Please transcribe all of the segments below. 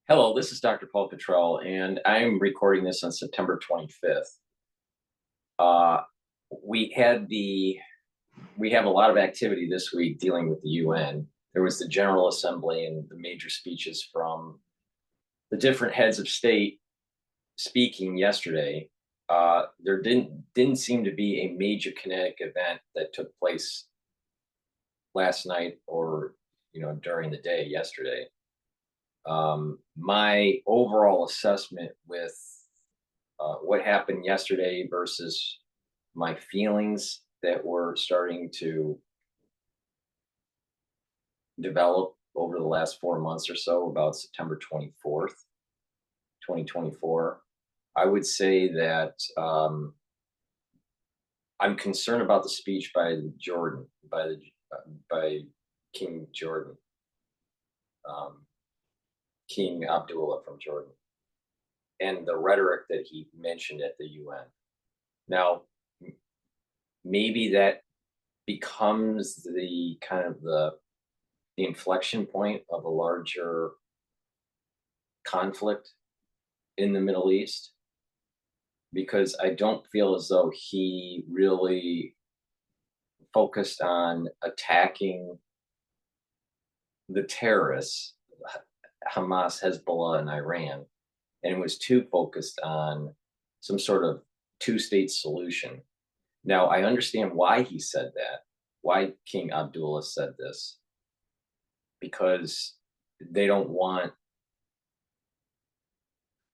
Hello, this is DrPaulCottrell, and I'm recording this on September 25th. Uh, we had the we have a lot of activity this week dealing with the UN. There was the General Assembly and the major speeches from the different heads of state speaking yesterday. There didn't seem to be a major kinetic event that took place last night or during the day yesterday. My overall assessment with what happened yesterday versus my feelings that were starting to develop over the last 4 months or so about September 24th, 2024, I would say that I'm concerned about the speech by Jordan, by King Jordan, um, King Abdullah from Jordan, and the rhetoric that he mentioned at the UN. Now, maybe that becomes the kind of the inflection point of a larger conflict in the Middle East, because I don't feel as though he really focused on attacking the terrorists, Hamas, Hezbollah, and Iran, and was too focused on some sort of two-state solution. Now, I understand why he said that, why King Abdullah said this, because they don't want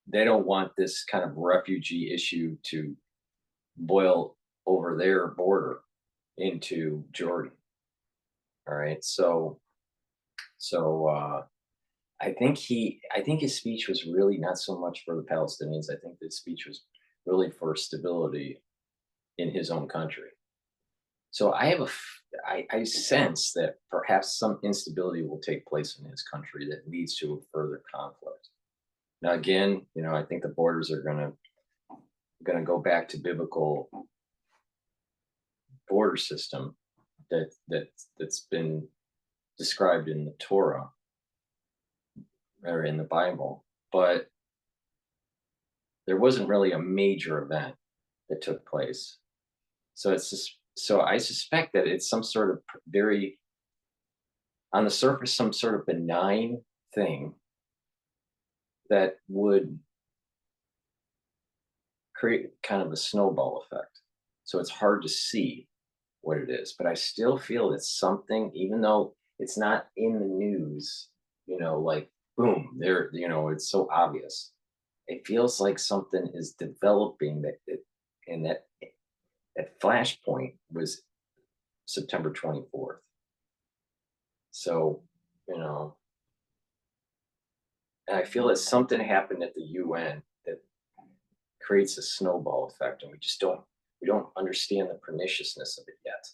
they don't want this kind of refugee issue to boil over their border into Jordan. All right. So I think his speech was really not so much for the Palestinians. I think the speech was really for stability in his own country. So I sense that perhaps some instability will take place in his country that leads to a further conflict. Now, again, I think the borders are gonna go back to biblical border system that's been described in the Torah or in the Bible, but there wasn't really a major event that took place. So I suspect that it's some sort of very on the surface, some sort of benign thing that would create kind of a snowball effect. So it's hard to see what it is, but I still feel it's something, even though it's not in the news, like boom, it's so obvious. It feels like something is developing and that flashpoint was September 24th. So, you know, and I feel that something happened at the UN that creates a snowball effect, and we don't understand the perniciousness of it yet.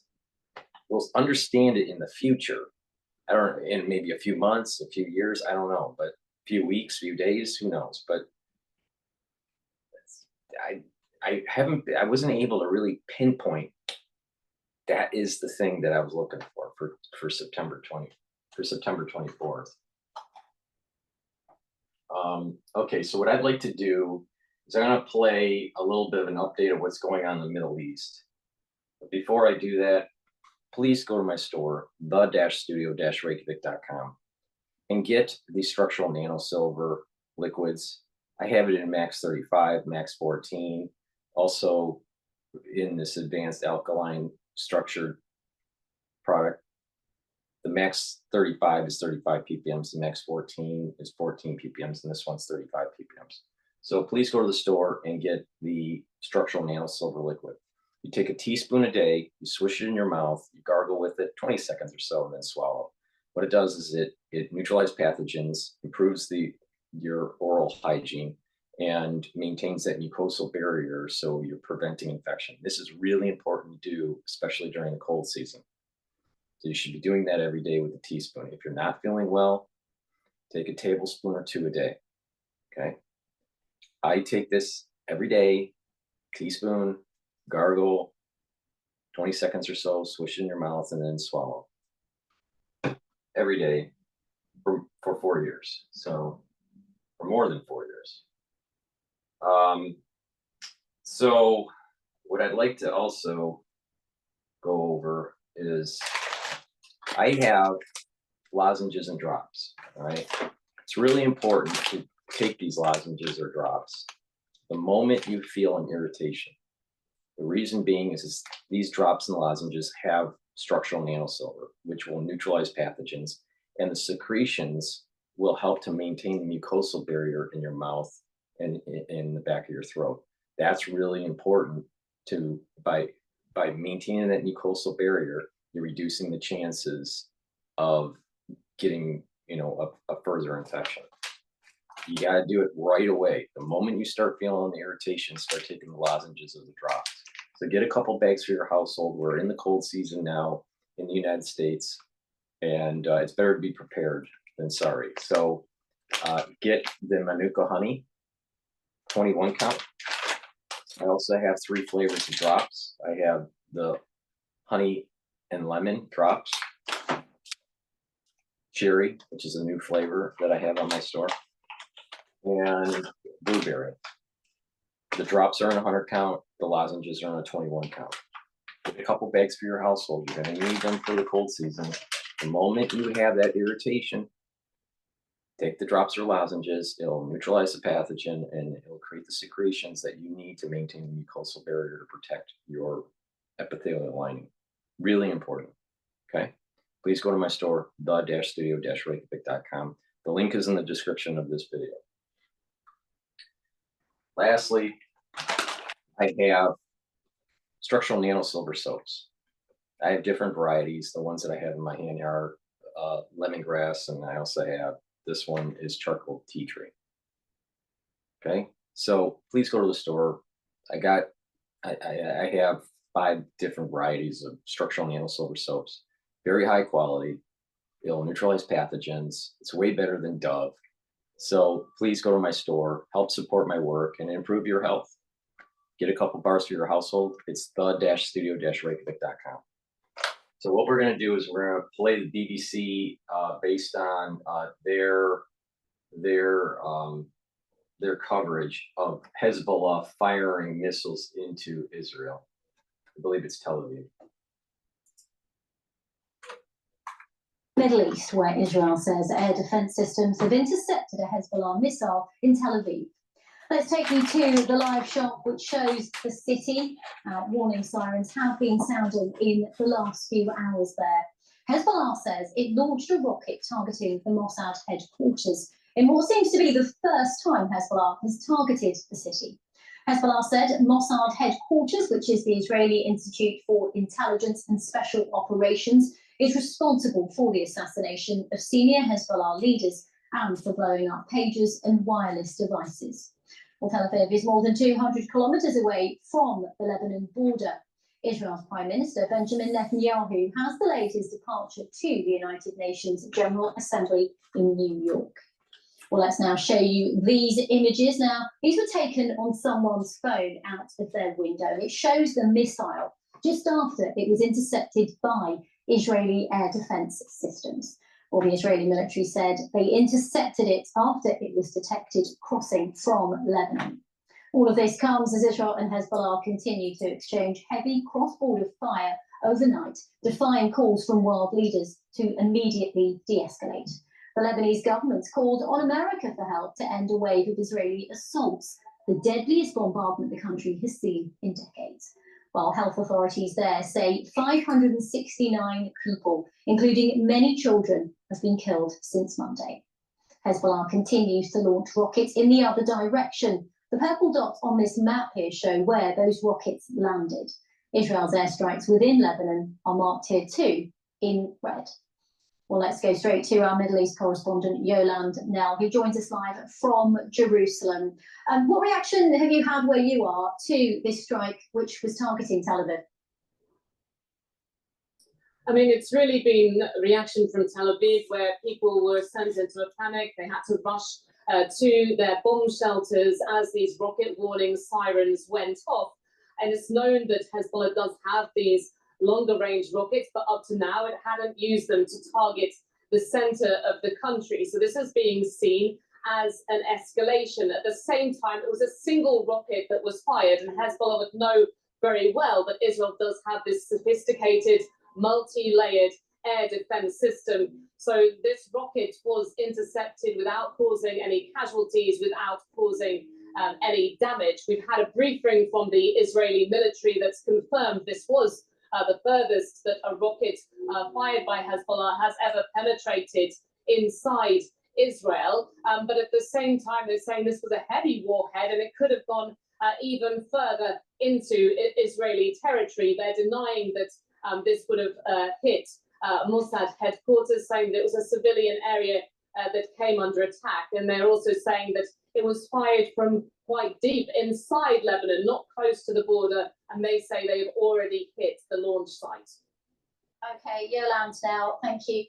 We'll understand it in the future. I don't in maybe a few months, a few years, I don't know, but few weeks, few days, who knows? But I I wasn't able to really pinpoint that is the thing that I was looking for September 24th. Okay, so what I'd like to do is I'm going to play a little bit of an update of what's going on in the Middle East. But before I do that, please go to my store, the-studio-reykjavik.com, and get the structural nano silver liquids. I have it in max 35, max 14, also in this advanced alkaline structured product. The max 35 is 35 ppms, the max 14 is 14 ppms, and this one's 35 ppms. So please go to the store and get the structural nano silver liquid. You take a teaspoon a day, you swish it in your mouth, you gargle with it 20 seconds or so, and then swallow. What it does is it neutralizes pathogens, improves your oral hygiene, and maintains that mucosal barrier, so you're preventing infection. This is really important to do, especially during the cold season. So you should be doing that every day with a teaspoon. If you're not feeling well, take a tablespoon or two a day. Okay. I take this every day, teaspoon, gargle, 20 seconds or so, swish it in your mouth, and then swallow every day for 4 years. So for more than 4 years. So what I'd like to also go over is I have lozenges and drops, all right? It's really important to take these lozenges or drops the moment you feel an irritation. The reason being is these drops and lozenges have structural nanosilver, which will neutralize pathogens, and the secretions will help to maintain the mucosal barrier in your mouth and in the back of your throat. That's really important to, by maintaining that mucosal barrier, you're reducing the chances of getting, a further infection. You got to do it right away. The moment you start feeling the irritation, start taking the lozenges or the drops. So get a couple bags for your household. We're in the cold season now in the United States, and it's better to be prepared than sorry. So get the Manuka honey, 21 count. I also have 3 flavors of drops. I have the honey and lemon drops, cherry, which is a new flavor that I have on my store, and blueberry. The drops are in a 100 count. The lozenges are in a 21 count. Get a couple bags for your household. You're going to need them for the cold season. The moment you have that irritation, take the drops or lozenges. It'll neutralize the pathogen and it'll create the secretions that you need to maintain the mucosal barrier to protect your epithelial lining. Really important. Okay. Please go to my store, the-studio-reykjavik.com. The link is in the description of this video. Lastly, I have structural nanosilver soaps. I have different varieties. The ones that I have in my hand are lemongrass, and I also have, this one is charcoal tea tree. Okay, so please go to the store. I have 5 different varieties of structural nanosilver soaps. Very high quality. It'll neutralize pathogens. It's way better than Dove. So please go to my store, help support my work, and improve your health. Get a couple bars for your household. It's the-studio-reykjavik.com. So what we're going to do is we're going to play the BBC based on their coverage of Hezbollah firing missiles into Israel. I believe it's Tel Aviv. Middle East, where Israel says air defense systems have intercepted a Hezbollah missile in Tel Aviv. Let's take you to the live shot, which shows the city. Warning sirens have been sounding in the last few hours there. Hezbollah says it launched a rocket targeting the Mossad headquarters in what seems to be the first time Hezbollah has targeted the city. Hezbollah said Mossad headquarters, which is the Israeli Institute for Intelligence and Special Operations, is responsible for the assassination of senior Hezbollah leaders and for blowing up pages and wireless devices. Well, Tel Aviv is more than 200 kilometres away from the Lebanon border. Israel's Prime Minister Benjamin Netanyahu has delayed his departure to the United Nations General Assembly in New York. Well, let's now show you these images. Now, these were taken on someone's phone out of their window. It shows the missile just after it was intercepted by Israeli air defense systems. Well, the Israeli military said they intercepted it after it was detected crossing from Lebanon. All of this comes as Israel and Hezbollah continue to exchange heavy cross-border fire overnight, defying calls from world leaders to immediately de-escalate. The Lebanese government's called on America for help to end a wave of Israeli assaults, the deadliest bombardment the country has seen in decades. While health authorities there say 569 people, including many children, have been killed since Monday. Hezbollah continues to launch rockets in the other direction. The purple dots on this map here show where those rockets landed. Israel's airstrikes within Lebanon are marked here too, in red. Well, let's go straight to our Middle East correspondent, Yolande Nell, who joins us live from Jerusalem. What reaction have you had where you are to this strike, which was targeting Tel Aviv? I mean, it's really been a reaction from Tel Aviv where people were sent into a panic. They had to rush to their bomb shelters as these rocket warning sirens went off. And it's known that Hezbollah does have these longer range rockets, but up to now it hadn't used them to target the center of the country. So this is being seen as an escalation. At the same time, it was a single rocket that was fired, and Hezbollah would know very well that Israel does have this sophisticated, multi-layered air defense system. So this rocket was intercepted without causing any casualties, without causing any damage. We've had a briefing from the Israeli military that's confirmed this was the furthest that a rocket fired by Hezbollah has ever penetrated inside Israel. But at the same time, they're saying this was a heavy warhead and it could have gone even further into Israeli territory. They're denying that this would have hit Mossad headquarters, saying that it was a civilian area that came under attack. And they're also saying that it was fired from quite deep inside Lebanon, not close to the border, and they say they've already hit the launch site. Okay, Yolande now, thank you.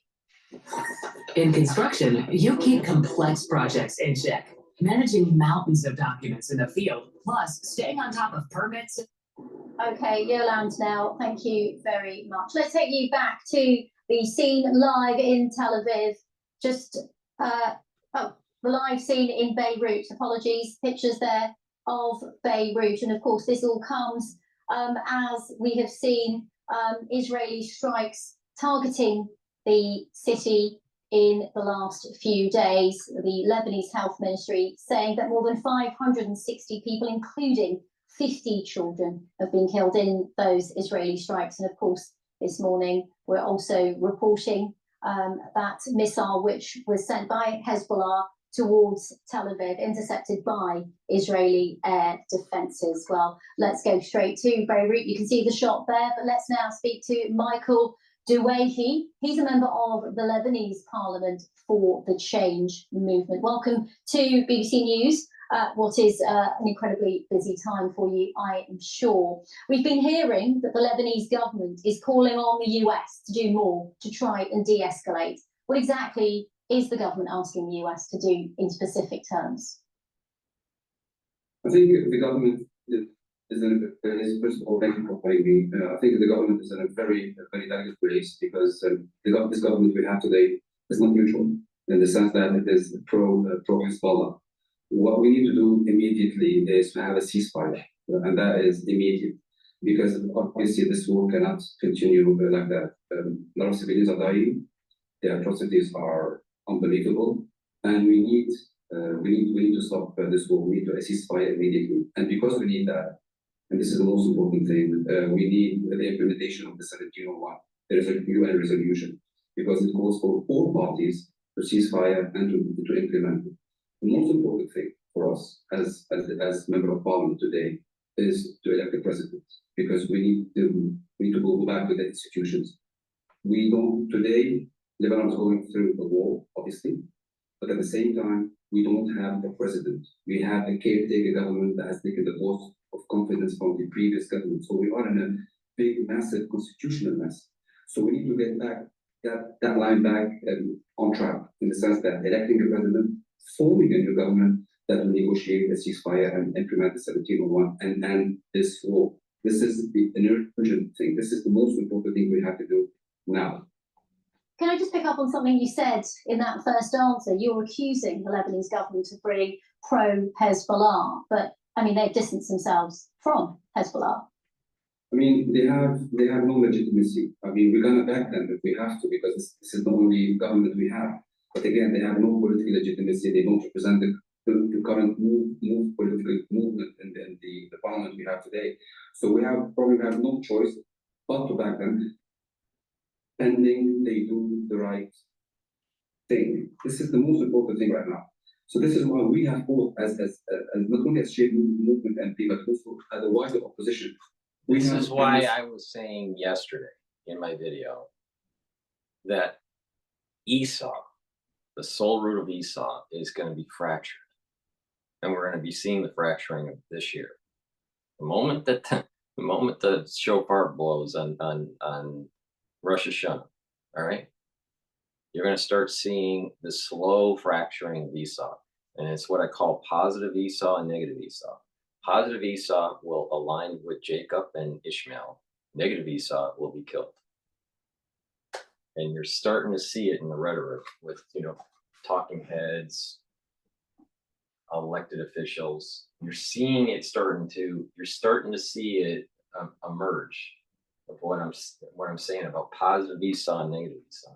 In construction, you keep complex projects in check, managing mountains of documents in the field, plus staying on top of permits. Okay, Yolande now, thank you very much. Let's take you back to the scene live in Tel Aviv. Just, the live scene in Beirut. Apologies, pictures there of Beirut. And of course, this all comes as we have seen Israeli strikes targeting the city in the last few days. The Lebanese Health Ministry saying that more than 560 people, including 50 children, have been killed in those Israeli strikes. And of course, this morning, we're also reporting that missile which was sent by Hezbollah towards Tel Aviv, intercepted by Israeli air defences. Well, let's go straight to Beirut. You can see the shot there, but let's now speak to Michael Doueihi. He's a member of the Lebanese Parliament for the Change Movement. Welcome to BBC News. What is an incredibly busy time for you, I am sure. We've been hearing that the Lebanese government is calling on the US to do more to try and de-escalate. What exactly is the government asking the US to do in specific terms? I think the government is first of all, thank you for having me. I think the government is in a very delicate place because this government we have today is not neutral in the sense that it is pro Hezbollah. What we need to do immediately is to have a ceasefire, and that is immediate, because obviously this war cannot continue like that. A lot of civilians are dying, the atrocities are unbelievable, and we need to stop this war. We need a ceasefire immediately, and because we need that, and this is the most important thing, we need the implementation of the 1701. There is a UN resolution because it calls for all parties to ceasefire and to implement it. The most important thing for us as member of parliament today is to elect a president, because we need to go back to the institutions. We don't today. Lebanon is going through a war, obviously, but at the same time, we don't have a president. We have a caretaker government that has taken the vote of confidence from the previous government. So we are in a big, massive constitutional mess. So we need to get back that line back on track, in the sense that electing a president, forming a new government that will negotiate a ceasefire and implement the 1701 and end this war. This is an urgent thing. This is the most important thing we have to do now. Can I just pick up on something you said in that first answer? You're accusing the Lebanese government of being pro-Hezbollah, but I mean, they've distanced themselves from Hezbollah. I mean, they have no legitimacy. I mean, we're gonna back them if we have to, because this is the only government we have. But again, they have no political legitimacy. They don't represent the current political movement in the parliament we have today. So we probably have no choice but to back them, pending they do the right thing. This is the most important thing right now. So this is why we have fought as not only as Change Movement MP, but also as a wider opposition. This is why I was saying yesterday in my video that Esau, the soul root of Esau, is going to be fractured, and we're going to be seeing the fracturing of this year. The moment the shofar blows on Rosh Hashanah, all right, you're going to start seeing the slow fracturing of Esau, and it's what I call positive Esau and negative Esau. Positive Esau will align with Jacob and Ishmael. Negative Esau will be killed. And you're starting to see it in the rhetoric with, talking heads, elected officials. You're seeing it you're starting to see it emerge of what I'm saying about positive Esau and negative Esau.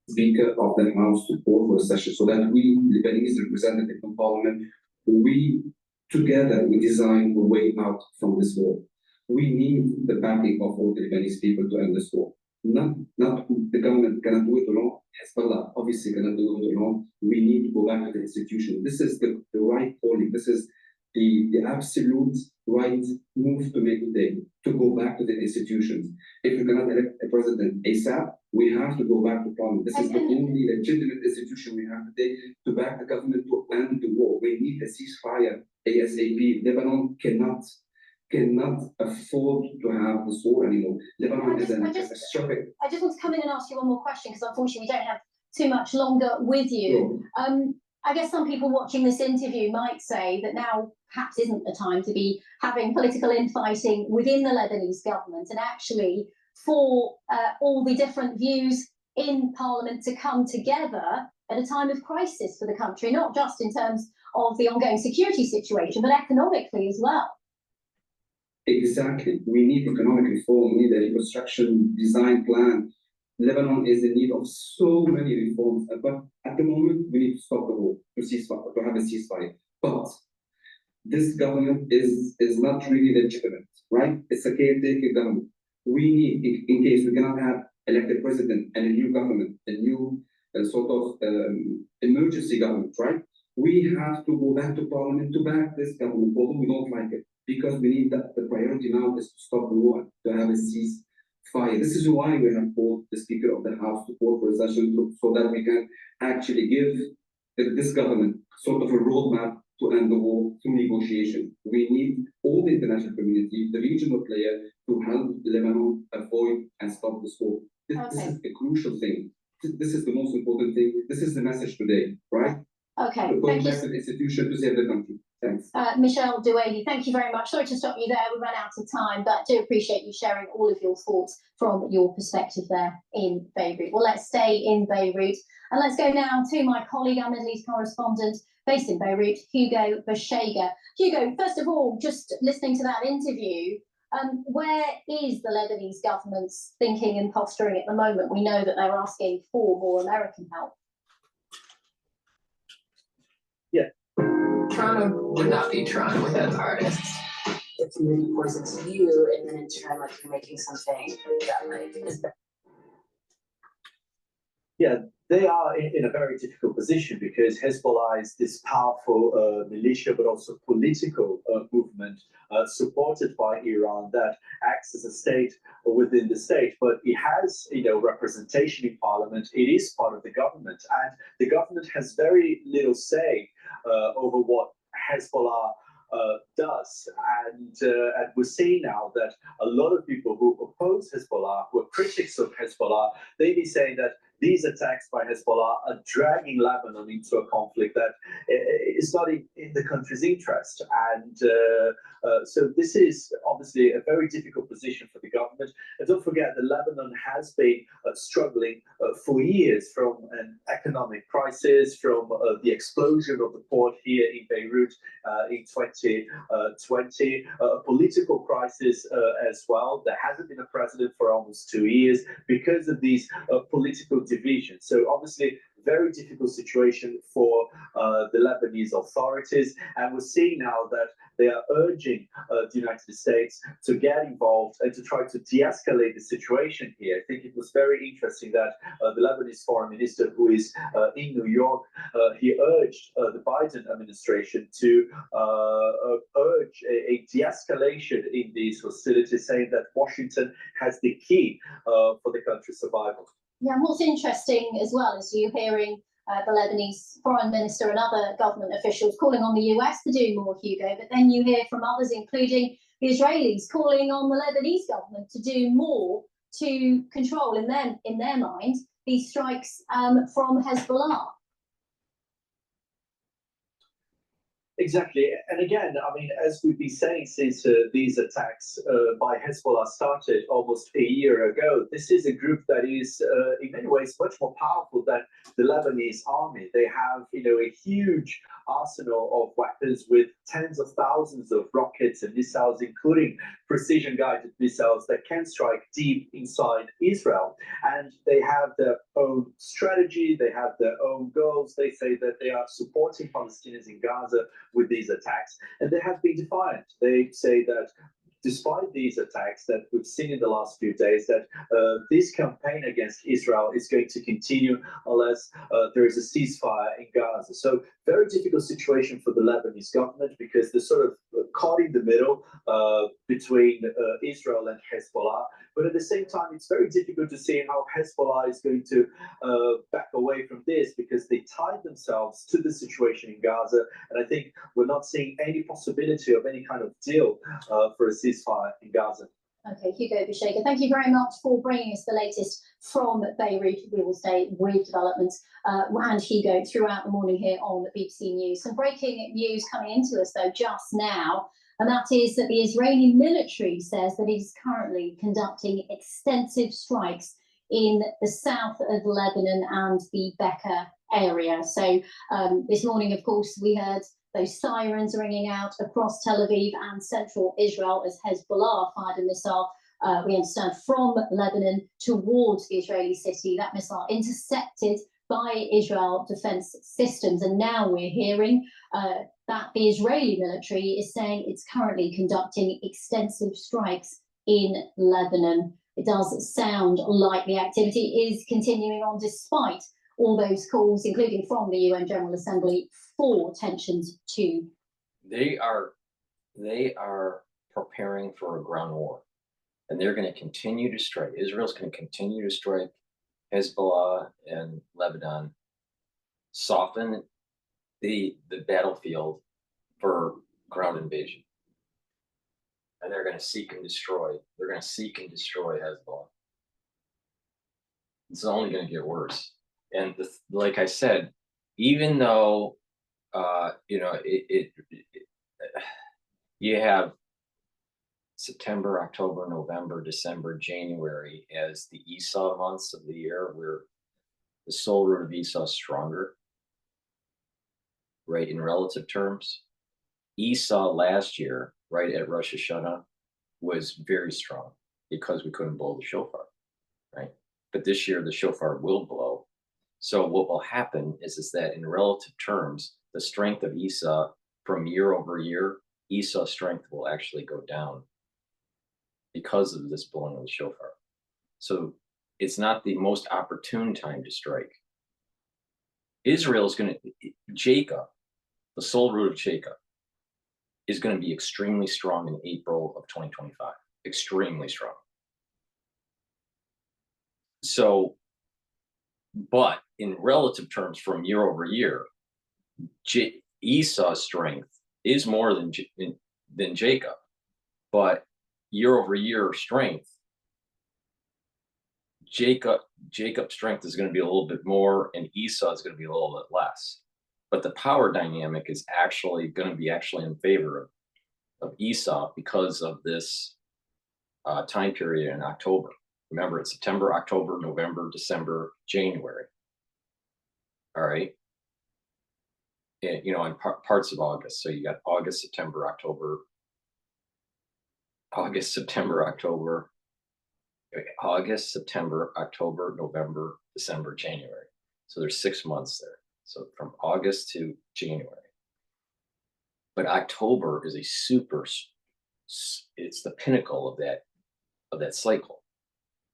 Speaker of the House to call for a session so that we, Lebanese representatives in Parliament, we together we design a way out from this war. We need the backing of all the Lebanese people to end this war. Not the government cannot do it alone. Hezbollah obviously cannot do it alone. We need to go back to the institution. This is the right calling. This is the absolute right move to make today, to go back to the institutions. If we cannot elect a president ASAP, we have to go back to Parliament. This is the only legitimate institution we have today to back the government to end the war. We need a ceasefire ASAP. Lebanon cannot afford to have this war anymore. Lebanon is a shopping. I just want to come in and ask you one more question because unfortunately we don't have too much longer with you. Sure. I guess some people watching this interview might say that now perhaps isn't the time to be having political infighting within the Lebanese government, and actually for all the different views in Parliament to come together at a time of crisis for the country, not just in terms of the ongoing security situation, but economically as well. Exactly. We need economic reform. We need a reconstruction design plan. Lebanon is in need of so many reforms, but at the moment we need to stop the war, to have a ceasefire. But this government is not really legitimate, right? It's a caretaker government. We need, in case we cannot have elected president and a new government, a new sort of emergency government, right? We have to go back to Parliament to back this government, although we don't like it, because we need that. The priority now is to stop the war, to have a ceasefire. This is why we have called the Speaker of the House to call for a session so that we can actually give this government sort of a roadmap to end the war through negotiation. We need all the international community, the regional player, to help Lebanon avoid and stop this war. This is a crucial thing. This is the most important thing. This is the message today, right? Okay, Going back to the institution to save the country. Thanks. Michelle Douaili, thank you very much. Sorry to stop you there, we ran out of time, but do appreciate you sharing all of your thoughts from your perspective there in Beirut. Well, let's stay in Beirut and let's go now to my colleague, our Middle East correspondent based in Beirut, Hugo Bashega. Hugo, first of all, just listening to that interview, where is the Lebanese government's thinking and posturing at the moment? We know that they're asking for more American help. Toronto would not be Toronto without the artists. If somebody pours into you and then in turn like you're making something that like is better. Yeah, they are in a very difficult position because Hezbollah is this powerful militia, but also political movement supported by Iran that acts as a state within the state. But it has, representation in parliament. It is part of the government, and the government has very little say over what Hezbollah does. And we're seeing now that a lot of people who oppose Hezbollah, who are critics of Hezbollah, they be saying that these attacks by Hezbollah are dragging Lebanon into a conflict that is not in the country's interest. And so this is obviously a very difficult position for the government. And don't forget that Lebanon has been struggling for years from an economic crisis, from the explosion of the port here in Beirut in 2020, a political crisis as well. There hasn't been a president for almost 2 years because of these political divisions. So obviously, very difficult situation for the Lebanese authorities, and we're seeing now that they are urging the United States to get involved and to try to de-escalate the situation here. I think it was very interesting that the Lebanese foreign minister, who is in New York, he urged the Biden administration to urge a de-escalation in these hostilities, saying that Washington has the key for the country's survival. Yeah, and what's interesting as well is you hearing the Lebanese foreign minister and other government officials calling on the US to do more, Hugo, but then you hear from others, including the Israelis, calling on the Lebanese government to do more to control, in their mind, these strikes from Hezbollah. Exactly. And again, I mean, as we've been saying since these attacks by Hezbollah started almost a year ago, this is a group that is in many ways much more powerful than the Lebanese army. They have, a huge arsenal of weapons with tens of thousands of rockets and missiles, including precision-guided missiles that can strike deep inside Israel. And they have their own strategy, they have their own goals. They say that they are supporting Palestinians in Gaza with these attacks, and they have been defiant. They say that despite these attacks that we've seen in the last few days, that this campaign against Israel is going to continue unless there is a ceasefire in Gaza. So very difficult situation for the Lebanese government, because they're sort of caught in the middle between Israel and Hezbollah. But at the same time, it's very difficult to see how Hezbollah is going to back away from this, because they tied themselves to the situation in Gaza. And I think we're not seeing any possibility of any kind of deal for a ceasefire in Gaza. Okay, Hugo Bitchute, thank you very much for bringing us the latest from Beirut. We will stay with developments and Hugo throughout the morning here on the BBC News. Some breaking news coming into us, though, just now, and that is that the Israeli military says that it is currently conducting extensive strikes in the south of Lebanon and the Bekaa area. So this morning, of course, we heard those sirens ringing out across Tel Aviv and central Israel as Hezbollah fired a missile, we understand, from Lebanon towards the Israeli city. That missile intercepted by Israel defense systems. And now we're hearing that the Israeli military is saying it's currently conducting extensive strikes in Lebanon. It does sound like the activity is continuing on despite all those calls, including from the UN General Assembly, for tensions to. They are preparing for a ground war, and they're going to continue to strike. Israel's going to continue to strike Hezbollah and Lebanon, soften the battlefield for ground invasion, and they're going to seek and destroy. They're going to seek and destroy Hezbollah. It's only going to get worse. And like I said, even though you have September, October, November, December, January as the Esau months of the year, where the soul root of Esau is stronger, right, in relative terms. Esau last year, right at Rosh Hashanah, was very strong because we couldn't blow the shofar, right? But this year the shofar will blow. So what will happen is that in relative terms, the strength of Esau from year over year, Esau's strength will actually go down because of this blowing of the shofar. So it's not the most opportune time to strike. Israel's going to, Jacob, the soul root of Jacob, is going to be extremely strong in April of 2025. Extremely strong. So, but in relative terms from year over year, Esau's strength is more than Jacob, but year over year strength, Jacob's strength is going to be a little bit more, and Esau is going to be a little bit less. But the power dynamic is actually going to be in favor of Esau because of this time period in October. Remember, it's September, October, November, December, January. All right. And, in parts of August. So you got August, September, October, August, September, October, November, December, January. So there's 6 months there. So from August to January. But October is it's the pinnacle of that cycle.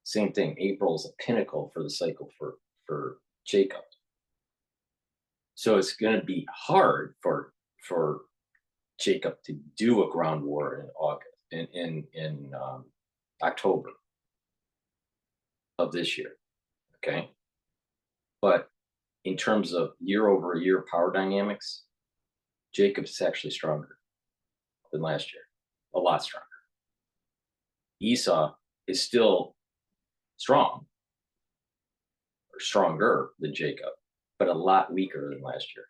Same thing, April is a pinnacle for the cycle for Jacob. So it's going to be hard for Jacob to do a ground war in August, in October of this year. Okay, but in terms of year over year power dynamics, Jacob's actually stronger than last year, a lot stronger. Esau is still strong or stronger than Jacob, but a lot weaker than last year.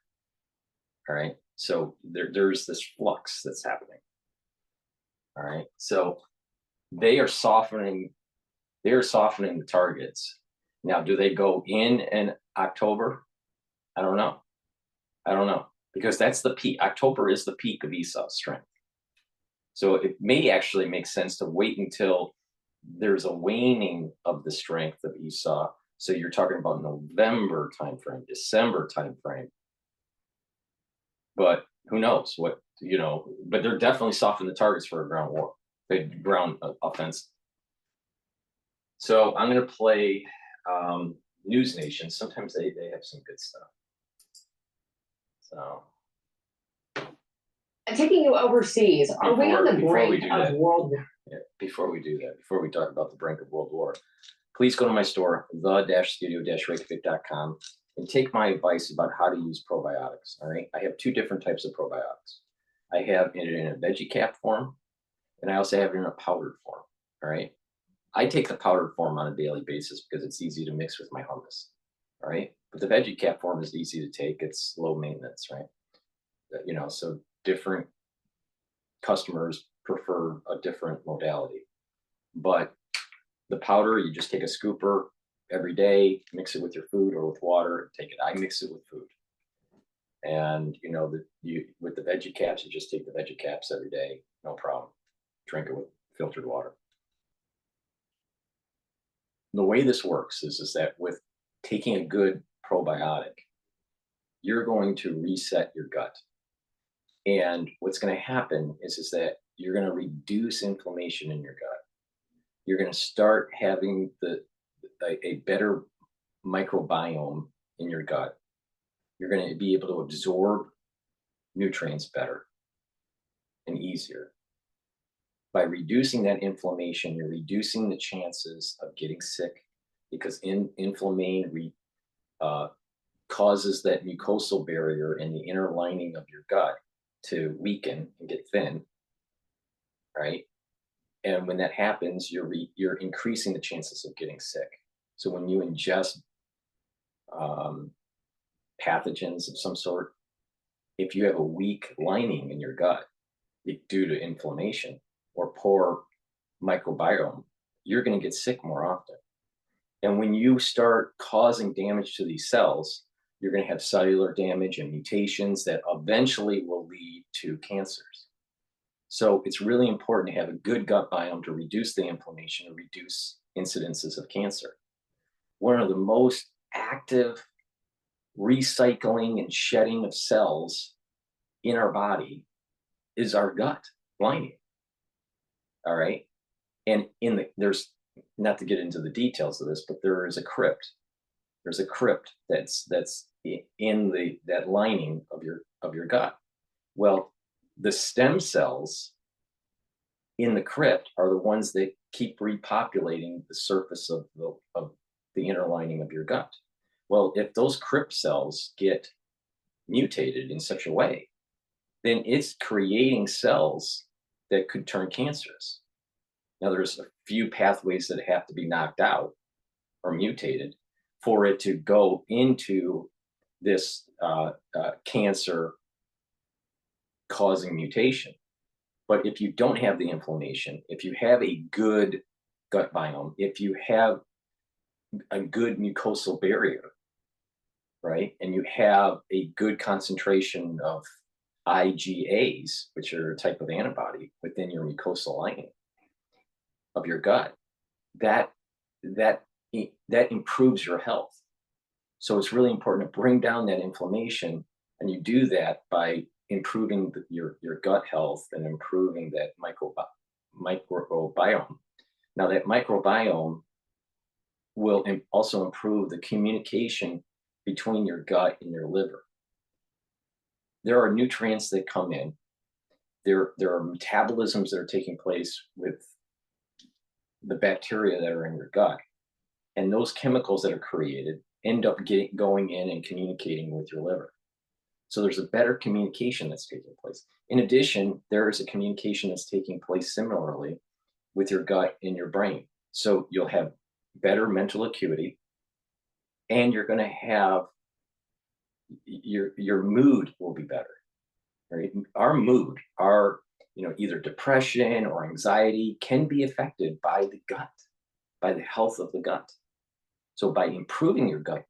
All right. So there's this flux that's happening. All right. So they are softening the targets. Now, do they go in October? I don't know. Because that's the peak. October is the peak of Esau's strength. So it may actually make sense to wait until there's a waning of the strength of Esau. So you're talking about November timeframe, December timeframe. But who knows what, but they're definitely softening the targets for a ground war, a ground offensive. So I'm going to play News Nation. Sometimes they have some good stuff. So. Taking you overseas, are we on the brink of world war? Yeah, before we do that, before we talk about the brink of world war, please go to my store, the-studio-reykjavik.com, and take my advice about how to use probiotics. All right. I have two different types of probiotics. I have it in a veggie cap form, and I also have it in a powdered form. All right. I take the powdered form on a daily basis because it's easy to mix with my hummus. All right. But the veggie cap form is easy to take. It's low maintenance, right? So different customers prefer a different modality. But the powder, you just take a scooper every day, mix it with your food or with water, take it. I mix it with food. And with the veggie caps, you just take the veggie caps every day, no problem. Drink it with filtered water. The way this works is that with taking a good probiotic, you're going to reset your gut. And what's going to happen is that you're going to reduce inflammation in your gut. You're going to start having a better microbiome in your gut. You're going to be able to absorb nutrients better and easier. By reducing that inflammation, you're reducing the chances of getting sick, because inflammation causes that mucosal barrier in the inner lining of your gut to weaken and get thin, right? And when that happens, you're increasing the chances of getting sick. So when you ingest pathogens of some sort, if you have a weak lining in your gut due to inflammation or poor microbiome, you're going to get sick more often. And when you start causing damage to these cells, you're going to have cellular damage and mutations that eventually will lead to cancers. So it's really important to have a good gut biome to reduce the inflammation and reduce incidences of cancer. One of the most active recycling and shedding of cells in our body is our gut lining. All right. And there's, not to get into the details of this, but there is a crypt. There's a crypt that's in that lining of your gut. Well, the stem cells in the crypt are the ones that keep repopulating the surface of the inner lining of your gut. Well, if those crypt cells get mutated in such a way, then it's creating cells that could turn cancerous. Now, there's a few pathways that have to be knocked out or mutated for it to go into this cancer causing mutation. But if you don't have the inflammation, if you have a good gut biome, if you have a good mucosal barrier, right, and you have a good concentration of IgAs, which are a type of antibody within your mucosal lining of your gut, that improves your health. So it's really important to bring down that inflammation, and you do that by improving your gut health and improving that microbiome. Now, that microbiome will also improve the communication between your gut and your liver. There are nutrients that come in. There are metabolisms that are taking place with the bacteria that are in your gut. And those chemicals that are created end up going in and communicating with your liver. So there's a better communication that's taking place. In addition, there is a communication that's taking place similarly with your gut and your brain. So you'll have better mental acuity, and you're going to have your mood will be better, right? Our mood, our, either depression or anxiety can be affected by the gut, by the health of the gut. So by improving your gut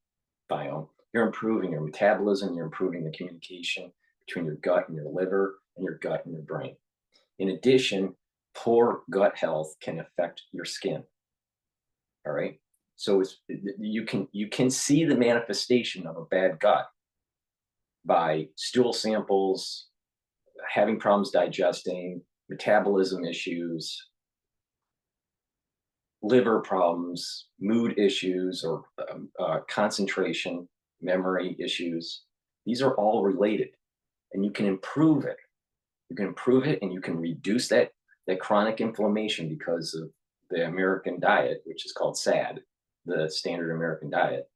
biome, you're improving your metabolism, you're improving the communication between your gut and your liver and your gut and your brain. In addition, poor gut health can affect your skin. All right. So you can see the manifestation of a bad gut by stool samples, having problems digesting, metabolism issues, liver problems, mood issues, or concentration, memory issues. These are all related, and you can improve it. You can improve it, and you can reduce that chronic inflammation because of the American diet, which is called SAD, the standard American diet.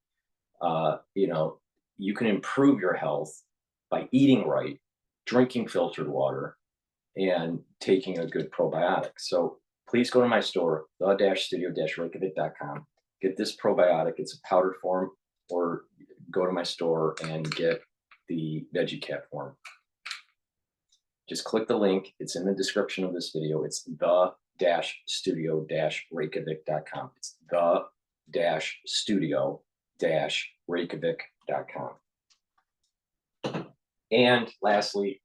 You can improve your health by eating right, drinking filtered water, and taking a good probiotic. So please go to my store, the-studio-reykjavik.com. Get this probiotic. It's a powder form, or go to my store and get the Veggie Cat form. Just click the link. It's in the description of this video. It's the-studio-reykjavik.com. It's the-studio-reykjavik.com. And lastly,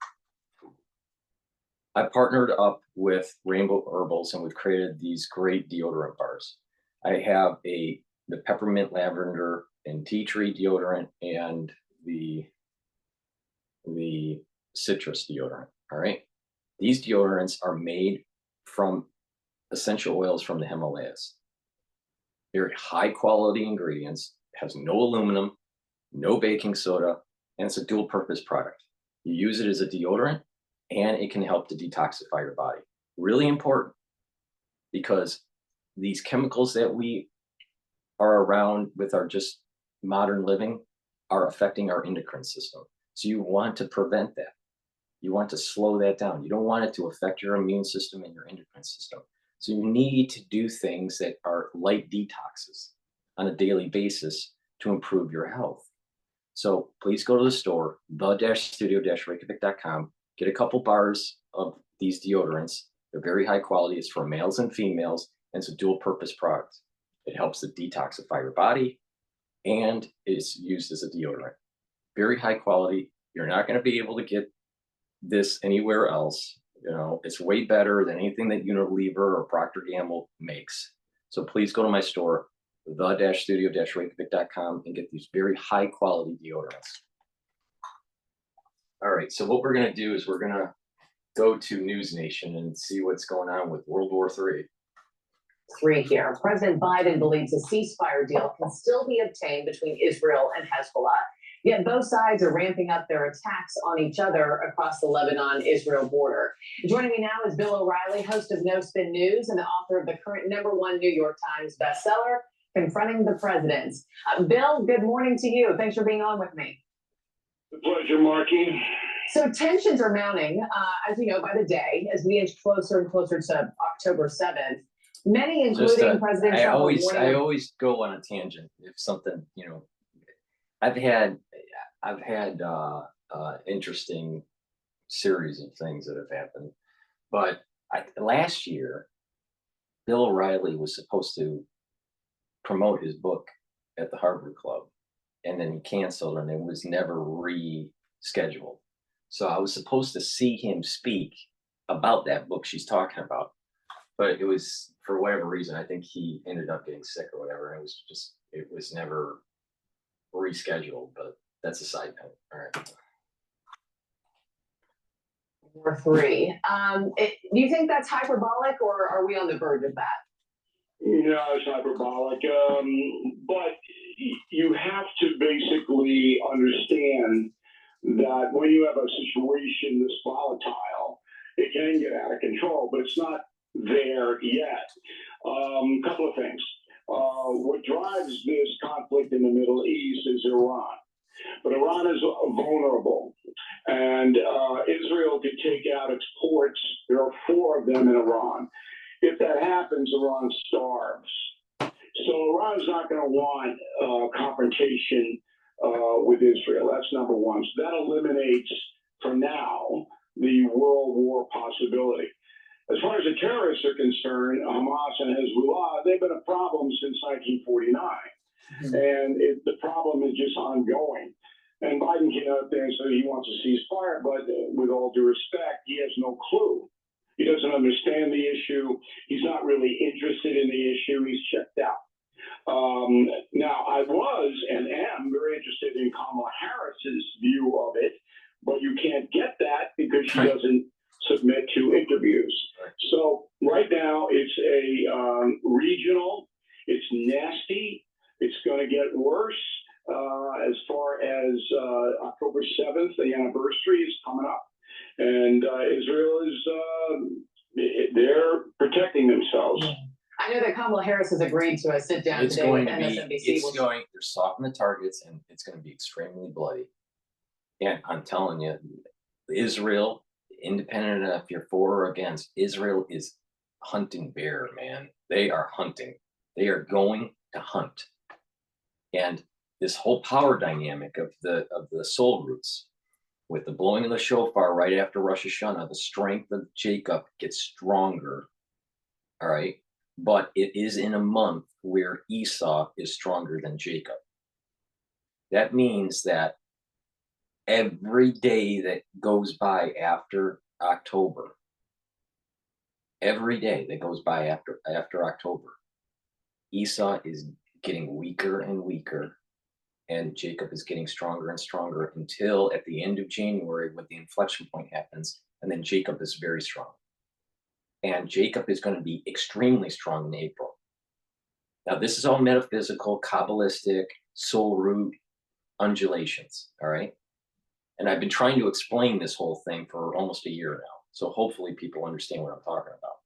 I partnered up with Rainbow Herbals, and we've created these great deodorant bars. I have the peppermint, lavender, and tea tree deodorant, and the citrus deodorant. All right. These deodorants are made from essential oils from the Himalayas. Very high quality ingredients, has no aluminum, no baking soda, and it's a dual purpose product. You use it as a deodorant, and it can help to detoxify your body. Really important, because these chemicals that we are around with our just modern living are affecting our endocrine system. So you want to prevent that. You want to slow that down. You don't want it to affect your immune system and your endocrine system. So you need to do things that are light detoxes on a daily basis to improve your health. So please go to the store, the-studio-reykjavik.com. Get a couple bars of these deodorants. They're very high quality. It's for males and females, and it's a dual purpose product. It helps to detoxify your body, and is used as a deodorant. Very high quality. You're not going to be able to get this anywhere else. It's way better than anything that Unilever or Procter & Gamble makes. So please go to my store, the-studio-reykjavik.com, and get these very high quality deodorants. All right, so what we're going to do is we're going to go to News Nation and see what's going on with World War III. Here. President Biden believes a ceasefire deal can still be obtained between Israel and Hezbollah. Yet both sides are ramping up their attacks on each other across the Lebanon-Israel border. Joining me now is Bill O'Reilly, host of No Spin News and the author of the current #1 New York Times bestseller, Confronting the Presidents. Bill, good morning to you. Thanks for being on with me. The pleasure, Marky. So tensions are mounting, as you know, by the day, as we inch closer and closer to October 7th. Many, including President Trump, I always go on a tangent if something, I've had interesting series of things that have happened, but last year, Bill O'Reilly was supposed to promote his book at the Harvard Club, and then he canceled, and it was never rescheduled. So I was supposed to see him speak about that book she's talking about, but it was, for whatever reason, I think he ended up getting sick or whatever. And it was never rescheduled, but that's a side note. All right. War 3. Do you think that's hyperbolic, or are we on the verge of that? It's hyperbolic. But you have to basically understand that when you have a situation this volatile, it can get out of control, but it's not there yet. Couple of things. What drives this conflict in the Middle East is Iran. But Iran is vulnerable, and Israel could take out its ports. There are 4 of them in Iran. If that happens, Iran starves. So Iran's not going to want confrontation with Israel. That's number one. So that eliminates, for now, the world war possibility. As far as the terrorists are concerned, Hamas and Hezbollah, they've been a problem since 1949. And the problem is just ongoing. And Biden came out there and said he wants a ceasefire, but with all due respect, he has no clue. He doesn't understand the issue. He's not really interested in the issue. He's checked out. Now, I was and am very interested in Kamala Harris's view of it, but you can't get that because she doesn't submit to interviews. So right now it's a regional, it's nasty, it's going to get worse as far as October 7th, the anniversary is coming up. And Israel is, they're protecting themselves. I know that Kamala Harris has agreed to a sit down today with MSNBC. They're softening the targets, and it's going to be extremely bloody. And I'm telling you, Israel, independent of if you're for or against, Israel is hunting bear, man. They are hunting. They are going to hunt. And this whole power dynamic of the soul roots, with the blowing of the shofar right after Rosh Hashanah, the strength of Jacob gets stronger. All right. But it is in a month where Esau is stronger than Jacob. That means that every day that goes by after October, every day that goes by after October, Esau is getting weaker and weaker, and Jacob is getting stronger and stronger until at the end of January, when the inflection point happens, and then Jacob is very strong. And Jacob is going to be extremely strong in April. Now, this is all metaphysical, Kabbalistic, soul root undulations, all right? And I've been trying to explain this whole thing for almost a year now. So hopefully people understand what I'm talking about.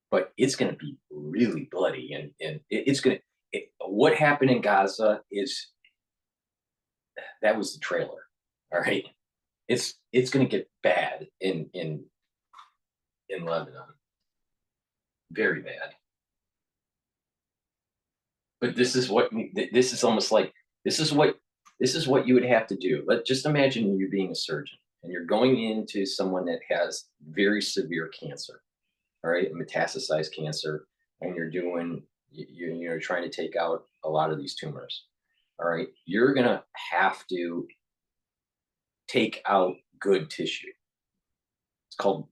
But it's going to be really bloody. And it's going to, what happened in Gaza that was the trailer, all right? It's going to get bad in Lebanon. Very bad. But this is what you would have to do. Just imagine you being a surgeon and you're going into someone that has very severe cancer, all right, metastasized cancer, and you're trying to take out a lot of these tumors. All right, you're gonna have to take out good tissue. It's called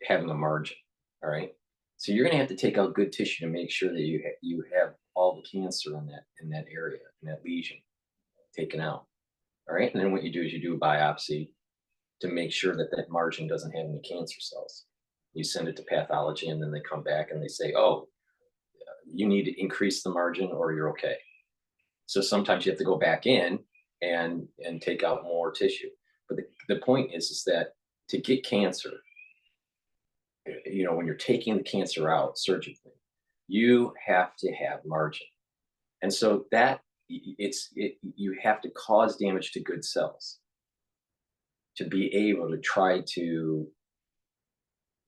having a margin. All right, so you're gonna have to take out good tissue to make sure that you have all the cancer in that area, in that lesion, taken out. All right, and then what you do is you do a biopsy to make sure that that margin doesn't have any cancer cells. You send it to pathology, and then they come back and they say, oh, you need to increase the margin or you're okay. So sometimes you have to go back in and take out more tissue. But the point is that to get cancer, when you're taking the cancer out surgically, you have to have margin. And so you have to cause damage to good cells to be able to try to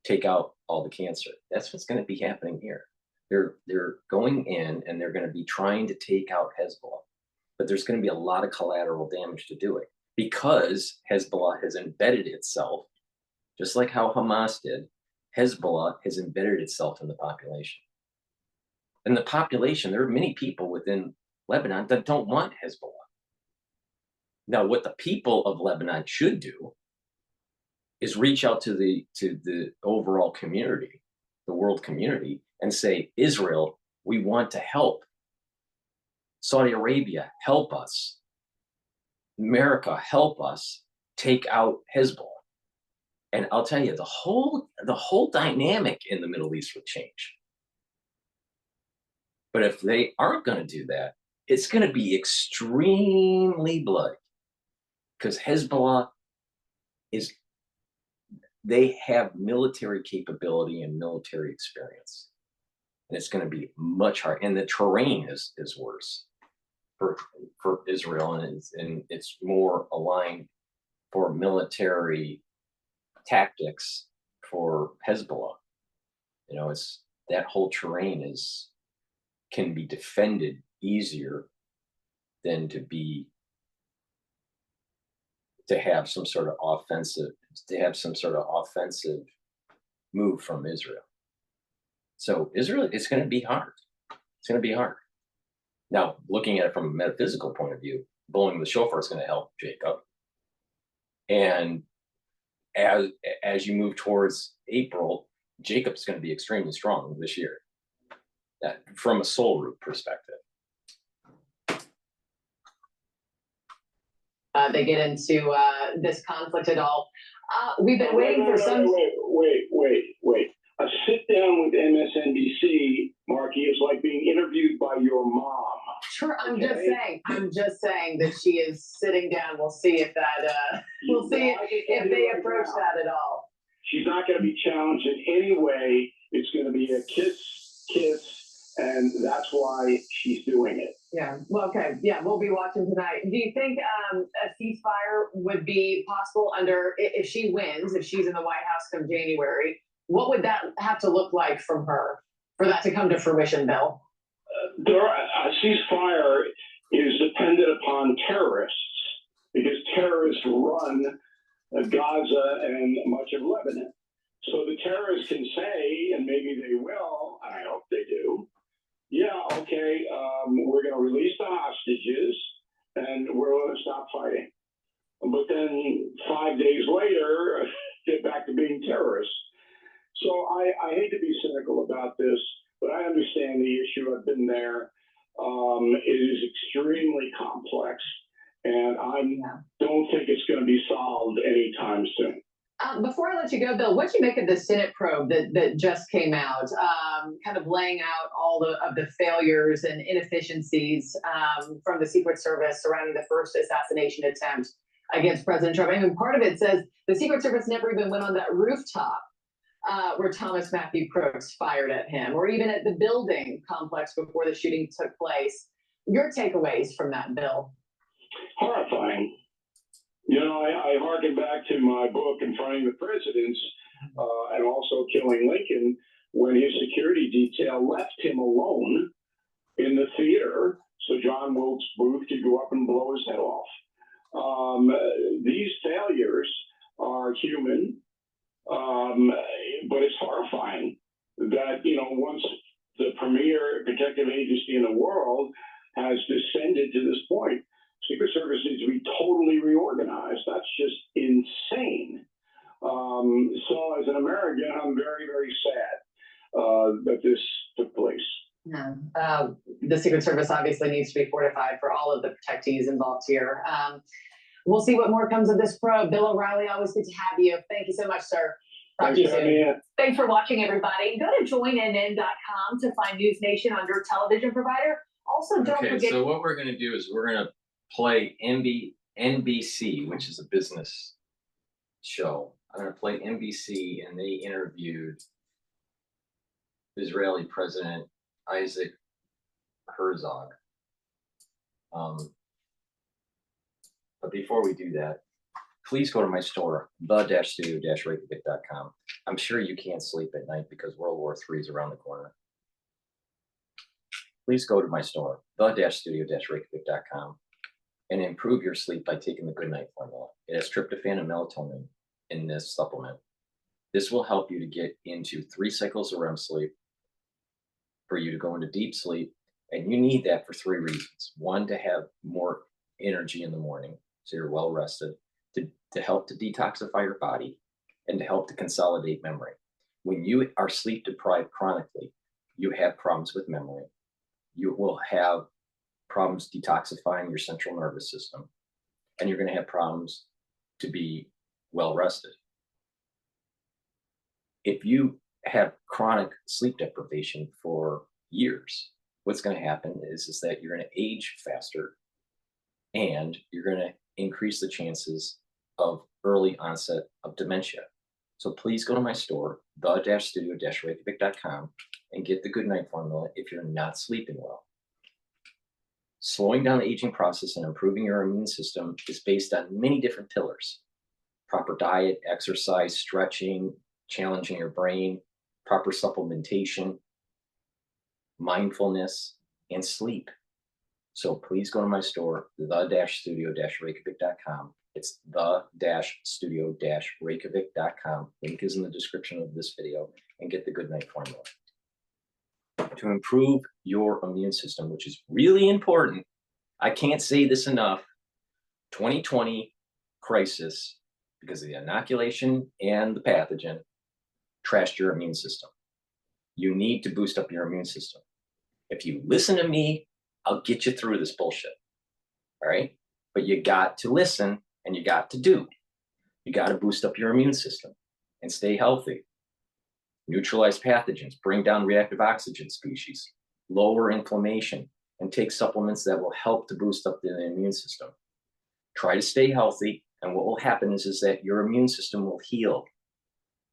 take out all the cancer. That's what's going to be happening here. They're going in and they're going to be trying to take out Hezbollah, but there's going to be a lot of collateral damage to do it because Hezbollah has embedded itself, just like how Hamas did. Hezbollah has embedded itself in the population. In the population, there are many people within Lebanon that don't want Hezbollah. Now, what the people of Lebanon should do is reach out to the overall community, the world community, and say, Israel, we want to help. Saudi Arabia, help us. America, help us take out Hezbollah. And I'll tell you, the whole dynamic in the Middle East would change. But if they aren't going to do that, it's going to be extremely bloody, because Hezbollah they have military capability and military experience. And it's going to be much harder. And the terrain is worse for Israel, and it's more aligned for military tactics for Hezbollah. It's that whole terrain can be defended easier than to be to have some sort of offensive move from Israel. So Israel, it's going to be hard. It's going to be hard. Now, looking at it from a metaphysical point of view, blowing the shofar is going to help Jacob. And as you move towards April, Jacob's going to be extremely strong this year, that from a soul root perspective. They get into this conflict at all. We've been waiting for some. Wait. A sit down with MSNBC, Marky, is like being interviewed by your mom. Sure, I'm Okay. just saying that she is sitting down. We'll see if that. We'll see if they approach that at all. She's not going to be challenged in any way. It's going to be a kiss, and that's why she's doing it. Yeah. Well, okay. Yeah, we'll be watching tonight. Do you think a ceasefire would be possible under if she wins, if she's in the White House come January? What would that have to look like from her for that to come to fruition, Bill? A ceasefire is dependent upon terrorists because terrorists run Gaza and much of Lebanon. So the terrorists can say, and maybe they will, and I hope they do, yeah, okay, we're going to release the hostages and we're going to stop fighting. But then 5 days later, get back to being terrorists. So I hate to be cynical about this, but I understand the issue. I've been there. It is extremely complex, and I don't think it's going to be solved anytime soon. Before I let you go, Bill, what do you make of the Senate probe that just came out, kind of laying out all of the failures and inefficiencies from the Secret Service surrounding the first assassination attempt against President Trump? I mean, part of it says the Secret Service never even went on that rooftop where Thomas Matthew Crooks fired at him, or even at the building complex before the shooting took place. Your takeaways from that, Bill? Horrifying. You know, I harken back to my book, Confronting the Presidents, and also Killing Lincoln, when his security detail left him alone in the theater so John Wilkes Booth could go up and blow his head off. These failures are human, but it's horrifying that, you know, once the premier protective agency in the world has descended to this point, Secret Service needs to be totally reorganized. That's just insane. So as an American, I'm very, very sad that this took place. Yeah. The Secret Service obviously needs to be fortified for all of the protectees involved here. We'll see what more comes of this probe. Bill O'Reilly, always good to have you. Thank you so much, sir. Talk to you soon. Thanks for watching, everybody. Go to joinnn.com to find News Nation on your television provider. Also, don't forget. So what we're going to do is we're going to play NBC, which is a business show. I'm going to play NBC, and they interviewed Israeli President Isaac Herzog. But before we do that, please go to my store, the-studio-reykjavik.com. I'm sure you can't sleep at night because World War III is around the corner. Please go to my store, the-studio-reykjavik.com, and improve your sleep by taking the Goodnight Formula. It has tryptophan and melatonin in this supplement. This will help you to get into 3 cycles of REM sleep, for you to go into deep sleep, and you need that for 3 reasons. 1, to have more energy in the morning, so you're well rested, to help to detoxify your body, and to help to consolidate memory. When you are sleep deprived chronically, you have problems with memory. You will have problems detoxifying your central nervous system, and you're going to have problems to be well rested. If you have chronic sleep deprivation for years, what's going to happen is that you're going to age faster, and you're going to increase the chances of early onset of dementia. So please go to my store, the-studio-reykjavik.com, and get the Goodnight Formula if you're not sleeping well. Slowing down the aging process and improving your immune system is based on many different pillars: proper diet, exercise, stretching, challenging your brain, proper supplementation, mindfulness, and sleep. So please go to my store, the-studio-reykjavik.com, It's the-studio-reykjavik.com. Link is in the description of this video, and get the Good Night Formula. To improve your immune system, which is really important. I can't say this enough. 2020 crisis, because of the inoculation and the pathogen, trashed your immune system. You need to boost up your immune system. If you listen to me, I'll get you through this bullshit. All right? But you got to listen and you got to do. You got to boost up your immune system and stay healthy. Neutralize pathogens, bring down reactive oxygen species, lower inflammation, and take supplements that will help to boost up the immune system. Try to stay healthy, and what will happen is that your immune system will heal.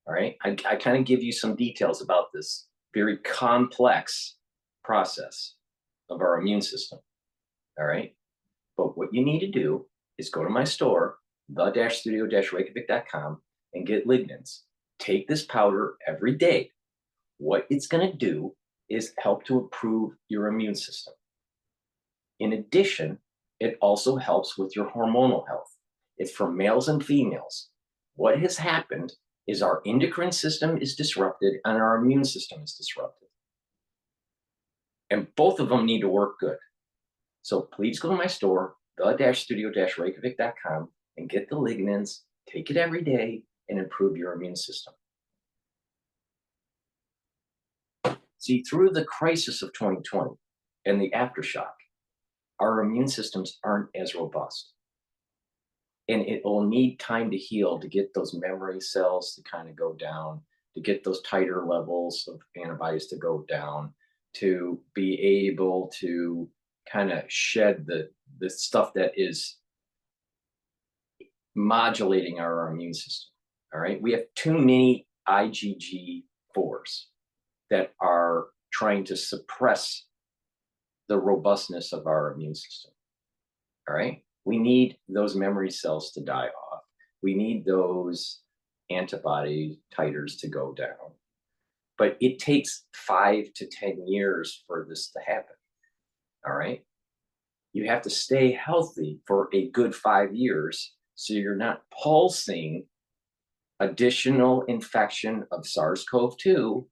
All right? I kind of give you some details about this very complex process of our immune system. All right? But what you need to do is go to my store, the-studio-reykjavik.com, and get lignans. Take this powder every day. What it's going to do is help to improve your immune system. In addition, it also helps with your hormonal health. It's for males and females. What has happened is our endocrine system is disrupted and our immune system is disrupted. And both of them need to work good. So please go to my store, the-studio-reykjavik.com, and get the lignans, take it every day, and improve your immune system. See, through the crisis of 2020 and the aftershock, our immune systems aren't as robust. And it will need time to heal, to get those memory cells to kind of go down, to get those titer levels of antibodies to go down, to be able to kind of shed the stuff that is modulating our immune system. All right, we have too many IgG4s that are trying to suppress the robustness of our immune system. All right, we need those memory cells to die off. We need those antibody titers to go down. But it takes 5 to 10 years for this to happen. All right, you have to stay healthy for a good 5 years so you're not pulsing additional infection of SARS-CoV-2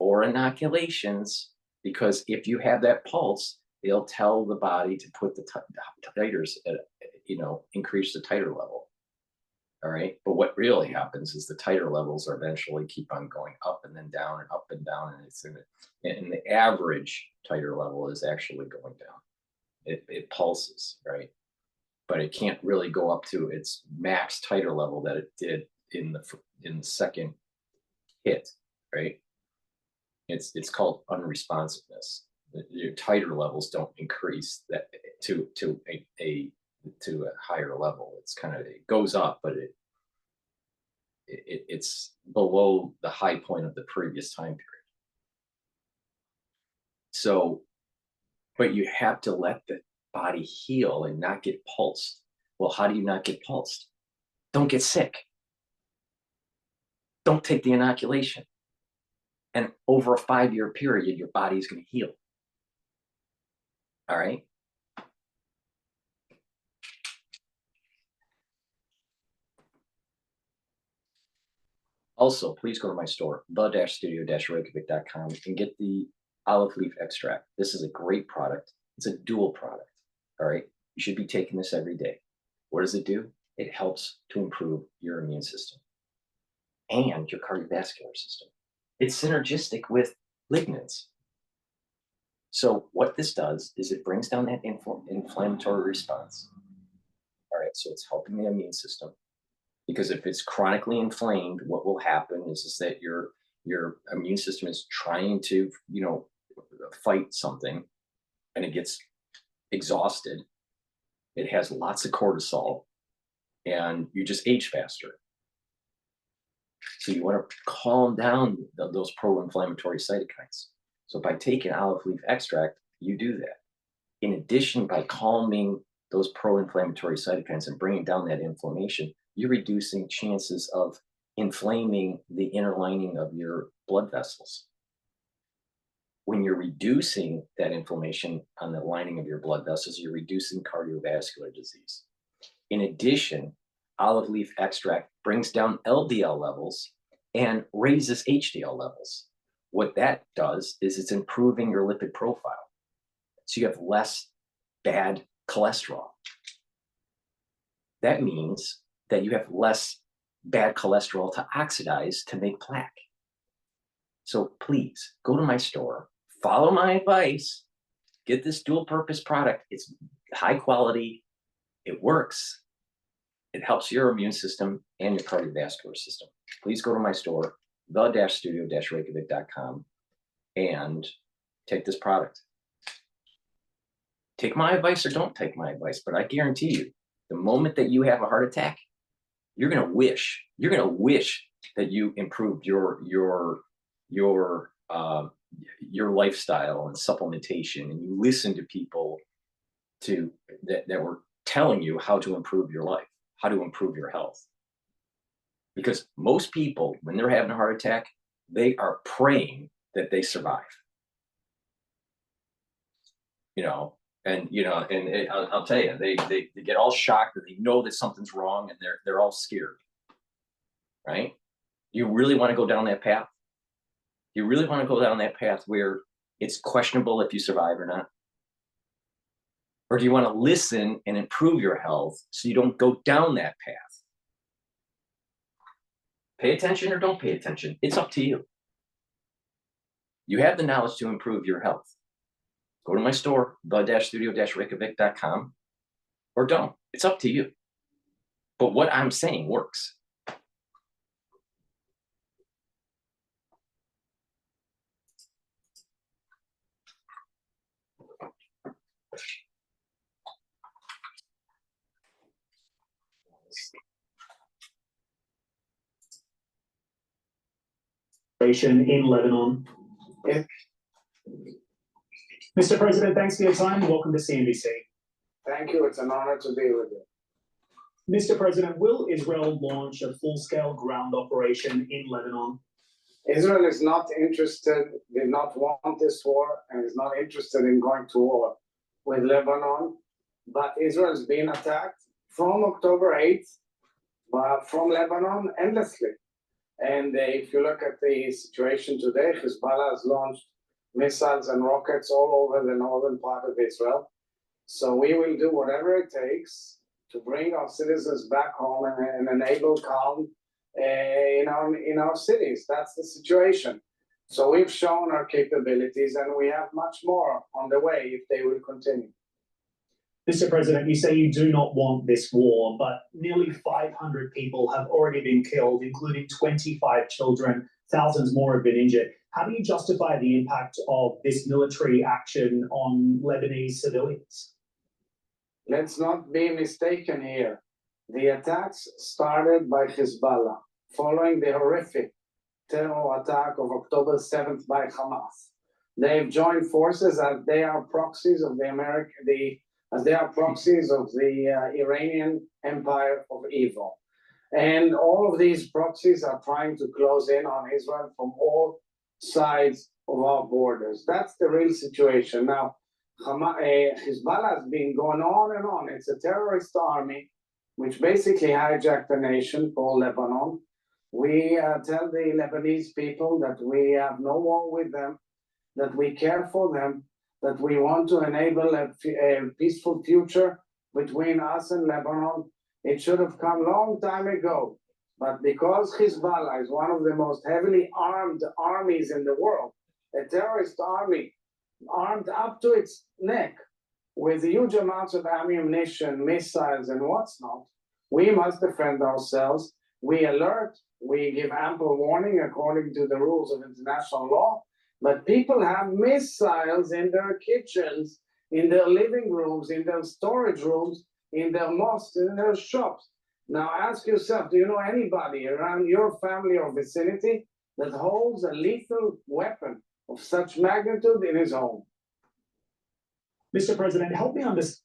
or inoculations, because if you have that pulse, they'll tell the body to put the titers at, increase the titer level. All right, but what really happens is the titer levels are eventually keep on going up and then down and up and down, and it's and the average titer level is actually going down. It pulses, right? But it can't really go up to its max titer level that it did in the second hit, right? It's called unresponsiveness. Your titer levels don't increase that to a higher level. It's kind of, it goes up, but it's below the high point of the previous time period. So, but you have to let the body heal and not get pulsed. Well, how do you not get pulsed? Don't get sick. Don't take the inoculation. And over a 5-year period, your body is going to heal. All right? Also, please go to my store, the-studio-reykjavik.com, and get the olive leaf extract. This is a great product. It's a dual product. All right? You should be taking this every day. What does it do? It helps to improve your immune system and your cardiovascular system. It's synergistic with lignans. So what this does is it brings down that inflammatory response. All right, so it's helping the immune system, because if it's chronically inflamed, what will happen is that your immune system is trying to, fight something, and it gets exhausted. It has lots of cortisol, and you just age faster. So you want to calm down those pro-inflammatory cytokines. So by taking olive leaf extract, you do that. In addition, by calming those pro-inflammatory cytokines and bringing down that inflammation, you're reducing chances of inflaming the inner lining of your blood vessels. When you're reducing that inflammation on the lining of your blood vessels, you're reducing cardiovascular disease. In addition, olive leaf extract brings down LDL levels and raises HDL levels. What that does is it's improving your lipid profile. So you have less bad cholesterol. That means that you have less bad cholesterol to oxidize to make plaque. So please go to my store, follow my advice, get this dual purpose product. It's high quality, it works, it helps your immune system and your cardiovascular system. Please go to my store, the-studio-reykjavik.com, and take this product. Take my advice or don't take my advice, but I guarantee you, the moment that you have a heart attack, you're gonna wish that you improved your lifestyle and supplementation, and you listen to people that were telling you how to improve your life, how to improve your health. Because most people, when they're having a heart attack, they are praying that they survive. I'll tell you, they get all shocked and they know that something's wrong and they're all scared, right? You really want to go down that path? You really want to go down that path where it's questionable if you survive or not? Or do you want to listen and improve your health so you don't go down that path? Pay attention or don't pay attention. It's up to you. You have the knowledge to improve your health. Go to my store, the-studio-reykjavik.com, or don't. It's up to you. But what I'm saying works. In Lebanon. Mr. President, thanks for your time. Welcome to CNBC. Thank you. It's an honor to be with you. Mr. President, will Israel launch a full-scale ground operation in Lebanon? Israel is not interested, did not want this war, and is not interested in going to war with Lebanon. But Israel has been attacked from October 8th, from Lebanon endlessly. And if you look at the situation today, Hezbollah has launched missiles and rockets all over the northern part of Israel. So we will do whatever it takes to bring our citizens back home and enable calm in our cities. That's the situation. So we've shown our capabilities, and we have much more on the way if they will continue. Mr. President, you say you do not want this war, but nearly 500 people have already been killed, including 25 children. Thousands more have been injured. How do you justify the impact of this military action on Lebanese civilians? Let's not be mistaken here. The attacks started by Hezbollah following the horrific terror attack of October 7th by Hamas. They've joined forces as they are proxies of the Iranian empire of evil. And all of these proxies are trying to close in on Israel from all sides of our borders. That's the real situation. Now, Hezbollah has been going on and on. It's a terrorist army which basically hijacked the nation called Lebanon. We tell the Lebanese people that we have no war with them, that we care for them, that we want to enable a peaceful future between us and Lebanon. It should have come a long time ago. But because Hezbollah is one of the most heavily armed armies in the world, a terrorist army armed up to its neck with huge amounts of ammunition, missiles, and what's not, we must defend ourselves. We alert, we give ample warning according to the rules of international law, but people have missiles in their kitchens, in their living rooms, in their storage rooms, in their mosques, in their shops. Now ask yourself, do you know anybody around your family or vicinity that holds a lethal weapon of such magnitude in his home? Mr. President, help me understand.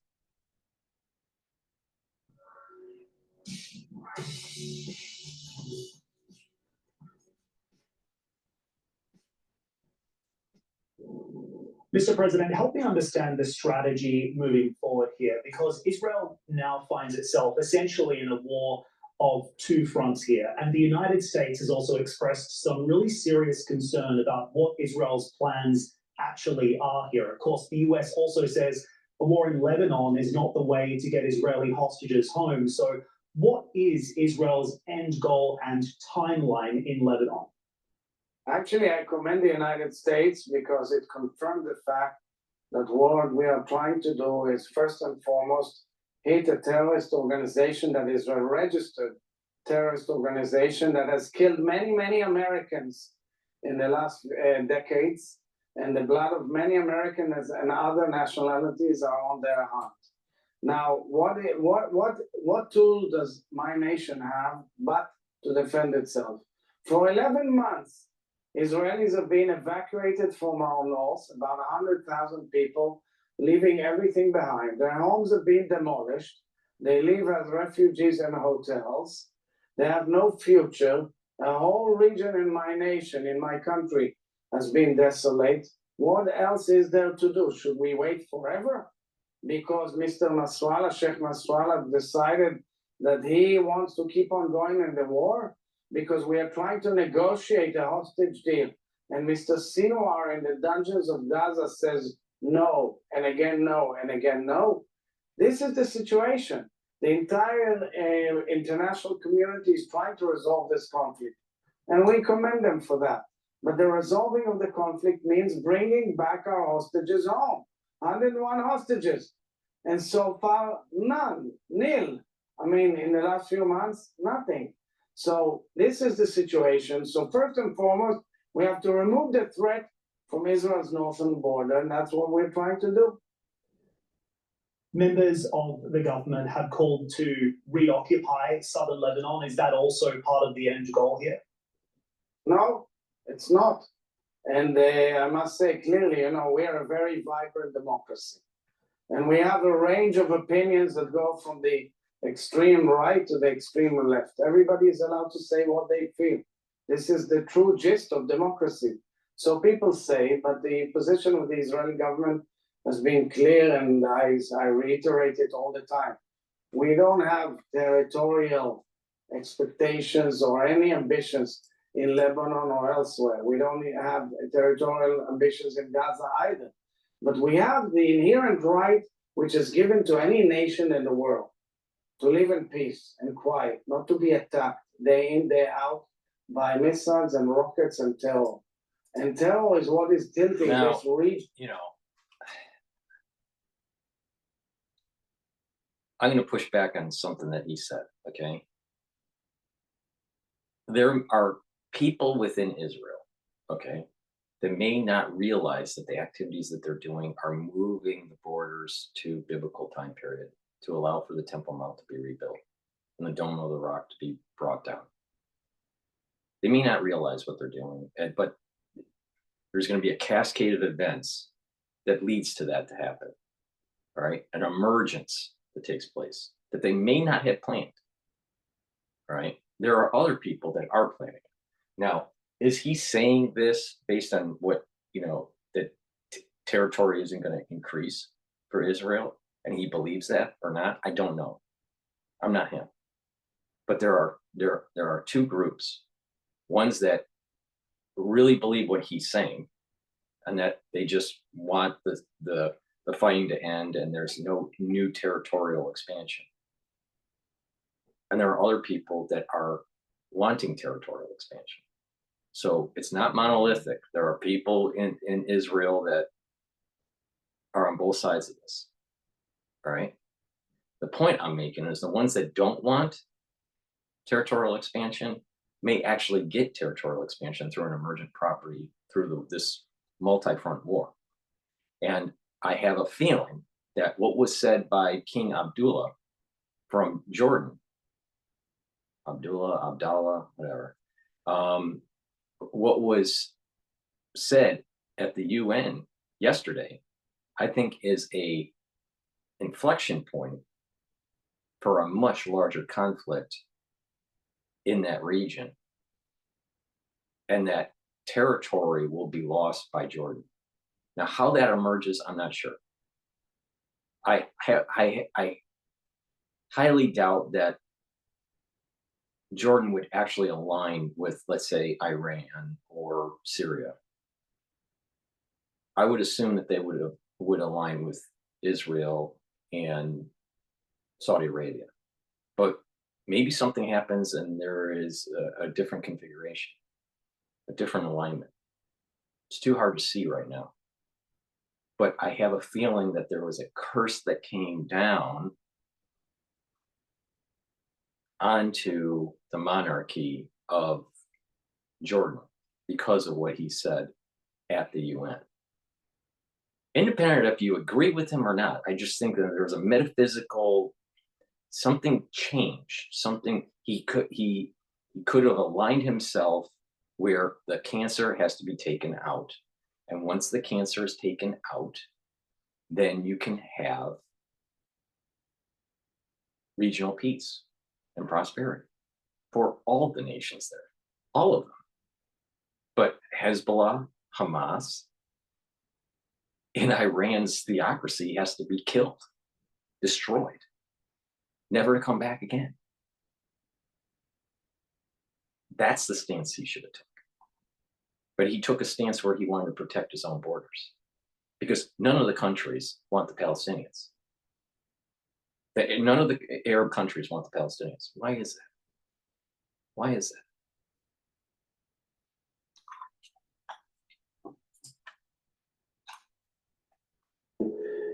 Mr. President, help me understand the strategy moving forward here, because Israel now finds itself essentially in a war of two fronts here, and the United States has also expressed some really serious concern about what Israel's plans actually are here. Of course, the US also says a war in Lebanon is not the way to get Israeli hostages home. So what is Israel's end goal and timeline in Lebanon? Actually, I commend the United States because it confirmed the fact that what we are trying to do is first and foremost hit a terrorist organization that is a registered terrorist organization that has killed many, many Americans in the last decades, and the blood of many Americans and other nationalities are on their hands. Now, what tool does my nation have but to defend itself? For 11 months, Israelis have been evacuated from our north, about 100,000 people, leaving everything behind. Their homes have been demolished. They live as refugees in hotels. They have no future. A whole region in my nation, in my country, has been desolate. What else is there to do? Should we wait forever? Because Mr. Nasrallah, Sheikh Nasrallah, decided that he wants to keep on going in the war? Because we are trying to negotiate a hostage deal. And Mr. Sinwar in the dungeons of Gaza says no, and again no, and again no. This is the situation. The entire international community is trying to resolve this conflict. And we commend them for that. But the resolving of the conflict means bringing back our hostages home. 101 hostages. And so far, none, nil. I mean, in the last few months, nothing. So this is the situation. So first and foremost, we have to remove the threat from Israel's northern border, and that's what we're trying to do. Members of the government have called to reoccupy southern Lebanon. Is that also part of the end goal here? No, it's not. And I must say clearly, we are a very vibrant democracy. And we have a range of opinions that go from the extreme right to the extreme left. Everybody is allowed to say what they feel. This is the true gist of democracy. So people say, but the position of the Israeli government has been clear, and I reiterate it all the time. We don't have territorial expectations or any ambitions in Lebanon or elsewhere. We don't have territorial ambitions in Gaza either. But we have the inherent right, which is given to any nation in the world, to live in peace and quiet, not to be attacked day in, day out by missiles and rockets and terror. And terror is what is tilting this region. I'm going to push back on something that he said, okay? There are people within Israel, okay, that may not realize that the activities that they're doing are moving the borders to biblical time period to allow for the Temple Mount to be rebuilt and the Dome of the Rock to be brought down. They may not realize what they're doing, but there's going to be a cascade of events that leads to that to happen, all right? An emergence that takes place that they may not have planned, all right? There are other people that are planning. Now, is he saying this based on what, that territory isn't going to increase for Israel, and he believes that or not? I don't know. I'm not him. But there are two groups. Ones that really believe what he's saying, and that they just want the fighting to end, and there's no new territorial expansion. And there are other people that are wanting territorial expansion. So it's not monolithic. There are people in Israel that are on both sides of this. All right. The point I'm making is the ones that don't want territorial expansion may actually get territorial expansion through an emergent property through this multi-front war. And I have a feeling that what was said by King Abdullah from Jordan, Abdallah, whatever, what was said at the UN yesterday, I think is a inflection point for a much larger conflict in that region, and that territory will be lost by Jordan. Now, how that emerges, I'm not sure. I highly doubt that Jordan would actually align with, let's say, Iran or Syria, I would assume that they would align with Israel and Saudi Arabia. But maybe something happens and there is a different configuration, a different alignment. It's too hard to see right now. But I have a feeling that there was a curse that came down onto the monarchy of Jordan because of what he said at the UN. Independent if you agree with him or not, I just think that there's a metaphysical, something changed, something he could have aligned himself where the cancer has to be taken out. And once the cancer is taken out, then you can have regional peace and prosperity for all the nations there, all of them. But Hezbollah, Hamas, and Iran's theocracy has to be killed, destroyed, never to come back again. That's the stance he should have taken. But he took a stance where he wanted to protect his own borders because none of the countries want the Palestinians. None of the Arab countries want the Palestinians. Why is that? Why is that?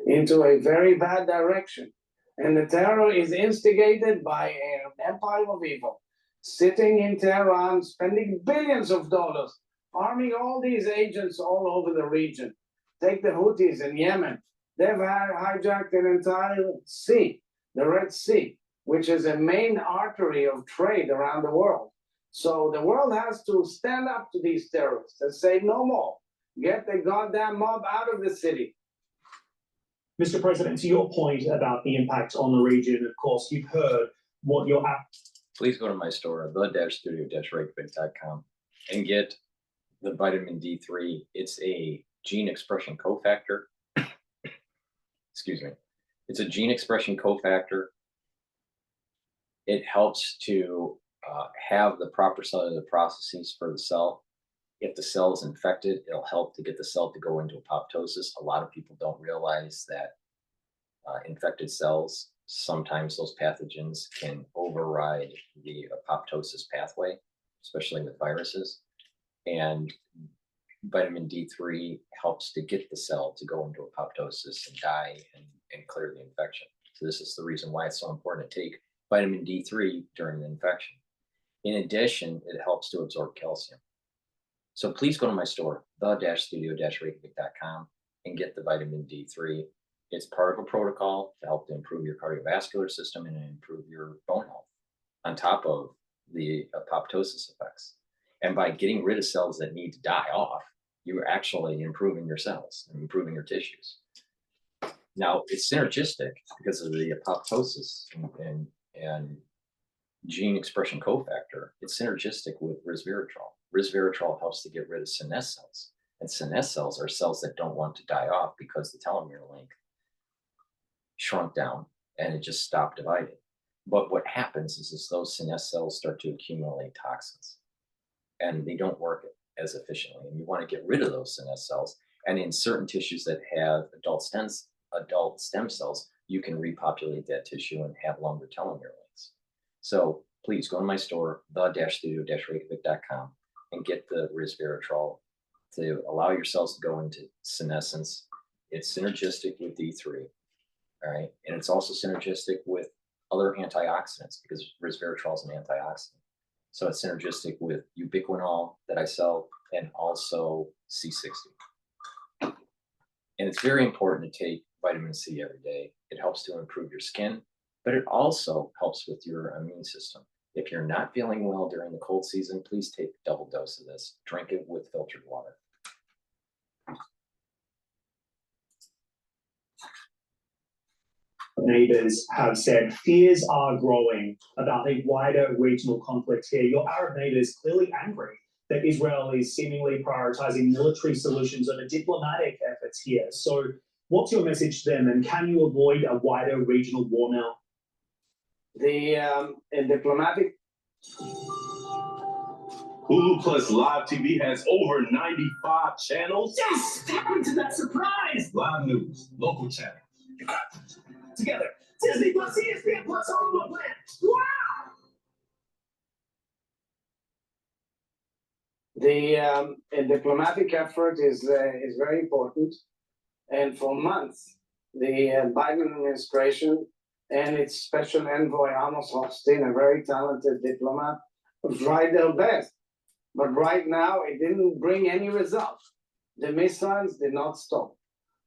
Into a very bad direction. And the terror is instigated by an empire of evil, sitting in Tehran, spending billions of dollars, arming all these agents all over the region. Take the Houthis in Yemen. They've hijacked an entire sea, the Red Sea, which is a main artery of trade around the world. So the world has to stand up to these terrorists and say no more. Get the goddamn mob out of the city. Mr. President, to your point about the impact on the region, of course, you've heard what your app. Please go to my store, the-studio-reykjavik.com, and get the vitamin D3. It's a gene expression cofactor. Excuse me. It's a gene expression cofactor. It helps to have the proper cellular processes for the cell. If the cell is infected, it'll help to get the cell to go into apoptosis. A lot of people don't realize that infected cells, sometimes those pathogens can override the apoptosis pathway, especially with viruses. And vitamin D3 helps to get the cell to go into apoptosis and die and clear the infection. So this is the reason why it's so important to take vitamin D3 during the infection. In addition, it helps to absorb calcium. So please go to my store, the-studio-reykjavik.com, and get the vitamin D3. It's part of a protocol to help to improve your cardiovascular system and improve your bone health, on top of the apoptosis effects. And by getting rid of cells that need to die off, you're actually improving your cells and improving your tissues. Now, it's synergistic because of the apoptosis and gene expression cofactor. It's synergistic with resveratrol. Resveratrol helps to get rid of senescent cells. And senescent cells are cells that don't want to die off because the telomere length shrunk down and it just stopped dividing. But what happens is those senescent cells start to accumulate toxins and they don't work as efficiently. And you want to get rid of those senescent cells. And in certain tissues that have adult stem cells, you can repopulate that tissue and have longer telomere lengths. So please go to my store, the-studio-reykjavik.com, and get the resveratrol to allow your cells to go into senescence. It's synergistic with D3, all right? And it's also synergistic with other antioxidants because resveratrol is an antioxidant. So it's synergistic with ubiquinol that I sell and also C60. And it's very important to take vitamin C every day. It helps to improve your skin, but it also helps with your immune system. If you're not feeling well during the cold season, please take a double dose of this. Drink it with filtered water. Neighbors have said fears are growing about a wider regional conflict here. Your Arab neighbors clearly angry that Israel is seemingly prioritizing military solutions over diplomatic efforts here. So what's your message to them, and can you avoid a wider regional war now? The diplomatic Hulu Plus Live TV has over 95 channels. Yes! Tap into that surprise! Live news, local channels. You got it. Together. Disney Plus, ESPN Plus, all in one plan. Wow! The diplomatic effort is very important, and for months, the Biden administration and its special envoy Amos Hochstein, a very talented diplomat, tried their best. But right now, it didn't bring any results. The missiles did not stop.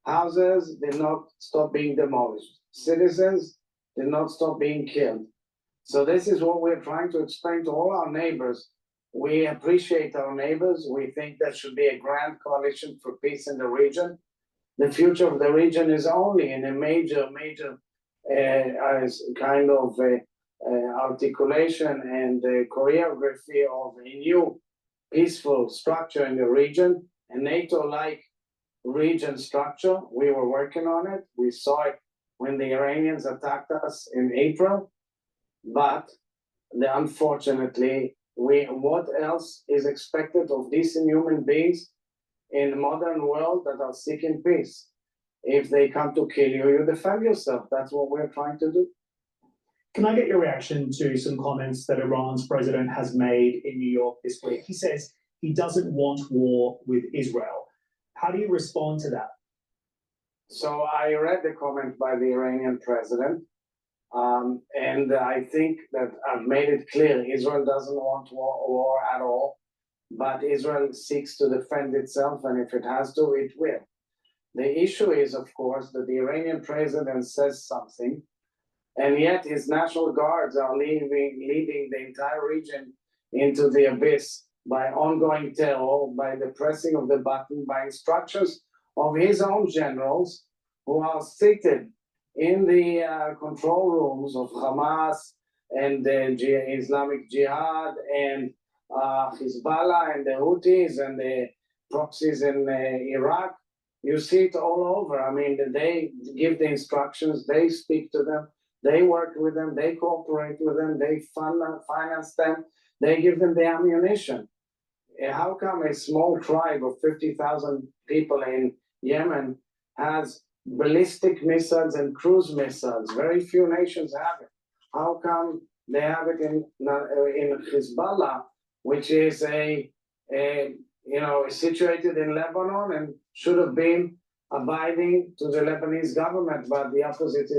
Houses did not stop being demolished. Citizens did not stop being killed. So this is what we're trying to explain to all our neighbors. We appreciate our neighbors. We think there should be a grand coalition for peace in the region. The future of the region is only in a major kind of articulation and choreography of a new peaceful structure in the region, a NATO-like region structure. We were working on it. We saw it when the Iranians attacked us in April. But unfortunately, what else is expected of decent human beings in the modern world that are seeking peace? If they come to kill you, you defend yourself. That's what we're trying to do. Can I get your reaction to some comments that Iran's president has made in New York this week? He says he doesn't want war with Israel. How do you respond to that? So I read the comment by the Iranian president, and I think that I've made it clear Israel doesn't want war at all, but Israel seeks to defend itself, and if it has to, it will. The issue is, of course, that the Iranian president says something, and yet his national guards are leading the entire region into the abyss by ongoing terror, by the pressing of the button, by instructions of his own generals who are seated in the control rooms of Hamas and the Islamic Jihad and Hezbollah and the Houthis and the proxies in Iraq. You see it all over. I mean, they give the instructions, they speak to them, they work with them, they cooperate with them, they finance them, they give them the ammunition. How come a small tribe of 50,000 people in Yemen has ballistic missiles and cruise missiles? Very few nations have it. How come they have it in Hezbollah, which is situated in Lebanon and should have been abiding to the Lebanese government, but the opposite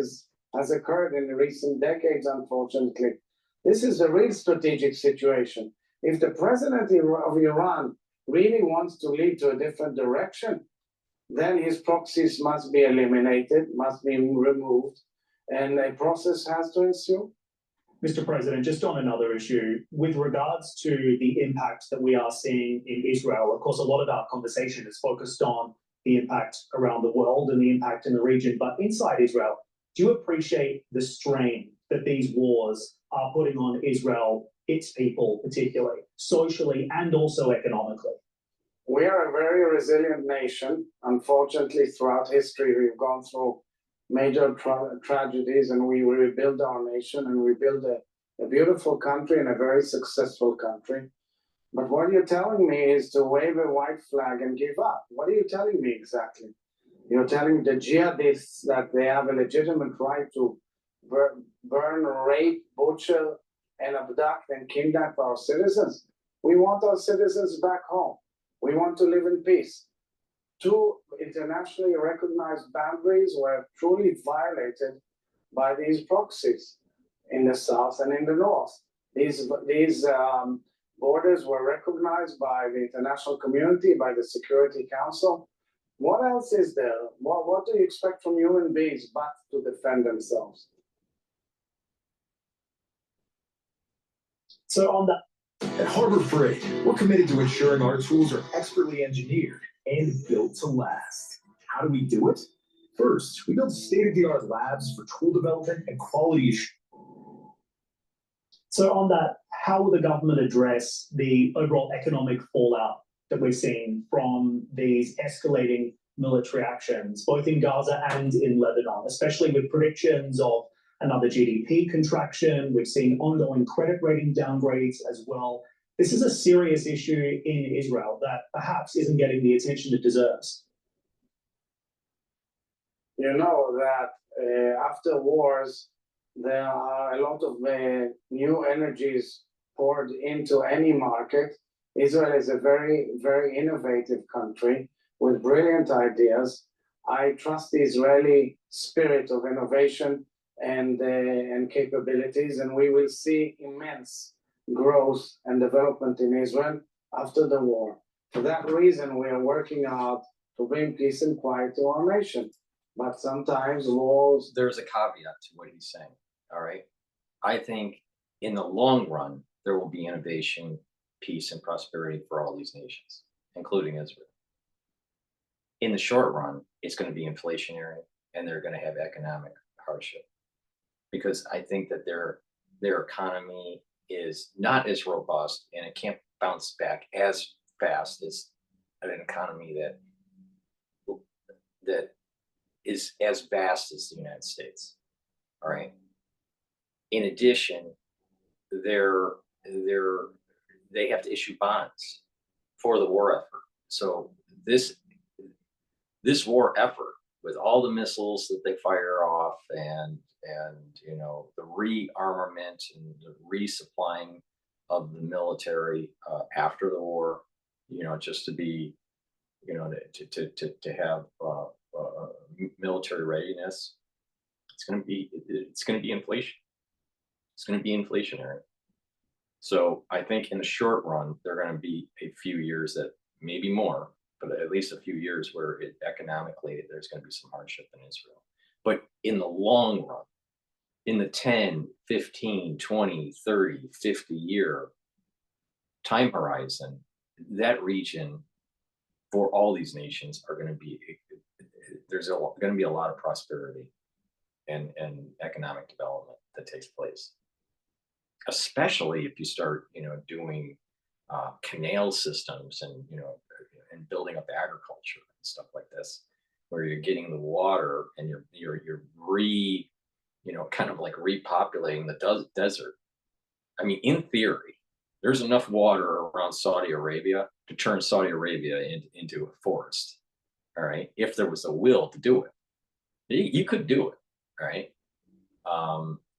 has occurred in the recent decades, unfortunately. This is a real strategic situation. If the president of Iran really wants to lead to a different direction, then his proxies must be eliminated, must be removed, and a process has to ensue. Mr. President, just on another issue, with regards to the impact that we are seeing in Israel, of course, a lot of our conversation is focused on the impact around the world and the impact in the region, but inside Israel, do you appreciate the strain that these wars are putting on Israel, its people particularly, socially and also economically? We are a very resilient nation. Unfortunately, throughout history, we've gone through major tragedies, and we rebuild our nation and we build a beautiful country and a very successful country. But what you're telling me is to wave a white flag and give up. What are you telling me exactly? You're telling the jihadists that they have a legitimate right to burn, rape, butcher, and abduct and kidnap our citizens? We want our citizens back home. We want to live in peace. Two internationally recognized boundaries were truly violated by these proxies in the south and in the north. These borders were recognized by the international community, by the Security Council. What else is there? What do you expect from human beings but to defend themselves? So on that, At Harbor Freight, we're committed to ensuring our tools are expertly engineered and built to last. How do we do it? First, we build state-of-the-art labs for tool development and quality assurance. So on that, how will the government address the overall economic fallout that we're seeing from these escalating military actions, both in Gaza and in Lebanon, especially with predictions of another GDP contraction. We've seen ongoing credit rating downgrades as well. This is a serious issue in Israel that perhaps isn't getting the attention it deserves. You know that after wars, there are a lot of new energies poured into any market. Israel is a very, very innovative country with brilliant ideas. I trust the Israeli spirit of innovation and capabilities, and we will see immense growth and development in Israel after the war. For that reason, we are working hard to bring peace and quiet to our nation. But sometimes wars. There's a caveat to what he's saying. All right. I think in the long run, there will be innovation, peace, and prosperity for all these nations, including Israel. In the short run, it's going to be inflationary and they're going to have economic hardship because I think that their economy is not as robust and it can't bounce back as fast as an economy that is as vast as the United States. All right. In addition, they have to issue bonds for the war effort. So this war effort with all the missiles that they fire off and you know the rearmament and the resupplying of the military after the war, you know, just to be, you know, to have military readiness, it's going to be inflation. It's going to be inflationary. So I think in the short run, there are going to be a few years that maybe more, but at least a few years where economically there's going to be some hardship in Israel. But in the long run, in the 10, 15, 20, 30, 50 year time horizon, that region for all these nations are going to be, there's going to be a lot of prosperity and economic development that takes place. Especially if you start, you know, doing canal systems and, you know, and building up agriculture and stuff like this, where you're getting the water and you're you know, kind of like repopulating the desert. I mean, in theory, there's enough water around Saudi Arabia to turn Saudi Arabia into a forest. All right, if there was a will to do it, you could do it. Right.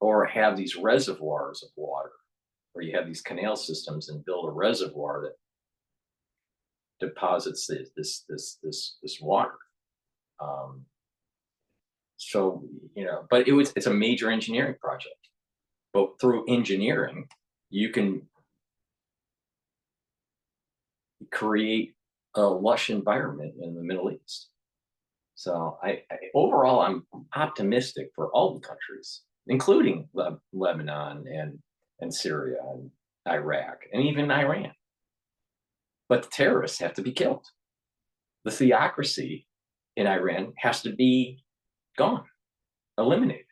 Or have these reservoirs of water, where you have these canal systems and build a reservoir that deposits this water. So, you know, but it's a major engineering project. But through engineering, you can create a lush environment in the Middle East. So overall, I'm optimistic for all the countries, including Lebanon and Syria and Iraq and even Iran. But the terrorists have to be killed. The theocracy in Iran has to be gone, eliminated.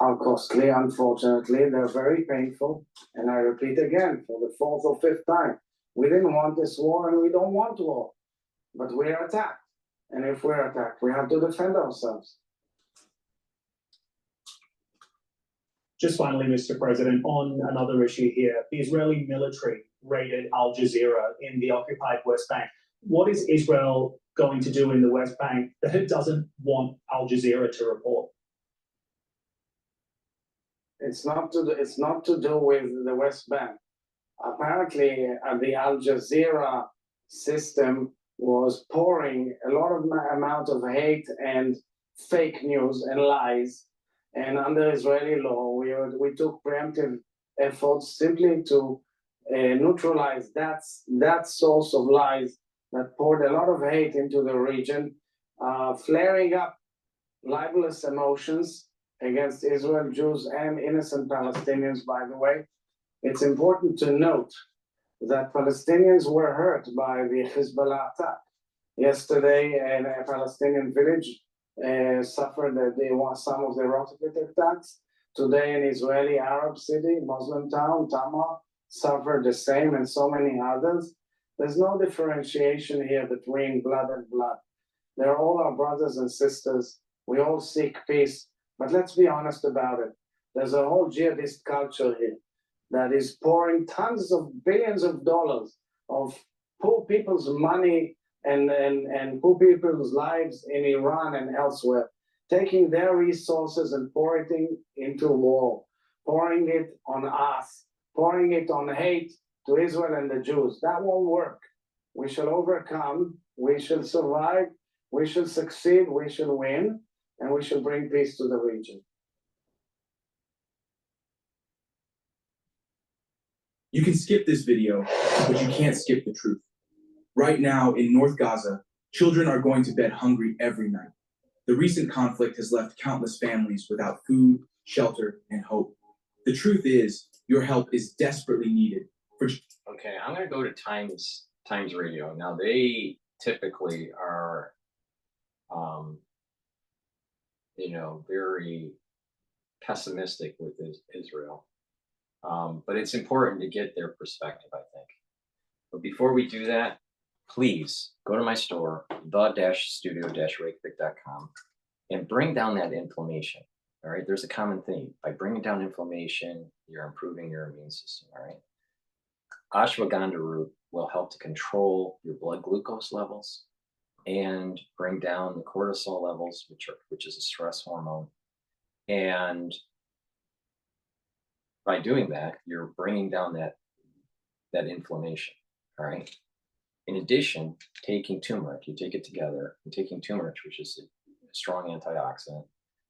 Are costly, unfortunately. They're very painful. And I repeat again for the fourth or fifth time, we didn't want this war and we don't want war, but we're attacked. And if we're attacked, we have to defend ourselves. Just finally, Mr. President, on another issue here, the Israeli military raided Al Jazeera in the occupied West Bank. What is Israel going to do in the West Bank that it doesn't want Al Jazeera to report? It's not to do with the West Bank. Apparently, the Al Jazeera system was pouring a lot of amount of hate and fake news and lies. And under Israeli law, we took preemptive efforts simply to neutralize that source of lies that poured a lot of hate into the region, flaring up libelous emotions against Israel, Jews, and innocent Palestinians, by the way. It's important to note that Palestinians were hurt by the Hezbollah attack. Yesterday, a Palestinian village suffered some of the rocket attacks. Today, an Israeli Arab city, Muslim town, Tamar, suffered the same, and so many others. There's no differentiation here between blood and blood. They're all our brothers and sisters. We all seek peace. But let's be honest about it. There's a whole jihadist culture here that is pouring tons of billions of dollars of poor people's money and poor people's lives in Iran and elsewhere, taking their resources and pouring it into war, pouring it on us, pouring it on hate to Israel and the Jews. That won't work. We shall overcome, we shall survive, we shall succeed, we shall win, and we shall bring peace to the region. You can skip this video, but you can't skip the truth. Right now in North Gaza, children are going to bed hungry every night. The recent conflict has left countless families without food, shelter, and hope. The truth is, your help is desperately needed. Okay, I'm going to go to Times Radio. Now, they typically are, very pessimistic with Israel. But it's important to get their perspective, I think. But before we do that, please go to my store, the-studio-reykjavik.com, and bring down that inflammation. All right, there's a common theme. By bringing down inflammation, you're improving your immune system. All right. Ashwagandha root will help to control your blood glucose levels and bring down the cortisol levels, which is a stress hormone. And by doing that, you're bringing down that inflammation. All right. In addition, taking turmeric, you take it together, and taking turmeric, which is a strong antioxidant,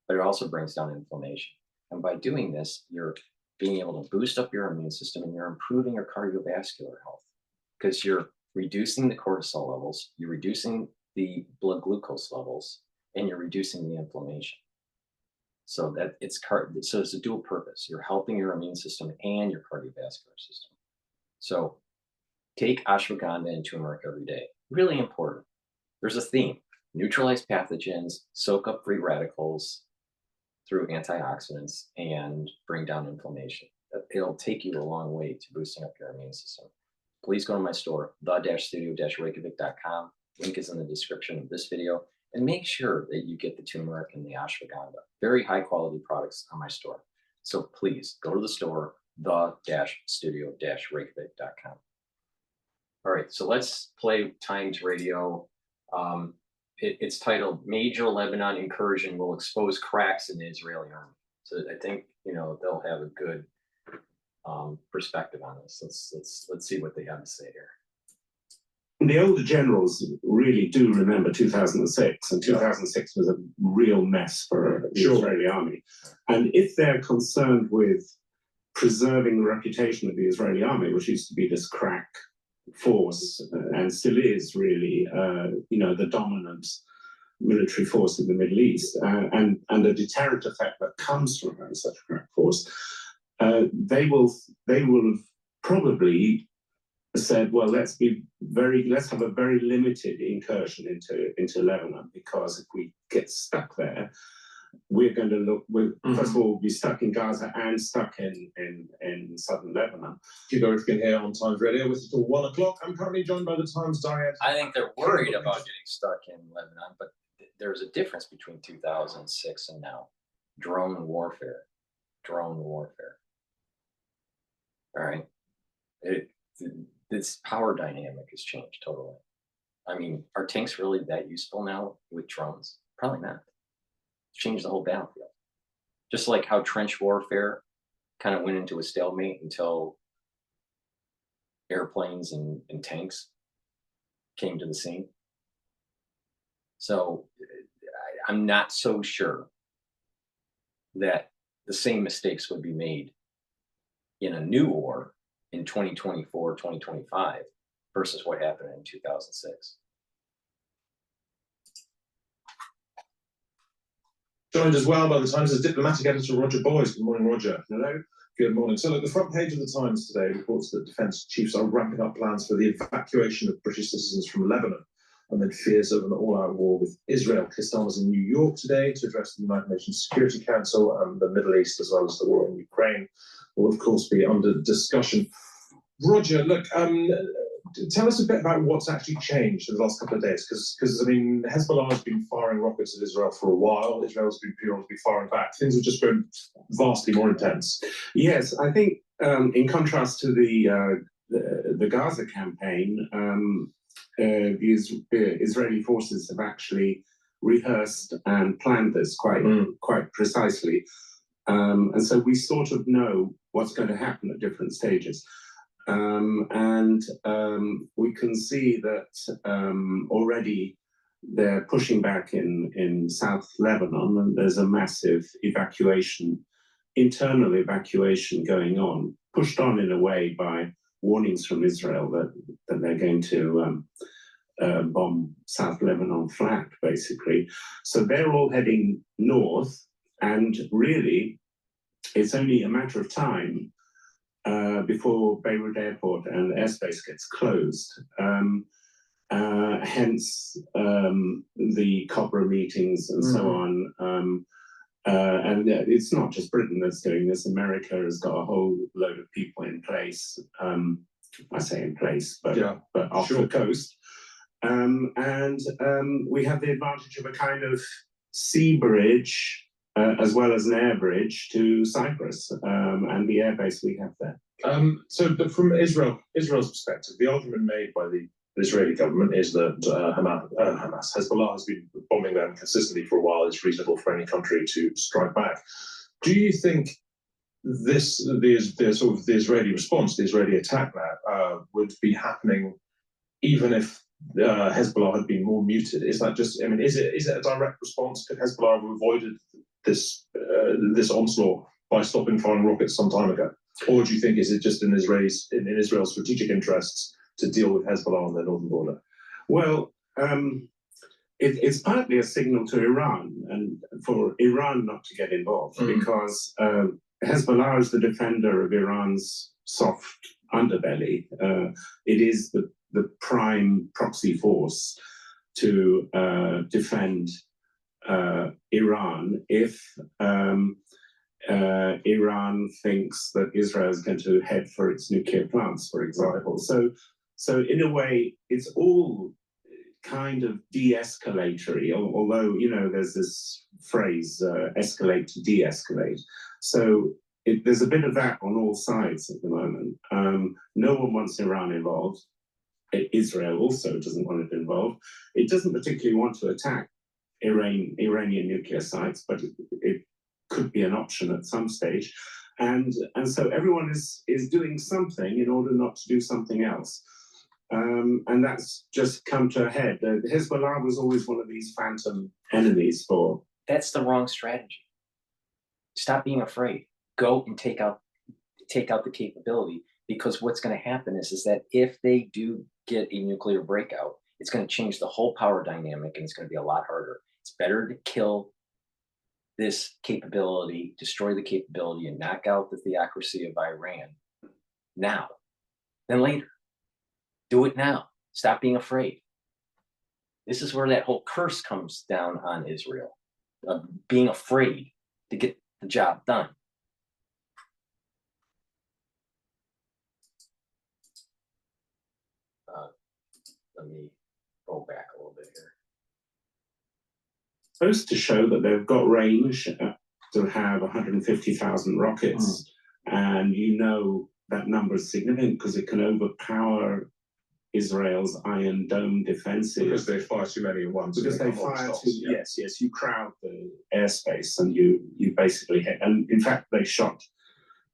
but it also brings down inflammation. And by doing this, you're being able to boost up your immune system and you're improving your cardiovascular health because you're reducing the cortisol levels, you're reducing the blood glucose levels, and you're reducing the inflammation. So that it's a dual purpose. You're helping your immune system and your cardiovascular system. So take ashwagandha and turmeric every day. Really important. There's a theme. Neutralize pathogens, soak up free radicals through antioxidants, and bring down inflammation. It'll take you a long way to boosting up your immune system. Please go to my store, the-studio-reykjavik.com. Link is in the description of this video. And make sure that you get the turmeric and the ashwagandha. Very high quality products on my store. So please go to the store, the-studio-reykjavik.com. All right, so let's play Times Radio. It's titled "Major Lebanon Incursion Will Expose Cracks in the Israeli Army." So I think they'll have a good perspective on this. Let's see what they have to say here. The older generals really do remember 2006, and 2006 was a real mess for the Israeli army. And if they're concerned with preserving the reputation of the Israeli army, which used to be this crack force, and still is really, the dominant military force in the Middle East, and the deterrent effect that comes from having such a crack force, they will probably said, well, let's have a very limited incursion into Lebanon, because if we get stuck there, we're going to first of all, we'll be stuck in Gaza and stuck in southern Lebanon. Keep everything here on Times Radio. It's till 1 o'clock. I'm currently joined by the Times Diet. I think they're worried about getting stuck in Lebanon, but there's a difference between 2006 and now. Drone warfare. All right. This power dynamic has changed totally. I mean, are tanks really that useful now with drones? Probably not. It's changed the whole battlefield. Just like how trench warfare kind of went into a stalemate until airplanes and tanks came to the scene. So I'm not so sure that the same mistakes would be made in a new war in 2024, 2025 versus what happened in 2006. Joined as well by the Times' diplomatic editor, Roger Boys. Good morning, Roger. Hello. Good morning. So look, the front page of the Times today reports that defence chiefs are wrapping up plans for the evacuation of British citizens from Lebanon amid fears of an all-out war with Israel. Kistan was in New York today to address the United Nations Security Council, and the Middle East, as well as the war in Ukraine, will of course be under discussion. Roger, look, tell us a bit about what's actually changed in the last couple of days, because I mean, Hezbollah has been firing rockets at Israel for a while. Israel's been periodically firing back. Things have just been vastly more intense. Yes, I think in contrast to the Gaza campaign, the Israeli forces have actually rehearsed and planned this quite precisely, and so we sort of know what's going to happen at different stages. And we can see that already they're pushing back in South Lebanon, and there's a massive internal evacuation going on, pushed on in a way by warnings from Israel that they're going to bomb South Lebanon flat, basically. So they're all heading north, and really, it's only a matter of time before Beirut Airport and airspace gets closed. Hence the Cobra meetings and so on. And it's not just Britain that's doing this. America has got a whole load of people in place. I say in place, but off the coast. And we have the advantage of a kind of sea bridge as well as an air bridge to Cyprus and the airbase we have there. But from Israel's perspective, the argument made by the Israeli government is that Hezbollah has been bombing them consistently for a while. It's reasonable for any country to strike back. Do you think the Israeli response, the Israeli attack now, would be happening even if Hezbollah had been more muted? Is that just? I mean, is it a direct response? Could Hezbollah have avoided this onslaught by stopping firing rockets some time ago, or do you think is it just in Israel's strategic interests to deal with Hezbollah on their northern border? Well, it's partly a signal to Iran and for Iran not to get involved because Hezbollah is the defender of Iran's soft underbelly. It is the prime proxy force to defend Iran if Iran thinks that Israel is going to head for its nuclear plants, for example. So in a way, it's all kind of de-escalatory, although, you know, there's this phrase, escalate to de-escalate. So there's a bit of that on all sides at the moment. No one wants Iran involved. Israel also doesn't want it involved. It doesn't particularly want to attack Iranian nuclear sites, but it could be an option at some stage. And so everyone is doing something in order not to do something else. And that's just come to a head. Hezbollah was always one of these phantom enemies for... That's the wrong strategy. Stop being afraid. Go and take out the capability, because what's going to happen is that if they do get a nuclear breakout, it's going to change the whole power dynamic, and it's going to be a lot harder. It's better to kill this capability, destroy the capability, and knock out the theocracy of Iran now than later. Do it now. Stop being afraid. This is where that whole curse comes down on Israel, of being afraid to get the job done. Let me go back a little bit here. Supposed to show that they've got range to have 150,000 rockets, and you know that number is significant because it can overpower Israel's Iron Dome defenses. Because they fire too many at once. Because they fire too, yes, you crowd the airspace and you basically hit. And in fact, they shot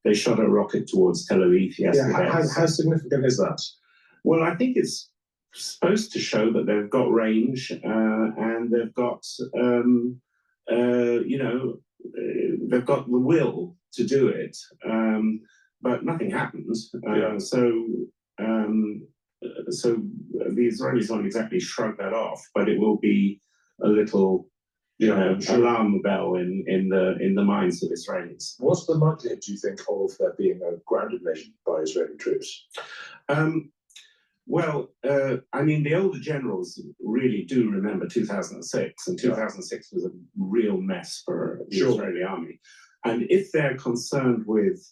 a rocket towards Tel Aviv yesterday. Yeah, how significant is that? Well, I think it's supposed to show that they've got range and they've got, they've got the will to do it, but nothing happens. So the Israelis won't exactly shrug that off, but it will be a little, alarm bell in the minds of Israelis. What's the likelihood, do you think, of there being a ground invasion by Israeli troops? Well, I mean, the older generals really do remember 2006, and 2006 was a real mess for the Israeli army. And if they're concerned with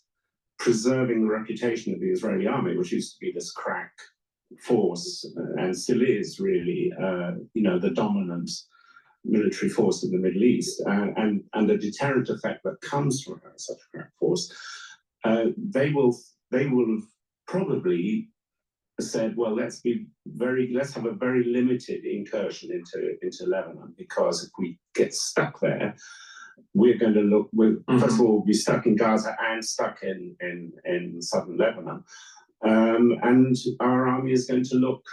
preserving the reputation of the Israeli army, which used to be this crack, force and still is really, the dominant military force in the Middle East, and the deterrent effect that comes from such a crack force, they will have probably said, well, let's have a very limited incursion into Lebanon, because if we get stuck there, we're going to look. First of all, we'll be stuck in Gaza and stuck in southern Lebanon, and our army is going to look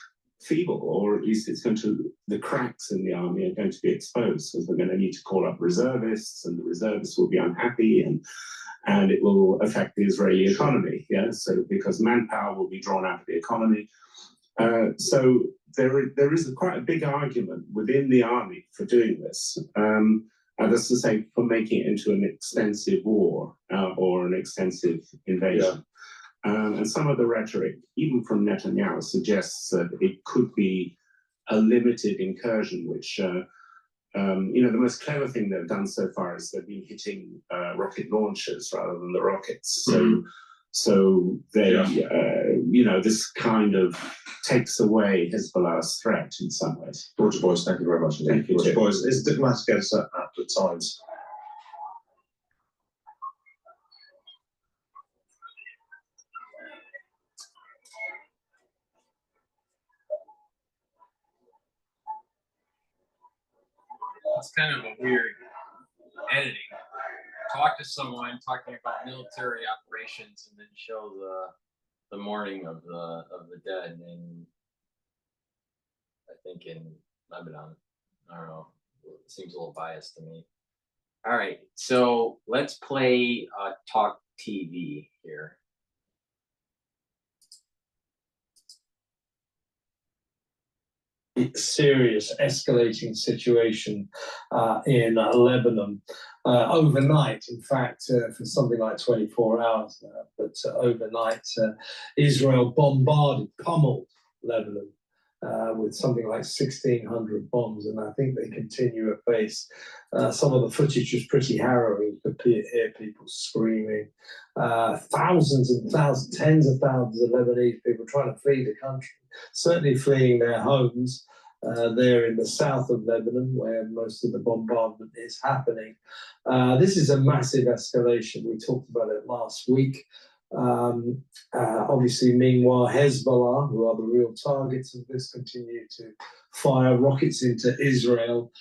feeble, or at least the cracks in the army are going to be exposed, because we're going to need to call up reservists, and the reservists will be unhappy, and it will affect the Israeli economy. Yeah, so because manpower will be drawn out of the economy. So there is quite a big argument within the army for doing this. And that's to say, for making it into an extensive war or an extensive invasion. And some of the rhetoric, even from Netanyahu, suggests that it could be a limited incursion, which, the most clever thing they've done so far is they've been hitting rocket launchers rather than the rockets. So they, this kind of takes away Hezbollah's threat in some ways. Roger Boyce, thank you very much indeed. Thank you, Roger Boyce, it's diplomatic editor at The Times. It's kind of a weird editing. Talk to someone talking about military operations and then show the mourning of the dead in, I think, in Lebanon. I don't know. It seems a little biased to me. All right, so let's play Talk TV here. Serious escalating situation in Lebanon overnight. In fact, for something like 24 hours now, but overnight, Israel pummeled Lebanon with something like 1,600 bombs, and I think they continue to face. Some of the footage was pretty harrowing. You could hear people screaming. Thousands and thousands, tens of thousands of Lebanese people trying to flee the country, certainly fleeing their homes. There in the south of Lebanon, where most of the bombardment is happening. This is a massive escalation. We talked about it last week. Obviously, meanwhile, Hezbollah, who are the real targets of this, continue to fire rockets into Israel.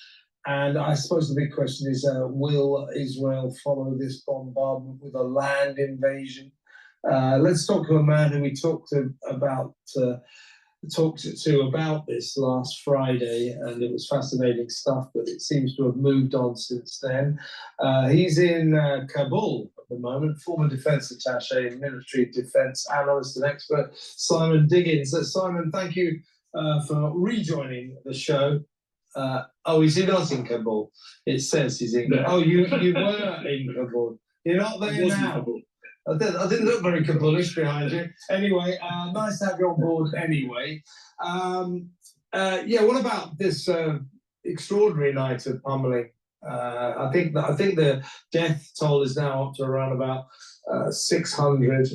And I suppose the big question is, will Israel follow this bombardment with a land invasion? Let's talk to a man who we talked to about this last Friday, and it was fascinating stuff, but it seems to have moved on since then. He's in Kabul at the moment, former defense attaché, military defense analyst and expert, Simon Diggins. Simon, thank you for rejoining the show. Is he not in Kabul? It says he's in. No. Oh, you were in Kabul. You're not there now. I didn't look very Kabulish behind you. Anyway, nice to have you on board anyway. What about this extraordinary night of pummeling? I think the death toll is now up to around about 600,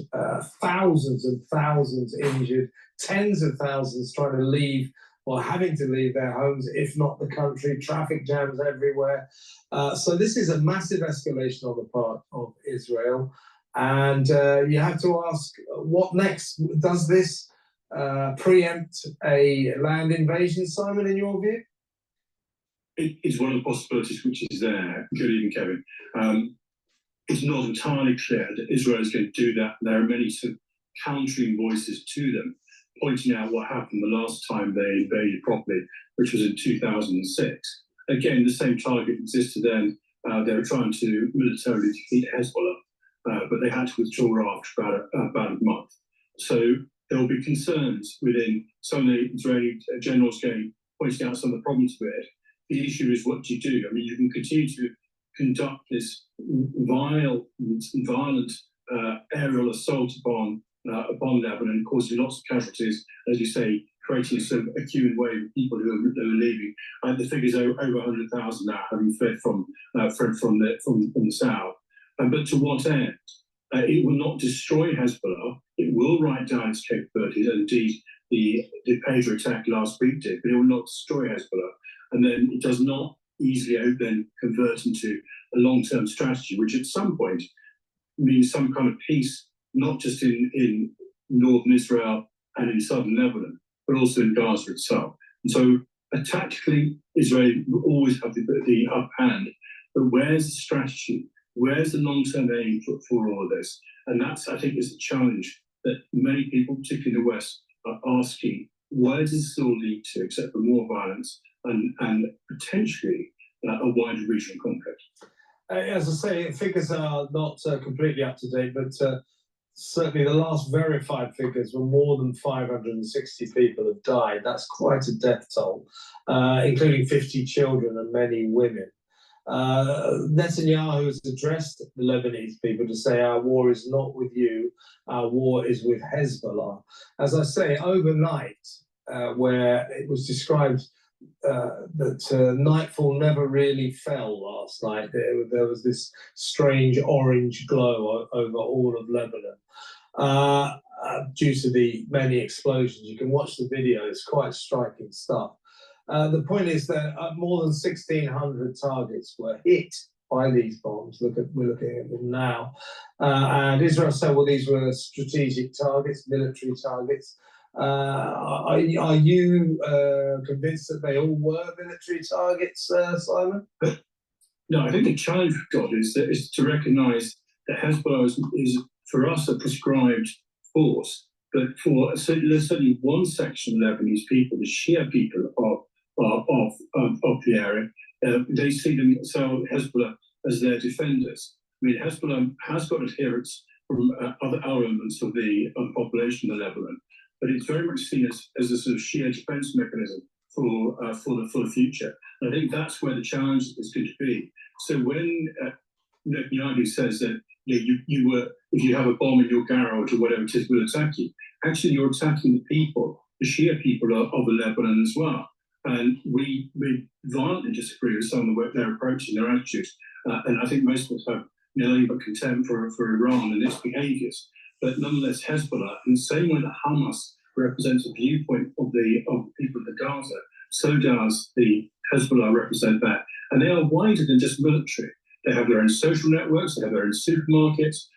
thousands and thousands injured, tens of thousands trying to leave or having to leave their homes, if not the country, traffic jams everywhere. So this is a massive escalation on the part of Israel. And you have to ask, what next? Does this preempt a land invasion, Simon, in your view? It is one of the possibilities which is there. Good evening, Kevin. It's not entirely clear that Israel is going to do that. There are many sort of countering voices to them, pointing out what happened the last time they invaded properly, which was in 2006. Again, the same target existed then. They were trying to militarily defeat Hezbollah. But they had to withdraw after about a month. So there will be concerns within some of the Israeli generals pointing out some of the problems with it. The issue is, what do you do? I mean, you can continue to conduct this violent aerial assault upon Lebanon, causing lots of casualties, as you say, creating sort of a human wave of people who are leaving. The figures are over 100,000 now, having fled from the south. But to what end? It will not destroy Hezbollah. It will write down its capabilities. And indeed, the Pager attack last week did, but it will not destroy Hezbollah. And then it does not easily then convert into a long-term strategy, which at some point means some kind of peace, not just in northern Israel and in southern Lebanon, but also in Gaza itself. And so tactically, Israel will always have the upper hand, but where's the strategy? Where's the long-term aim for all of this? And that's, I think, is the challenge that many people, particularly in the West, are asking. Where does this all lead to, except for more violence and potentially a wider regional conflict? As I say, figures are not completely up to date, but certainly the last verified figures were more than 560 people have died. That's quite a death toll, including 50 children and many women. Netanyahu has addressed the Lebanese people to say our war is not with you, our war is with Hezbollah. As I say, overnight, where it was described that nightfall never really fell last night. There was this strange orange glow over all of Lebanon due to the many explosions. You can watch the video, it's quite striking stuff. The point is that more than 1,600 targets were hit by these bombs. We're looking at them now. And Israel said, well, these were strategic targets, military targets. Are you convinced that they all were military targets, Simon? No, I think the challenge we've got is to recognise that Hezbollah is for us a prescribed force, but for certainly one section of Lebanese people, the Shia people of the area, they see themselves Hezbollah as their defenders. I mean, Hezbollah has got adherents from other elements of the population of Lebanon, but it's very much seen as a sort of Shia defense mechanism for the future. And I think that's where the challenge is going to be. So when Netanyahu says that you were, if you have a bomb in your garage or whatever it is, we'll attack you. Actually, you're attacking the people, the Shia people of Lebanon as well. And we violently disagree with some of the way they're approaching their attitudes. And I think most of us have nothing but contempt for Iran and its behaviours. But nonetheless, Hezbollah, in the same way that Hamas represents a viewpoint of the people of Gaza, so does the Hezbollah represent that. And they are wider than just military. They have their own social networks, they have their own supermarkets,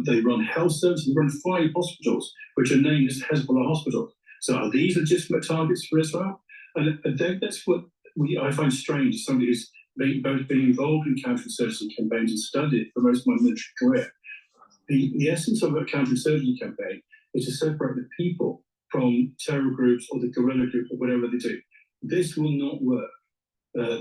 they run health services, they run 5 hospitals, which are named as Hezbollah hospitals. So are these legitimate targets for Israel? And that's what I find strange as somebody who's both been involved in counterinsurgency campaigns and studied for most of my military career. The essence of a counterinsurgency campaign is to separate the people from terror groups or the guerrilla group or whatever they do. This will not work.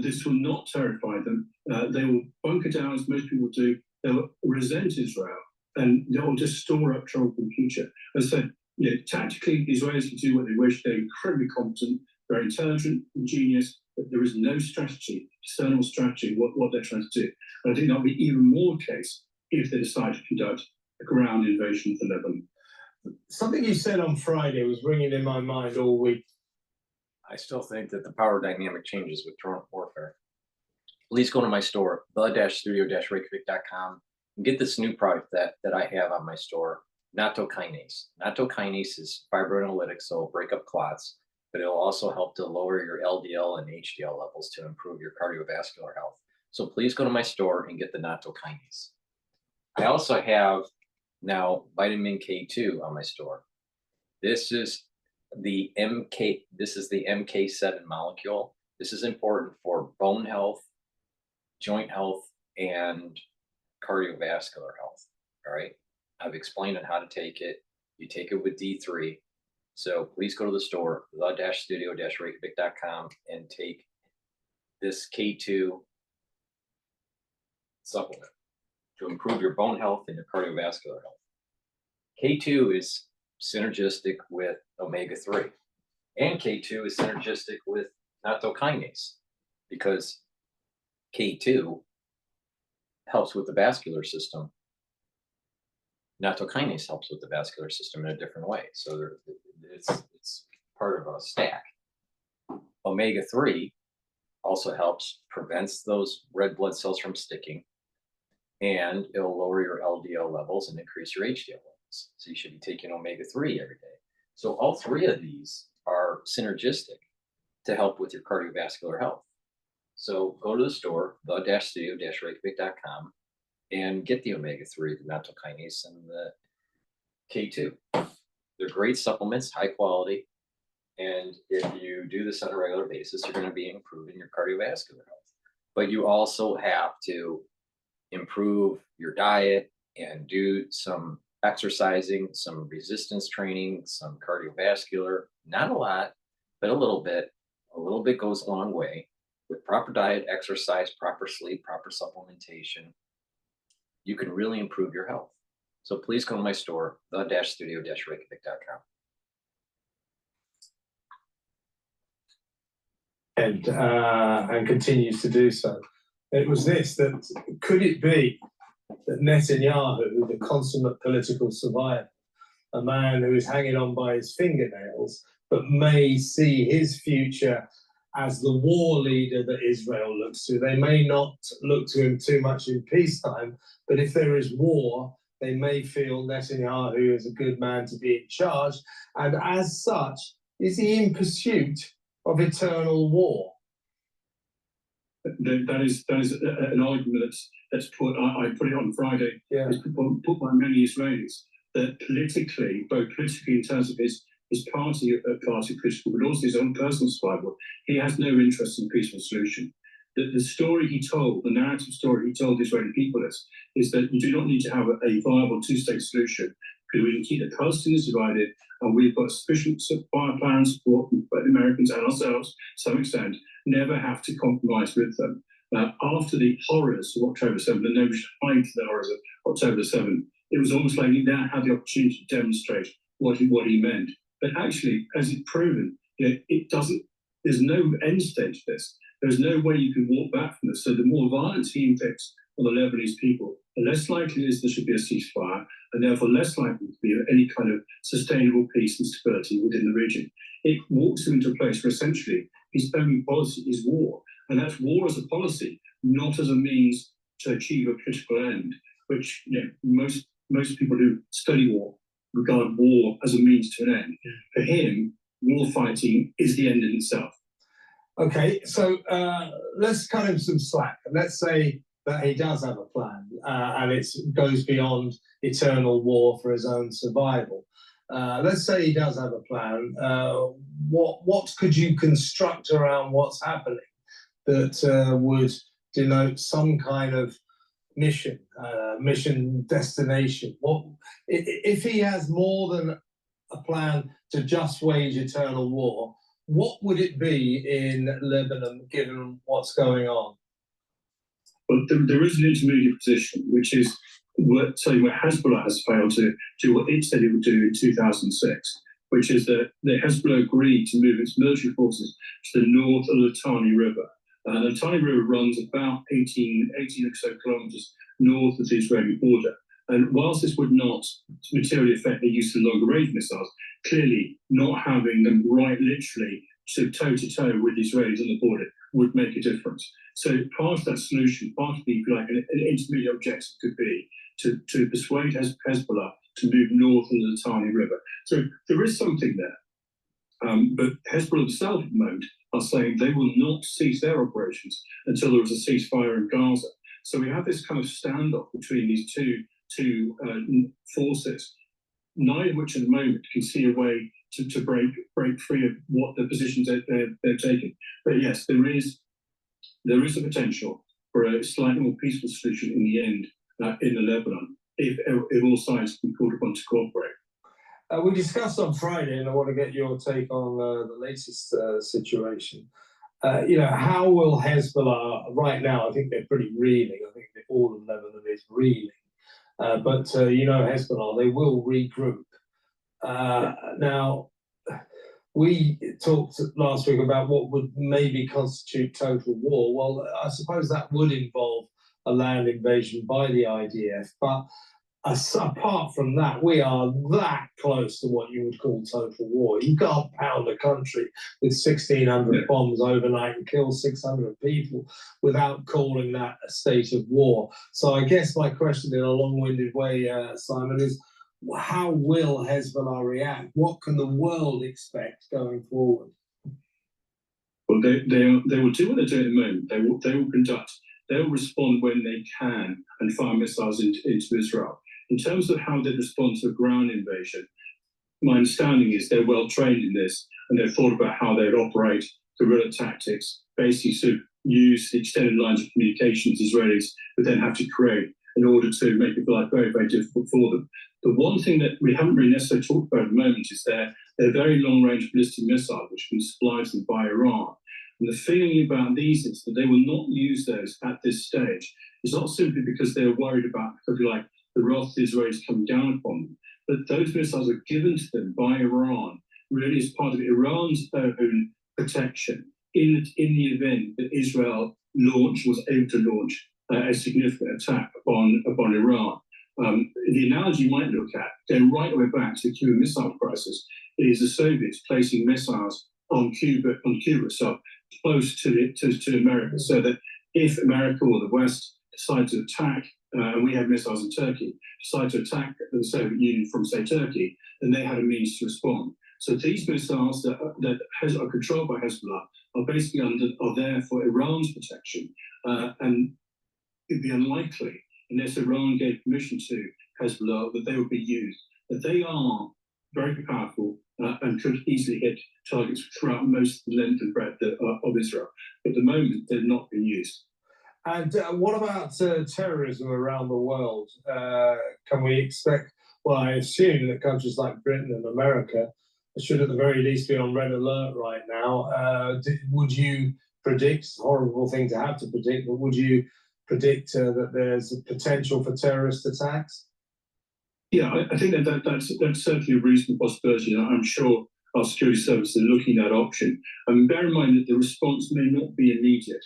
This will not terrify them. They will bunker down, as most people do. They'll resent Israel, and they'll just store up trouble in the future. As I said, tactically, the Israelis can do what they wish. They're incredibly competent, very intelligent, ingenious, but there is no strategy, discernible strategy, what they're trying to do. And I think that'll be even more the case if they decide to conduct a ground invasion of Lebanon. Something you said on Friday was ringing in my mind all week. I still think that the power dynamic changes with drone warfare. Please go to my store, the-studio-reykjavik.com, and get this new product that I have on my store, nattokinase. Nattokinase is fibroanalytic, so it'll break up clots, but it'll also help to lower your LDL and HDL levels to improve your cardiovascular health. So please go to my store and get the nattokinase. I also have now vitamin K2 on my store. This is the MK7 molecule. This is important for bone health, joint health, and cardiovascular health. All right. I've explained on how to take it. You take it with D3. So please go to the store, the-studio-reykjavik.com, and take this K2 supplement to improve your bone health and your cardiovascular health. K2 is synergistic with omega-3, and K2 is synergistic with nattokinase because K2 helps with the vascular system. Nattokinase helps with the vascular system in a different way. So it's part of a stack. Omega-3 also helps, prevents those red blood cells from sticking, and it'll lower your LDL levels and increase your HDL levels. So you should be taking omega-3 every day. So all three of these are synergistic to help with your cardiovascular health. So go to the store, the-studio-reykjavik.com, and get the omega-3, the maltol kinase, and the K2. They're great supplements, high quality. And if you do this on a regular basis, you're going to be improving your cardiovascular health. But you also have to improve your diet and do some exercising, some resistance training, some cardiovascular, not a lot, but a little bit. A little bit goes a long way. With proper diet, exercise, proper sleep, proper supplementation, you can really improve your health. So please come to my store, the-studio-reykjavik.com. And continues to do so. It was this, that could it be that Netanyahu, the consummate political survivor, a man who is hanging on by his fingernails, but may see his future as the war leader that Israel looks to. They may not look to him too much in peacetime, but if there is war, they may feel Netanyahu is a good man to be in charge. And as such, is he in pursuit of eternal war? That is an argument that's put. I put it on Friday. Yeah. It's put by many Israelis that politically, both politically in terms of his party political, but also his own personal survival, he has no interest in a peaceful solution. The story he told, the narrative story he told the Israeli people is that you do not need to have a viable two-state solution because we can keep the Palestinians divided, and we've got sufficient firepower support from both the Americans and ourselves to some extent, never have to compromise with them. After the horrors of October 7, and nobody should hide the horrors of October 7, it was almost like he now had the opportunity to demonstrate what he meant. But actually, as it's proven, it doesn't. There's no end state to this. There's no way you can walk back from this. So the more violence he inflicts on the Lebanese people, the less likely it is there should be a ceasefire, and therefore less likely to be any kind of sustainable peace and stability within the region. It walks him into a place where essentially his only policy is war. And that's war as a policy, not as a means to achieve a political end, which most people who study war regard war as a means to an end. For him, war fighting is the end in itself. Okay, so let's cut him some slack. Let's say that he does have a plan and it goes beyond eternal war for his own survival. Let's say he does have a plan. What could you construct around what's happening that would denote some kind of mission destination? What if he has more than a plan to just wage eternal war? What would it be in Lebanon, given what's going on? Well, there is an intermediate position, which is where Hezbollah has failed to do what it said it would do in 2006, which is that the Hezbollah agreed to move its military forces to the north of the Litani River. The Litani River runs about 18 or so kilometers north of the Israeli border. And whilst this would not materially affect the use of longer-range missiles, clearly not having them right literally toe-to-toe with the Israelis on the border would make a difference. So part of that solution, part of the, if you like, an intermediate objective could be to persuade Hezbollah to move north of the Litani River. So there is something there. But Hezbollah themselves at the moment are saying they will not cease their operations until there is a ceasefire in Gaza. So we have this kind of standoff between these two forces, neither of which at the moment can see a way to break free of what the positions they're taking. But yes, there is a potential for a slightly more peaceful solution in the end in the Lebanon if all sides can be called upon to cooperate. We discussed on Friday, and I want to get your take on the latest situation. How will Hezbollah, right now, I think they're pretty reeling. I think all of Lebanon is reeling. But Hezbollah, they will regroup. Now, we talked last week about what would maybe constitute total war. Well, I suppose that would involve a land invasion by the IDF. But apart from that, we are that close to what you would call total war. You can't pound a country with 1,600 bombs overnight and kill 600 people without calling that a state of war. So I guess my question in a long-winded way, Simon, is how will Hezbollah react? What can the world expect going forward? Well, they will do what they're doing at the moment. They will conduct. They'll respond when they can and fire missiles into Israel. In terms of how they respond to a ground invasion, my understanding is they're well trained in this, and they've thought about how they'd operate guerrilla tactics, basically to use the extended lines of communications Israelis would then have to create in order to make it life very, very difficult for them. The one thing that we haven't really necessarily talked about at the moment is their very long-range ballistic missile, which can be supplied to them by Iran. And the feeling about these is that they will not use those at this stage. It's not simply because they're worried about, if you like, the wrath of the Israelis coming down upon them, but those missiles are given to them by Iran, really as part of Iran's own protection in the event that Israel was able to launch a significant attack upon Iran. The analogy you might look at, going right the way back to the Cuban Missile Crisis, is the Soviets placing missiles on Cuba itself, close to America, so that if America or the West decide to attack, and we have missiles in Turkey, decide to attack the Soviet Union from, say, Turkey, then they had a means to respond. So these missiles that are controlled by Hezbollah are basically are there for Iran's protection, and it'd be unlikely, unless Iran gave permission to Hezbollah, that they would be used. But they are very powerful and could easily hit targets throughout most of the length and breadth of Israel. But at the moment, they're not being used. And what about terrorism around the world? Can we expect, well, I assume that countries like Britain and America should at the very least be on red alert right now. Would you predict, it's a horrible thing to have to predict, but would you predict that there's a potential for terrorist attacks? Yeah, I think that's certainly a reasonable possibility. I'm sure our security services are looking at that option. Bear in mind that the response may not be immediate.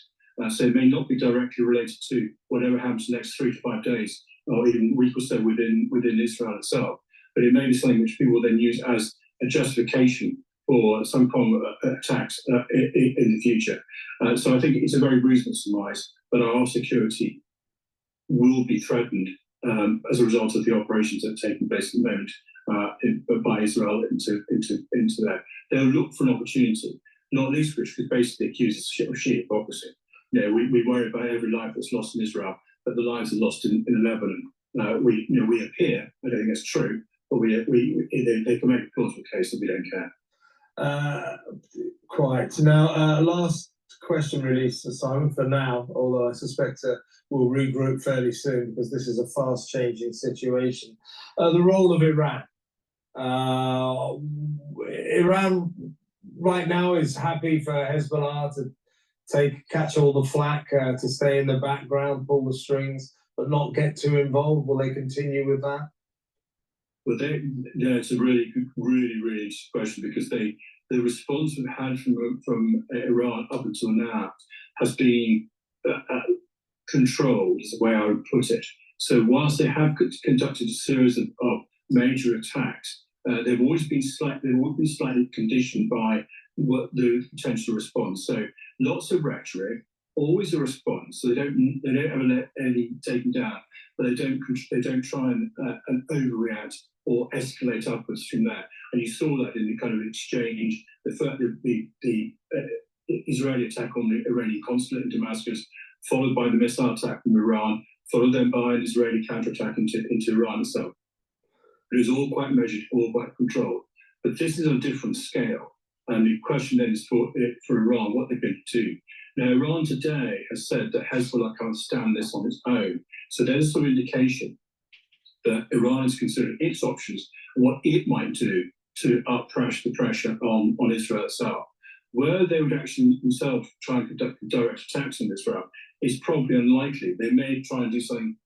So it may not be directly related to whatever happens in the next 3 to 5 days, or even a week or so within Israel itself. But it may be something which people then use as a justification for some form of attacks in the future. So I think it's a very reasonable surmise that our security will be threatened as a result of the operations that are taking place at the moment by Israel into that. They'll look for an opportunity, not least which could basically accuse us of sheer hypocrisy. We worry about every life that's lost in Israel, but the lives are lost in Lebanon. We appear, I don't think that's true, but they can make a plausible case that we don't care. Quite. Now, last question really, Simon, for now, although I suspect we'll regroup fairly soon because this is a fast-changing situation. The role of Iran. Iran right now is happy for Hezbollah to catch all the flack, to stay in the background, pull the strings, but not get too involved. Will they continue with that? Well, it's a really interesting question, because the response we've had from Iran up until now has been controlled, is the way I would put it. So whilst they have conducted a series of major attacks, they've always been slightly conditioned by what the potential response. So lots of rhetoric, always a response. So they don't ever let anything taken down, but they don't try and overreact or escalate upwards from that. And you saw that in the kind of exchange, the Israeli attack on the Iranian consulate in Damascus, followed by the missile attack from Iran, followed then by an Israeli counterattack into Iran itself. It was all quite measured, all quite controlled. But this is on a different scale. And the question then is for Iran, what they're going to do. Now, Iran today has said that Hezbollah can't stand this on its own. So there's some indication that Iran is considering its options and what it might do to the pressure on Israel itself. Where they would actually themselves try and conduct direct attacks on Israel is probably unlikely. They may try and do something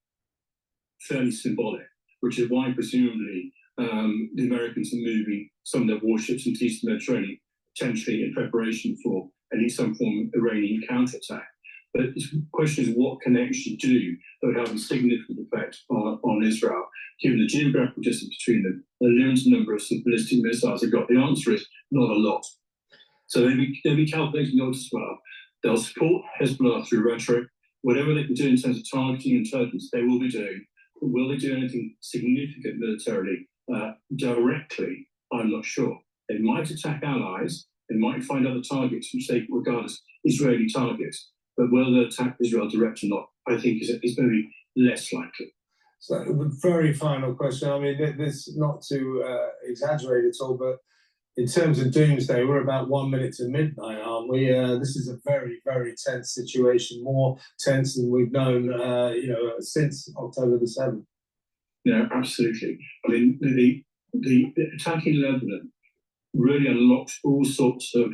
fairly symbolic, which is why presumably the Americans are moving some of their warships into the Eastern Mediterranean, potentially in preparation for at least some form of Iranian counterattack. But the question is, what can they actually do that would have a significant effect on Israel, given the geographical distance between them, the limited number of ballistic missiles they've got? The answer is not a lot. So they'll be calculating those as well. They'll support Hezbollah through rhetoric. Whatever they can do in terms of targeting intelligence, they will be doing. But will they do anything significant militarily? directly, I'm not sure. They might attack allies, they might find other targets which they regard as Israeli targets, but whether they attack Israel directly or not, I think is going to be less likely. So the very final question, I mean, this not to exaggerate at all, but in terms of doomsday, we're about 1 minute to midnight, aren't we? This is a very, very tense situation, more tense than we've known, since October the 7th. Yeah, absolutely. I mean, the attack in Lebanon really unlocked all sorts of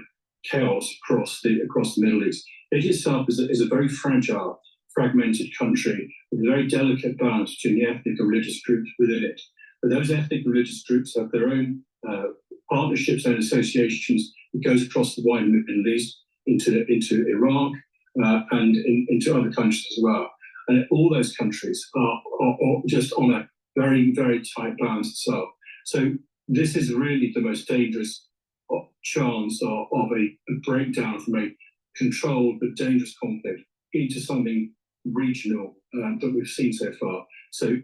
chaos across the Middle East. It itself is a very fragile, fragmented country with a very delicate balance between the ethnic and religious groups within it. But those ethnic and religious groups have their own partnerships and associations that goes across the wider Middle East into Iraq and into other countries as well. And all those countries are just on a very, very tight balance itself. So this is really the most dangerous chance of a breakdown from a controlled but dangerous conflict into something regional that we've seen so far. So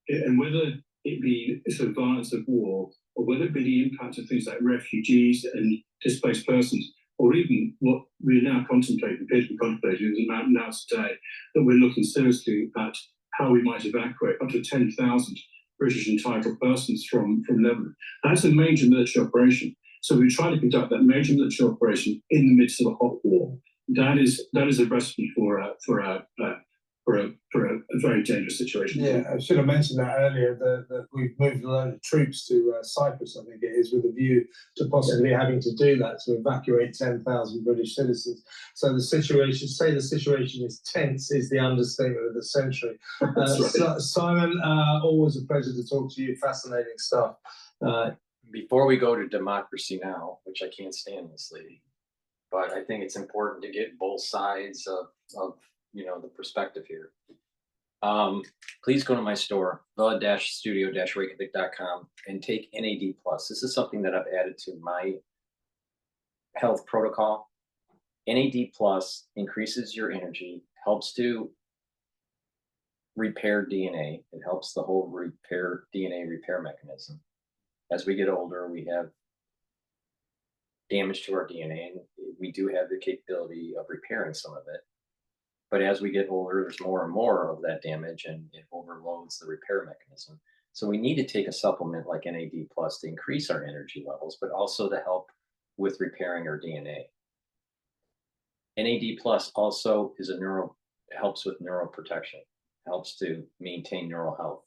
and whether it be sort of violence of war, or whether it be the impact of things like refugees and displaced persons, or even what we're now contemplating, appear to be contemplating, is now today, that we're looking seriously at how we might evacuate up to 10,000 British entitled persons from Lebanon. That's a major military operation. So we're trying to conduct that major military operation in the midst of a hot war. That is a recipe for a very dangerous situation. Yeah, I should have mentioned that earlier, that we've moved a load of troops to Cyprus, I think it is, with a view to possibly having to do that, to evacuate 10,000 British citizens. So the situation is tense, is the understatement of the century. Right. Simon, always a pleasure to talk to you, fascinating stuff. Before we go to democracy now, which I can't stand this lady, but I think it's important to get both sides of the perspective here. Please go to my store, the-studio-reykjavik.com, and take NAD+. This is something that I've added to my health protocol. NAD+ increases your energy, helps to repair DNA. It helps the whole DNA repair mechanism. As we get older, we have damage to our DNA, and we do have the capability of repairing some of it. But as we get older, there's more and more of that damage, and it overloads the repair mechanism. So we need to take a supplement like NAD+ to increase our energy levels, but also to help with repairing our DNA. NAD+ also is helps with neuroprotection, helps to maintain neural health.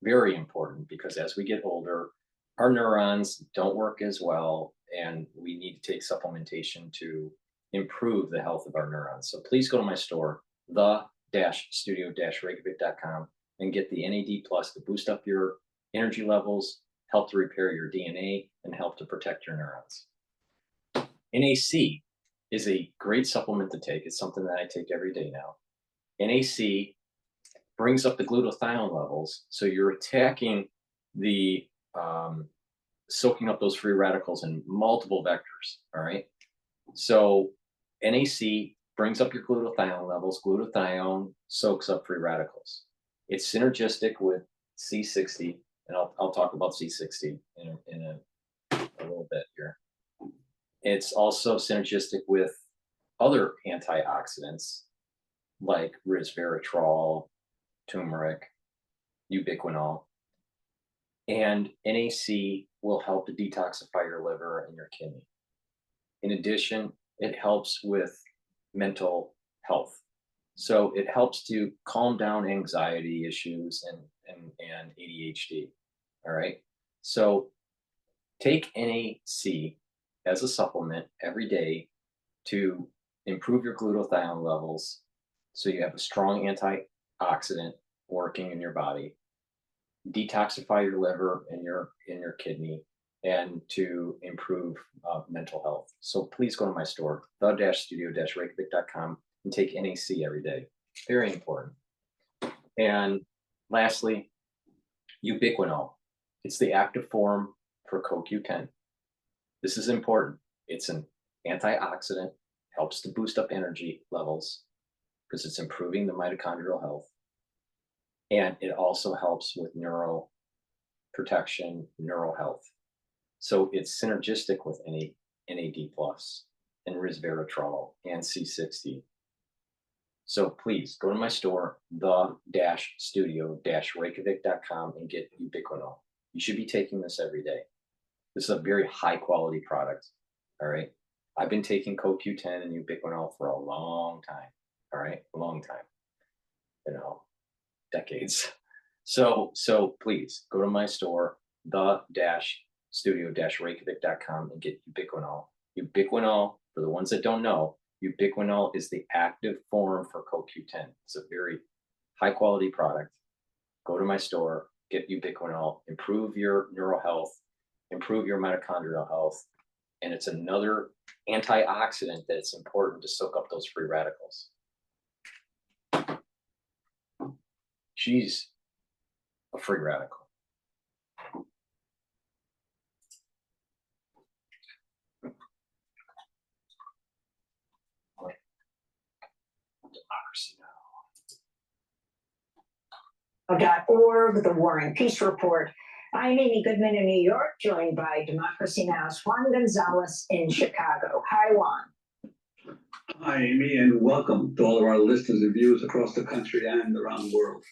Very important, because as we get older, our neurons don't work as well, and we need to take supplementation to improve the health of our neurons. So please go to my store, the-studio-reykjavik.com, and get the NAD+ to boost up your energy levels, help to repair your DNA, and help to protect your neurons. NAC is a great supplement to take. It's something that I take every day now. NAC brings up the glutathione levels, so you're attacking the soaking up those free radicals in multiple vectors. All right, so NAC brings up your glutathione levels. Glutathione soaks up free radicals. It's synergistic with C60, and I'll talk about C60 in a little bit here. It's also synergistic with other antioxidants like resveratrol, turmeric, ubiquinol. And NAC will help to detoxify your liver and your kidney. In addition, it helps with mental health. So it helps to calm down anxiety issues and ADHD. All right. So take NAC as a supplement every day to improve your glutathione levels, so you have a strong antioxidant working in your body, detoxify your liver and your kidney, and to improve mental health. So please go to my store, the-studio-reykjavik.com, and take NAC every day. Very important. And lastly, ubiquinol. It's the active form for CoQ10. This is important. It's an antioxidant, helps to boost up energy levels because it's improving the mitochondrial health. And it also helps with neural protection, neural health. So it's synergistic with NAD+ and resveratrol and C60. So please go to my store, the-studio-reykjavik.com, and get ubiquinol. You should be taking this every day. This is a very high quality product. All right. I've been taking CoQ10 and ubiquinol for a long time. All right. A long time. You know, decades. So please go to my store, the-studio-reykjavik.com, and get ubiquinol. Ubiquinol, for the ones that don't know, ubiquinol is the active form for CoQ10. It's a very high quality product. Go to my store, get ubiquinol, improve your neural health, improve your mitochondrial health, and it's another antioxidant that's important to soak up those free radicals. She's a free radical. Democracy Now! .org, the War and Peace Report. I'm Amy Goodman in New York, joined by Democracy Now!'s Juan Gonzalez in Chicago. Hi, Juan. Hi, Amy, and welcome to all of our listeners and viewers across the country and around the world.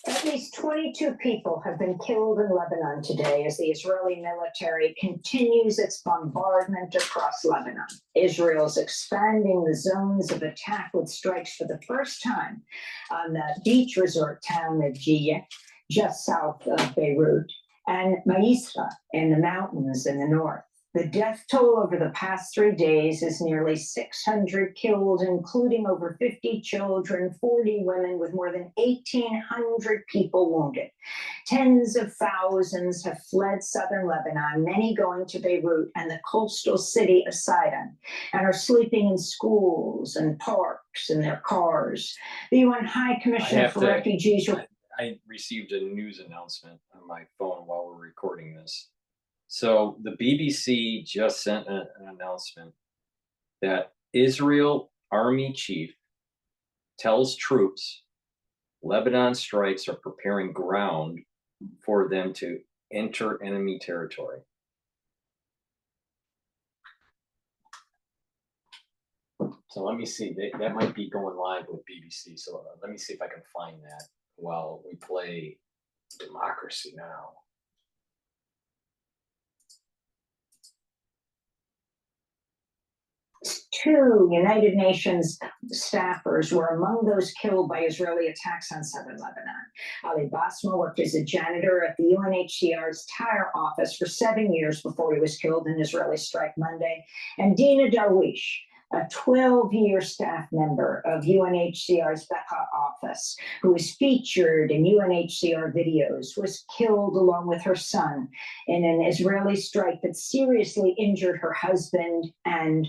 At least 22 people have been killed in Lebanon today as the Israeli military continues its bombardment across Lebanon. Israel's expanding the zones of attack with strikes for the first time on the beach resort town of Bitchute, just south of Beirut, and Maisra in the mountains in the north. The death toll over the past 3 days is nearly 600 killed, including over 50 children, 40 women, with more than 1,800 people wounded. Tens of thousands have fled southern Lebanon, many going to Beirut and the coastal city of Sidon, and are sleeping in schools and parks in their cars. The UN High Commissioner for Refugees... I received a news announcement on my phone while we're recording this. So the BBC just sent an announcement that Israel Army Chief tells troops Lebanon strikes are preparing ground for them to enter enemy territory. So let me see, that might be going live with BBC. So let me see if I can find that while we play Democracy Now! Two United Nations staffers were among those killed by Israeli attacks on southern Lebanon. Ali Basma worked as a janitor at the UNHCR's Tyre office for 7 years before he was killed in an Israeli strike Monday. And Dina Darwish, a 12-year staff member of UNHCR's Bekaa office, who was featured in UNHCR videos, was killed along with her son in an Israeli strike that seriously injured her husband and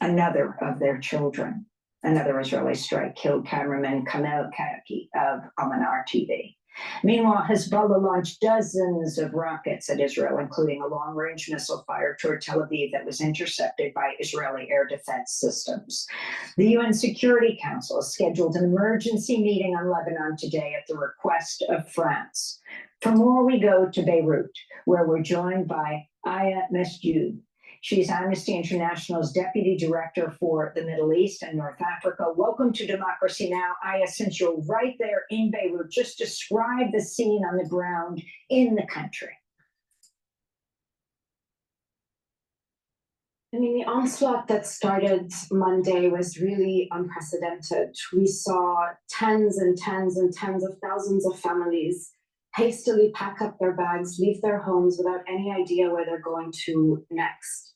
another of their children. Another Israeli strike killed cameraman Kamel Kayaki of Al-Manar TV. Meanwhile, Hezbollah launched dozens of rockets at Israel, including a long-range missile fired toward Tel Aviv that was intercepted by Israeli air defense systems. The UN Security Council has scheduled an emergency meeting on Lebanon today at the request of France. For more, we go to Beirut, where we're joined by Aya Mesjud. She's Amnesty International's Deputy Director for the Middle East and North Africa. Welcome to Democracy Now! Aya, since you're right there in Beirut, just describe the scene on the ground in the country. I mean, the onslaught that started Monday was really unprecedented. We saw tens and tens and tens of thousands of families hastily pack up their bags, leave their homes without any idea where they're going to next.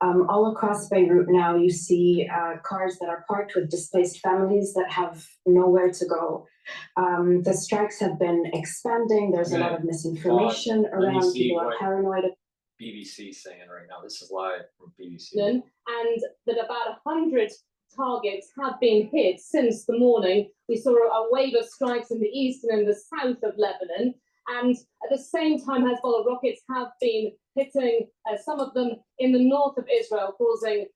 All across Beirut now, you see cars that are parked with displaced families that have nowhere to go. The strikes have been expanding. There's a lot of misinformation around. People are paranoid. BBC saying right now, this is live from BBC. And that about 100 targets have been hit since the morning. We saw a wave of strikes in the east and in the south of Lebanon. And at the same time, Hezbollah rockets have been hitting some of them in the north of Israel, causing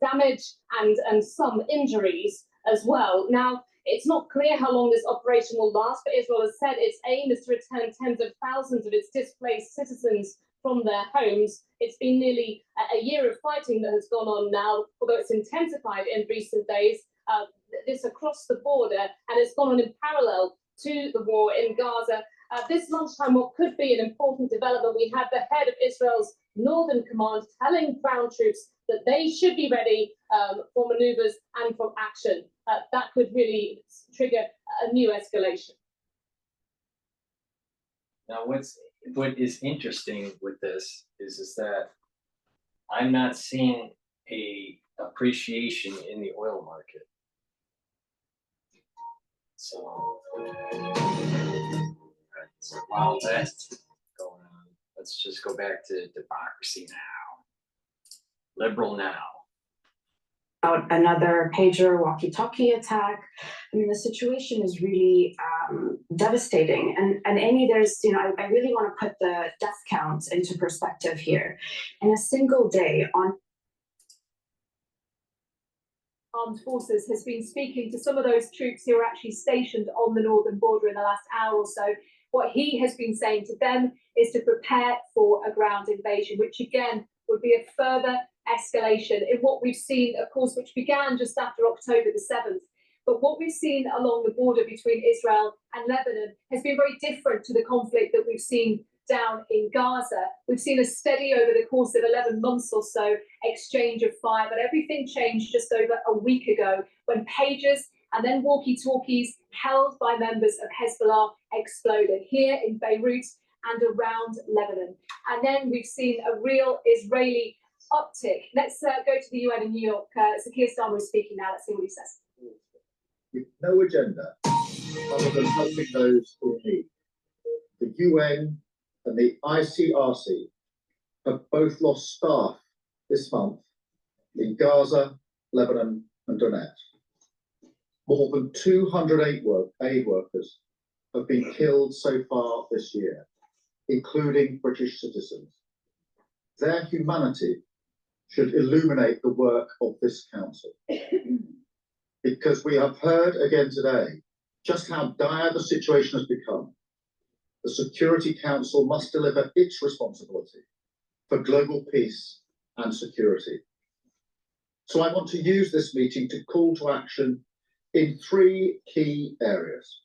damage and some injuries as well. Now, It's not clear how long this operation will last, but Israel has said its aim is to return tens of thousands of its displaced citizens from their homes. It's been nearly a year of fighting that has gone on now, although it's intensified in recent days, this across the border, and it's gone on in parallel to the war in Gaza. This lunchtime, what could be an important development, we had the head of Israel's Northern Command telling ground troops that they should be ready for maneuvers and for action. That could really trigger a new escalation. Now, what is interesting with this is that I'm not seeing a appreciation in the oil market. So while that's going on, let's just go back to democracy now, liberal now. Another pager walkie-talkie attack. I mean, the situation is really devastating. And Amy, there's, I really want to put the death count into perspective here. In a single day on Armed Forces has been speaking to some of those troops who are actually stationed on the northern border in the last hour or so. What he has been saying to them is to prepare for a ground invasion, which again would be a further escalation in what we've seen, of course, which began just after October the 7th. But what we've seen along the border between Israel and Lebanon has been very different to the conflict that we've seen down in Gaza. We've seen a steady, over the course of 11 months or so, exchange of fire, but everything changed just over a week ago when pagers and then walkie-talkies held by members of Hezbollah exploded here in Beirut and around Lebanon. And then we've seen a real Israeli uptick. Let's go to the UN in New York. Keir Starmer is speaking now. Let's see what he says. With no agenda other than helping those in need. The UN and the ICRC have both lost staff this month in Gaza, Lebanon, and Donetsk. More than 200 aid workers have been killed so far this year, including British citizens. Their humanity should illuminate the work of this council. Because we have heard again today just how dire the situation has become. The Security Council must deliver its responsibility for global peace and security. So I want to use this meeting to call to action in 3 key areas.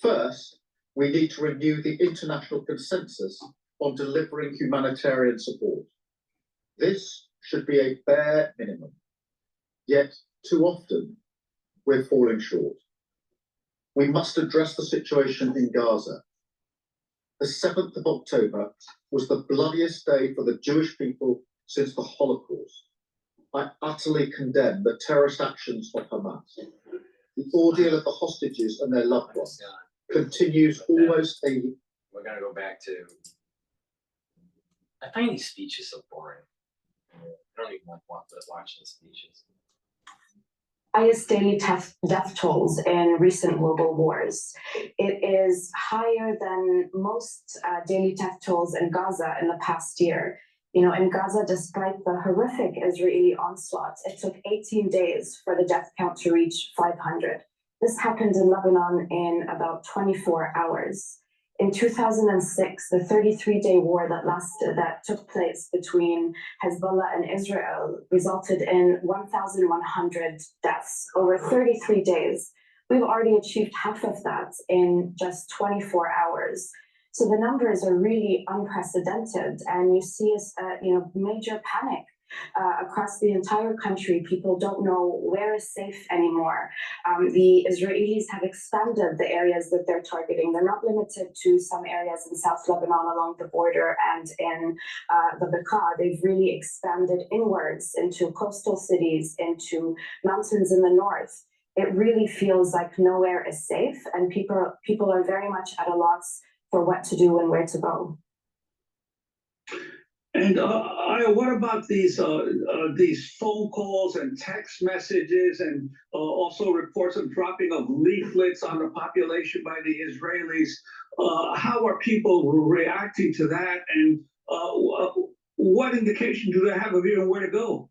First, we need to renew the international consensus on delivering humanitarian support. This should be a bare minimum, yet too often we're falling short. We must address the situation in Gaza. The 7th of October was the bloodiest day for the Jewish people since the Holocaust. I utterly condemn the terrorist actions of Hamas. The ordeal of the hostages and their loved ones continues almost a... We're going to go back to... I find these speeches so boring. I don't even want to watch the speeches. Highest daily death tolls in recent global wars. It is higher than most daily death tolls in Gaza in the past year. In Gaza, despite the horrific Israeli onslaughts, it took 18 days for the death count to reach 500. This happened in Lebanon in about 24 hours. In 2006, the 33-day war that took place between Hezbollah and Israel resulted in 1,100 deaths over 33 days. We've already achieved half of that in just 24 hours. So the numbers are really unprecedented, and you see major panic across the entire country. People don't know where is safe anymore. The Israelis have expanded the areas that they're targeting. They're not limited to some areas in South Lebanon along the border and in the Bekaa. They've really expanded inwards into coastal cities, into mountains in the north. It really feels like nowhere is safe, and people are very much at a loss for what to do and where to go. And Aya, what about these phone calls and text messages, and also reports of dropping of leaflets on the population by the Israelis? How are people reacting to that, and what indication do they have of even where to go?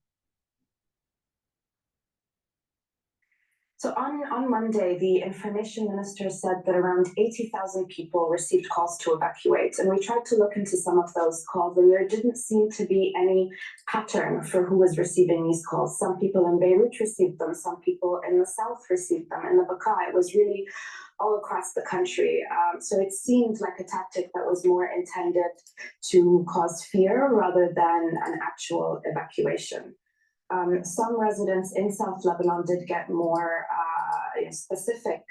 So on Monday, the information minister said that around 80,000 people received calls to evacuate. And we tried to look into some of those calls, and there didn't seem to be any pattern for who was receiving these calls. Some people in Beirut received them, some people in the south received them, in the Bekaa. It was really all across the country. So it seemed like a tactic that was more intended to cause fear rather than an actual evacuation. Some residents in South Lebanon did get more specific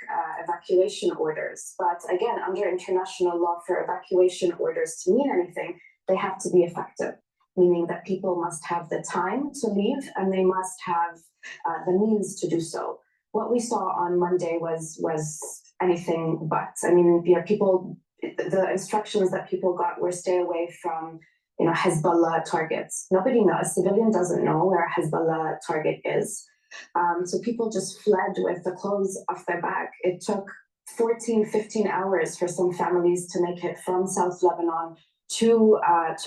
evacuation orders. But again, under international law, for evacuation orders to mean anything, they have to be effective, meaning that people must have the time to leave and they must have the means to do so. What we saw on Monday was anything but. I mean, the instructions that people got were stay away from Hezbollah targets. Nobody knows. A civilian doesn't know where a Hezbollah target is. So people just fled with the clothes off their back. It took 14, 15 hours for some families to make it from South Lebanon to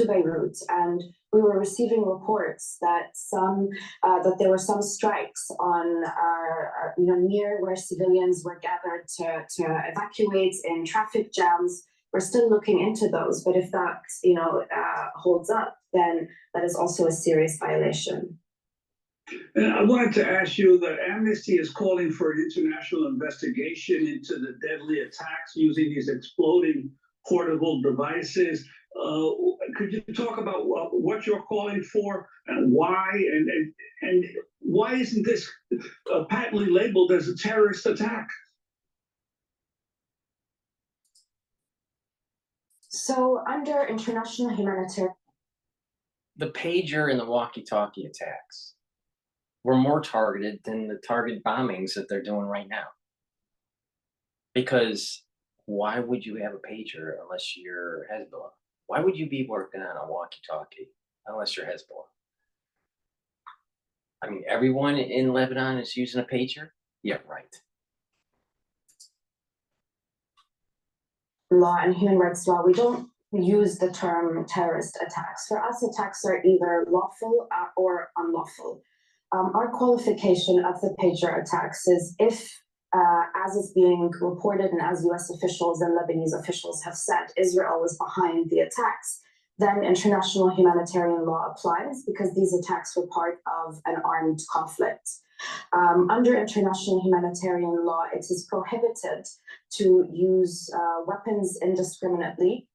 Beirut. And we were receiving reports that that there were some strikes on near where civilians were gathered to evacuate in traffic jams. We're still looking into those, but if that holds up, then that is also a serious violation. And I wanted to ask you that Amnesty is calling for an international investigation into the deadly attacks using these exploding portable devices. Could you talk about what you're calling for and why, and why isn't this patently labeled as a terrorist attack? So under international humanitarian... The pager and the walkie-talkie attacks were more targeted than the target bombings that they're doing right now. Because why would you have a pager unless you're Hezbollah? Why would you be working on a walkie-talkie unless you're Hezbollah? I mean, everyone in Lebanon is using a pager? Yeah, right. Law and human rights law, we don't use the term terrorist attacks. For us, attacks are either lawful or unlawful. Our qualification of the pager attacks is if, as is being reported and as US officials and Lebanese officials have said, Israel was behind the attacks, then international humanitarian law applies because these attacks were part of an armed conflict. Under international humanitarian law, it is prohibited to use weapons indiscriminately,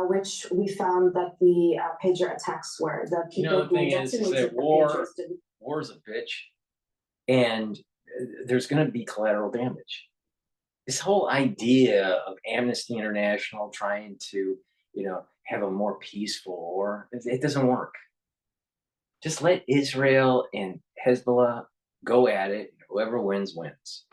which we found that the pager attacks were. The people the thing is that war's a bitch, and there's going to be collateral damage. This whole idea of Amnesty International trying to, have a more peaceful war, it doesn't work. Just let Israel and Hezbollah go at it. Whoever wins, wins.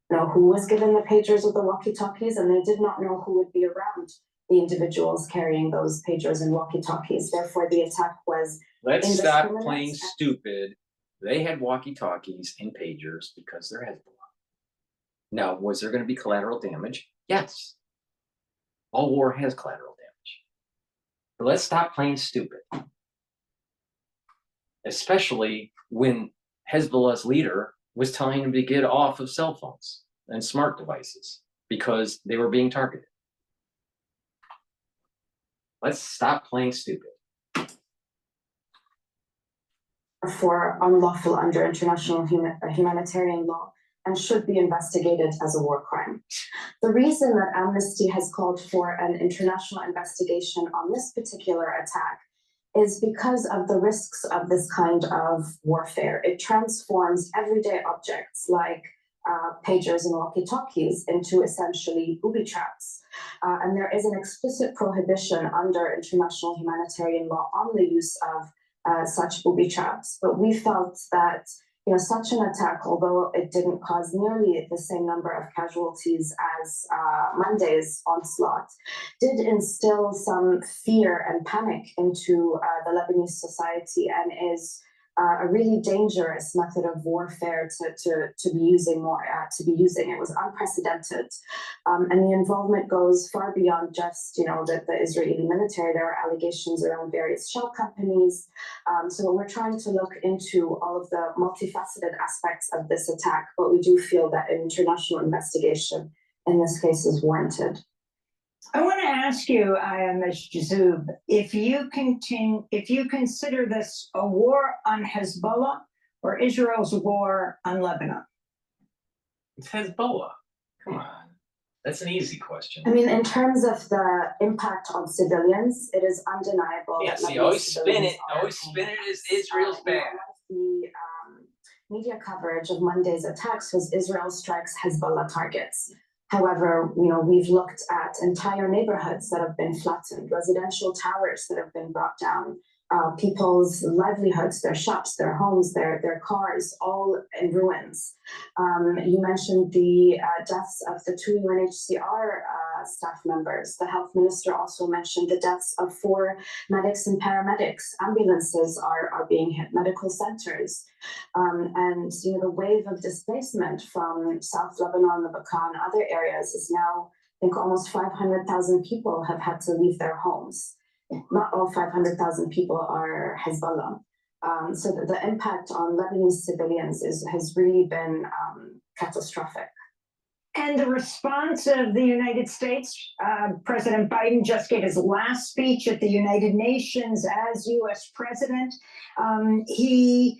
Know who was given the pagers or the walkie-talkies, and they did not know who would be around the individuals carrying those pagers and walkie-talkies. Therefore, the attack was Let's stop playing stupid. They had walkie-talkies and pagers because they're Hezbollah. Now, was there going to be collateral damage? Yes. All war has collateral damage. But let's stop playing stupid. Especially when Hezbollah's leader was telling them to get off of cell phones and smart devices because they were being targeted. Let's stop playing stupid. For unlawful under international humanitarian law and should be investigated as a war crime. The reason that Amnesty has called for an international investigation on this particular attack is because of the risks of this kind of warfare. It transforms everyday objects like pagers and walkie-talkies into essentially booby traps. And there is an explicit prohibition under international humanitarian law on the use of such booby traps. But we felt that such an attack, although it didn't cause nearly the same number of casualties as Monday's onslaught, did instill some fear and panic into the Lebanese society and is a really dangerous method of warfare to be using It was unprecedented, and the involvement goes far beyond just the Israeli military. There are allegations around various shell companies. So we're trying to look into all of the multifaceted aspects of this attack, but we do feel that an international investigation in this case is warranted. I want to ask you, Ms. Zub, if you consider this a war on Hezbollah or Israel's war on Lebanon? It's Hezbollah. Come on. That's an easy question. I mean, in terms of the impact on civilians, it is undeniable. Yeah, that see, Lebanese always spin it civilians as Israel's bad. The media coverage of Monday's attacks was Israel strikes Hezbollah targets. However, we've looked at entire neighborhoods that have been flattened, residential towers that have been brought down, people's livelihoods, their shops, their homes, their cars, all in ruins. You mentioned the deaths of the 2 UNHCR staff members. The health minister also mentioned the deaths of 4 medics and paramedics. Ambulances are being hit, medical centers. And the wave of displacement from South Lebanon, the Bekaa, and other areas is now, I think, almost 500,000 people have had to leave their homes. Not all 500,000 people are Hezbollah. So the impact on Lebanese civilians has really been catastrophic. And the response of the United States, President Biden just gave his last speech at the United Nations as U.S. president. The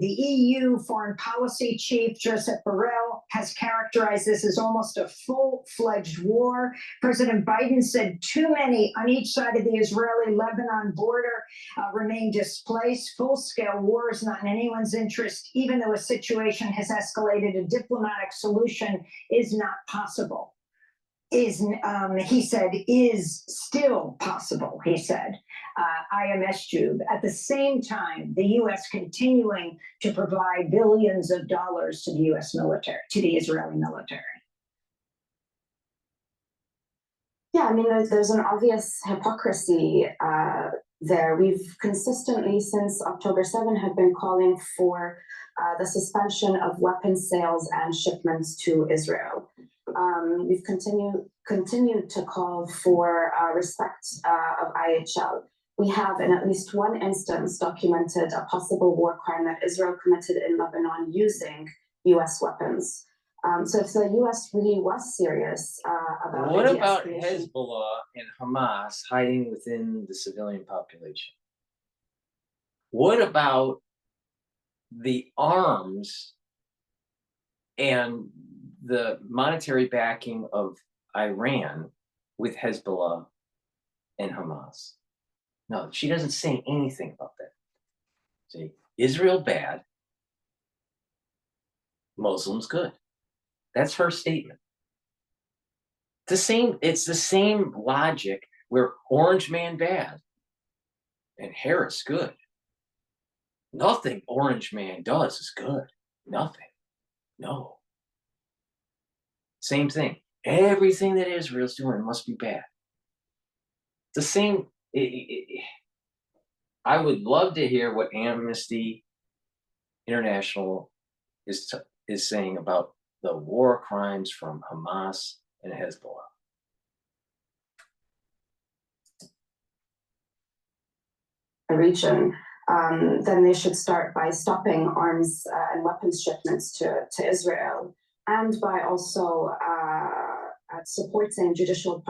EU Foreign Policy Chief, Joseph Borrell, has characterized this as almost a full-fledged war. President Biden said too many on each side of the Israeli-Lebanon border remain displaced. Full-scale war is not in anyone's interest, even though a situation has escalated. A diplomatic solution is not possible. He said, is still possible, he said. IMS Jube. At the same time, the U.S. continuing to provide billions of dollars to the U.S. military, to the Israeli military. Yeah, I mean, there's an obvious hypocrisy there. We've consistently, since October 7, have been calling for the suspension of weapons sales and shipments to Israel. We've continued to call for respect of IHL. We have, in at least one instance, documented a possible war crime that Israel committed in Lebanon using U.S. weapons. So if the U.S. really was serious about what about Hezbollah and Hamas hiding within the civilian population? What about the arms and the monetary backing of Iran with Hezbollah and Hamas? No, she doesn't say anything about that. See, Israel bad, Muslims good. That's her statement. It's the same logic where Orange Man bad and Harris good. Nothing Orange Man does is good. Nothing. No. Same thing. Everything that Israel's doing must be bad. The same. I would love to hear what Amnesty International is saying about the war crimes from Hamas and Hezbollah. The region, then they should start by stopping arms and weapons shipments to Israel, and by also supporting judicial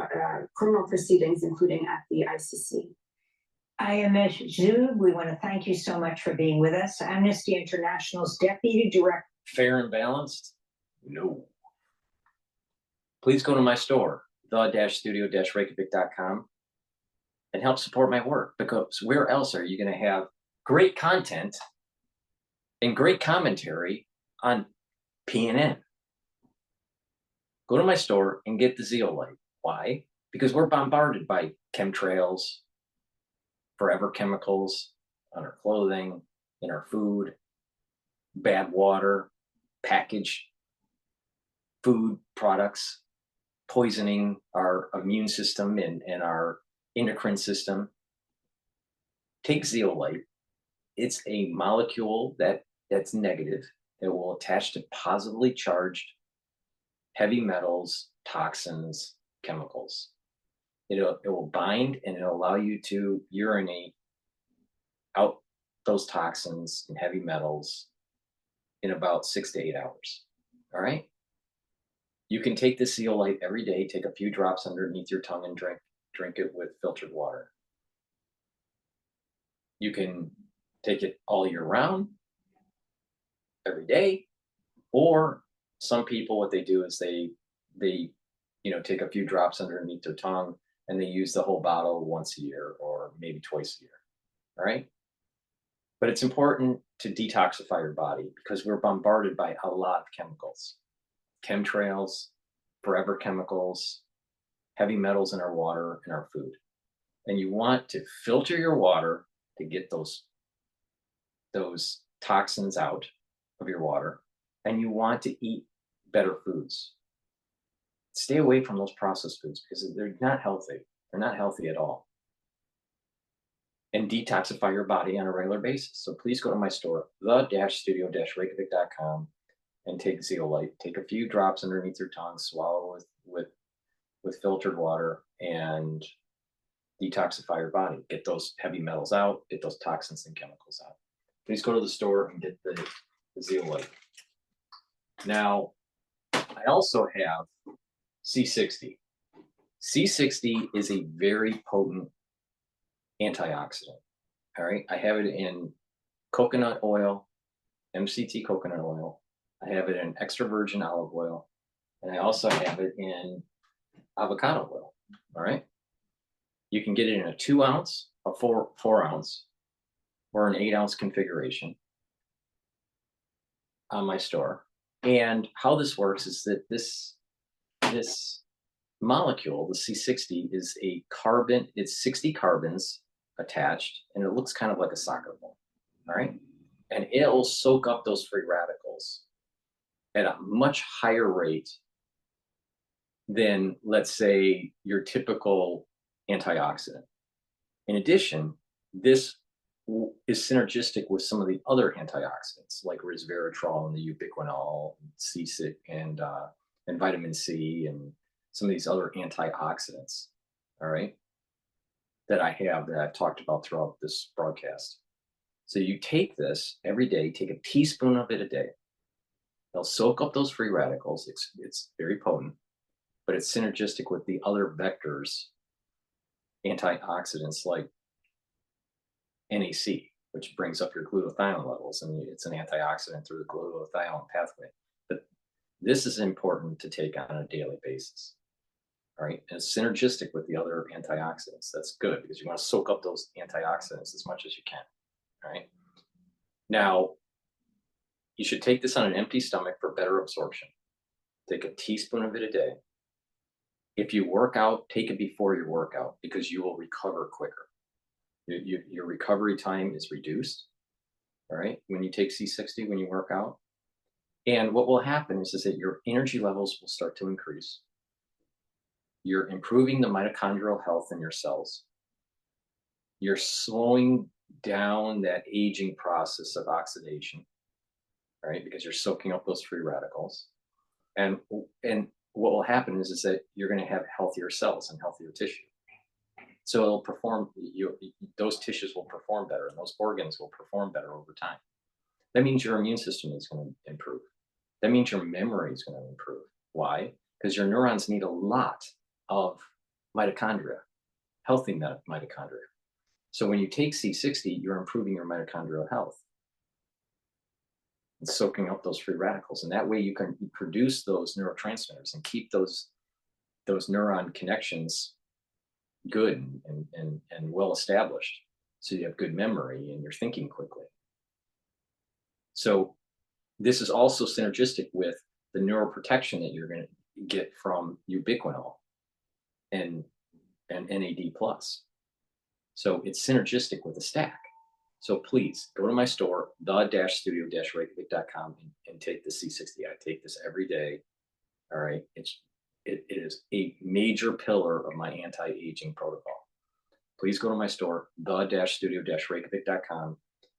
criminal proceedings, including at the ICC. IMS Zub, we want to thank you so much for being with us. Amnesty International's Deputy Director. Fair and balanced? No. Please go to my store, the-studio-reykjavik.com, and help support my work, because where else are you going to have great content and great commentary on PNN? Go to my store and get the zeolite. Why? Because we're bombarded by chemtrails, forever chemicals on our clothing, in our food, bad water, packaged food products, poisoning our immune system and our endocrine system. Take zeolite, it's a molecule that's negative. It will attach to positively charged heavy metals, toxins, chemicals. It will bind and it'll allow you to urinate out those toxins and heavy metals in about 6 to 8 hours. All right. You can take the zeolite every day, take a few drops underneath your tongue and drink it with filtered water. You can take it all year round, every day, or some people, what they do is they take a few drops underneath their tongue and they use the whole bottle once a year or maybe twice a year. All right. But it's important to detoxify your body because we're bombarded by a lot of chemicals, chemtrails, forever chemicals, heavy metals in our water and our food. And you want to filter your water to get those toxins out of your water. And you want to eat better foods. Stay away from those processed foods because they're not healthy. They're not healthy at all. And detoxify your body on a regular basis. So please go to my store, the-studio-reykjavik.com, and take zeolite. Take a few drops underneath your tongue, swallow with filtered water, and detoxify your body. Get those heavy metals out, get those toxins and chemicals out. Please go to the store and get the zeolite. Now, I also have C60. C60 is a very potent antioxidant. All right. I have it in coconut oil, MCT coconut oil. I have it in extra virgin olive oil. And I also have it in avocado oil. All right. You can get it in a 2 ounce, a 4 ounce, or an 8 ounce configuration on my store. And how this works is that this molecule, the C60, is a carbon, it's 60 carbons attached, and it looks kind of like a soccer ball. All right. And it will soak up those free radicals at a much higher rate than, let's say, your typical antioxidant. In addition, this is synergistic with some of the other antioxidants like resveratrol and the ubiquinol, and vitamin C, and some of these other antioxidants. All right, that I've talked about throughout this broadcast. So you take this every day, take a teaspoon of it a day. They'll soak up those free radicals. It's very potent, but it's synergistic with the other vectors, antioxidants like NAC, which brings up your glutathione levels, and it's an antioxidant through the glutathione pathway. But this is important to take on a daily basis. All right, and it's synergistic with the other antioxidants. That's good because you want to soak up those antioxidants as much as you can. All right. Now, you should take this on an empty stomach for better absorption. Take a teaspoon of it a day. If you work out, take it before your workout because you will recover quicker. Your recovery time is reduced. All right, when you take C60 when you work out. And what will happen is that your energy levels will start to increase. You're improving the mitochondrial health in your cells. You're slowing down that aging process of oxidation, right? Because you're soaking up those free radicals. And what will happen is that you're going to have healthier cells and healthier tissue. So it'll perform, those tissues will perform better and those organs will perform better over time. That means your immune system is going to improve. That means your memory is going to improve. Why? Because your neurons need a lot of mitochondria, healthy mitochondria. So when you take C60, you're improving your mitochondrial health and soaking up those free radicals. And that way you can produce those neurotransmitters and keep those neuron connections good and well established. So you have good memory and you're thinking quickly. So this is also synergistic with the neuroprotection that you're going to get from ubiquinol and NAD+. So it's synergistic with the stack. So please go to my store, the-studio-reykjavik.com, and take the C60. I take this every day. All right. It is a major pillar of my anti-aging protocol. Please go to my store, the-studio-reykjavik.com,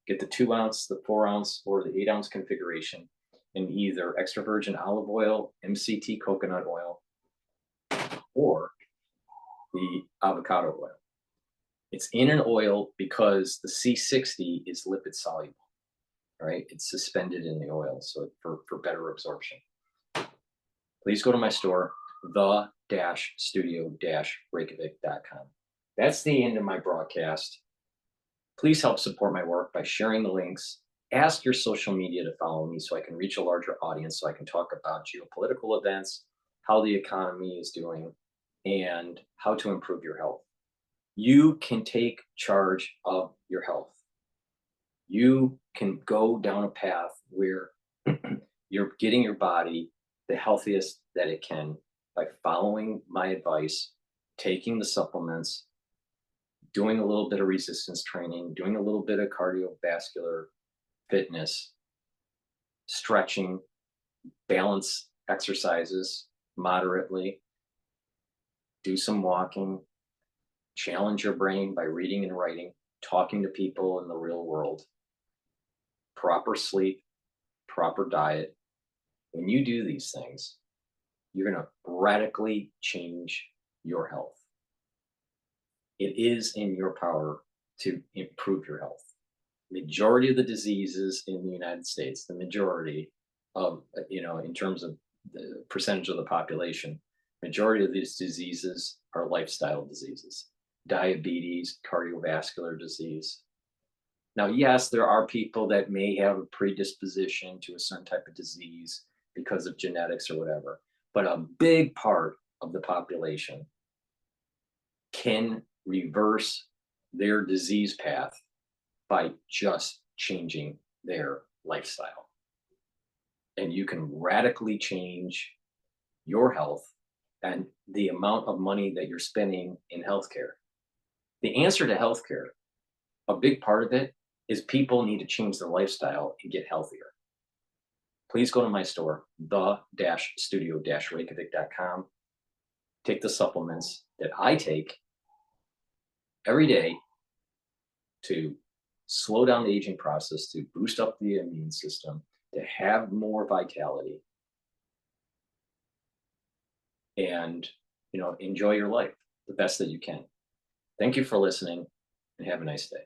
Get the 2 ounce, the 4 ounce, or the 8 ounce configuration in either extra virgin olive oil, MCT coconut oil, or the avocado oil. It's in an oil because the C60 is lipid soluble, right? It's suspended in the oil, so for better absorption. Please go to my store, the-studio-reykjavik.com. That's the end of my broadcast. Please help support my work by sharing the links. Ask your social media to follow me so I can reach a larger audience, so I can talk about geopolitical events, how the economy is doing, and how to improve your health. You can take charge of your health. You can go down a path where you're getting your body the healthiest that it can by following my advice, taking the supplements, doing a little bit of resistance training, doing a little bit of cardiovascular fitness, stretching, balance exercises moderately, do some walking, challenge your brain by reading and writing, talking to people in the real world, proper sleep, proper diet. When you do these things, you're going to radically change your health. It is in your power to improve your health. Majority of the diseases in the United States, the majority of, in terms of the percentage of the population, majority of these diseases are lifestyle diseases. Diabetes, cardiovascular disease. Now, yes, there are people that may have a predisposition to a certain type of disease because of genetics or whatever, but a big part of the population can reverse their disease path by just changing their lifestyle. And you can radically change your health and the amount of money that you're spending in healthcare. The answer to healthcare, a big part of it, is people need to change their lifestyle and get healthier. Please go to my store, the-studio-reykjavik.com. Take the supplements that I take every day to slow down the aging process, to boost up the immune system, to have more vitality, and enjoy your life the best that you can. Thank you for listening, and have a nice day.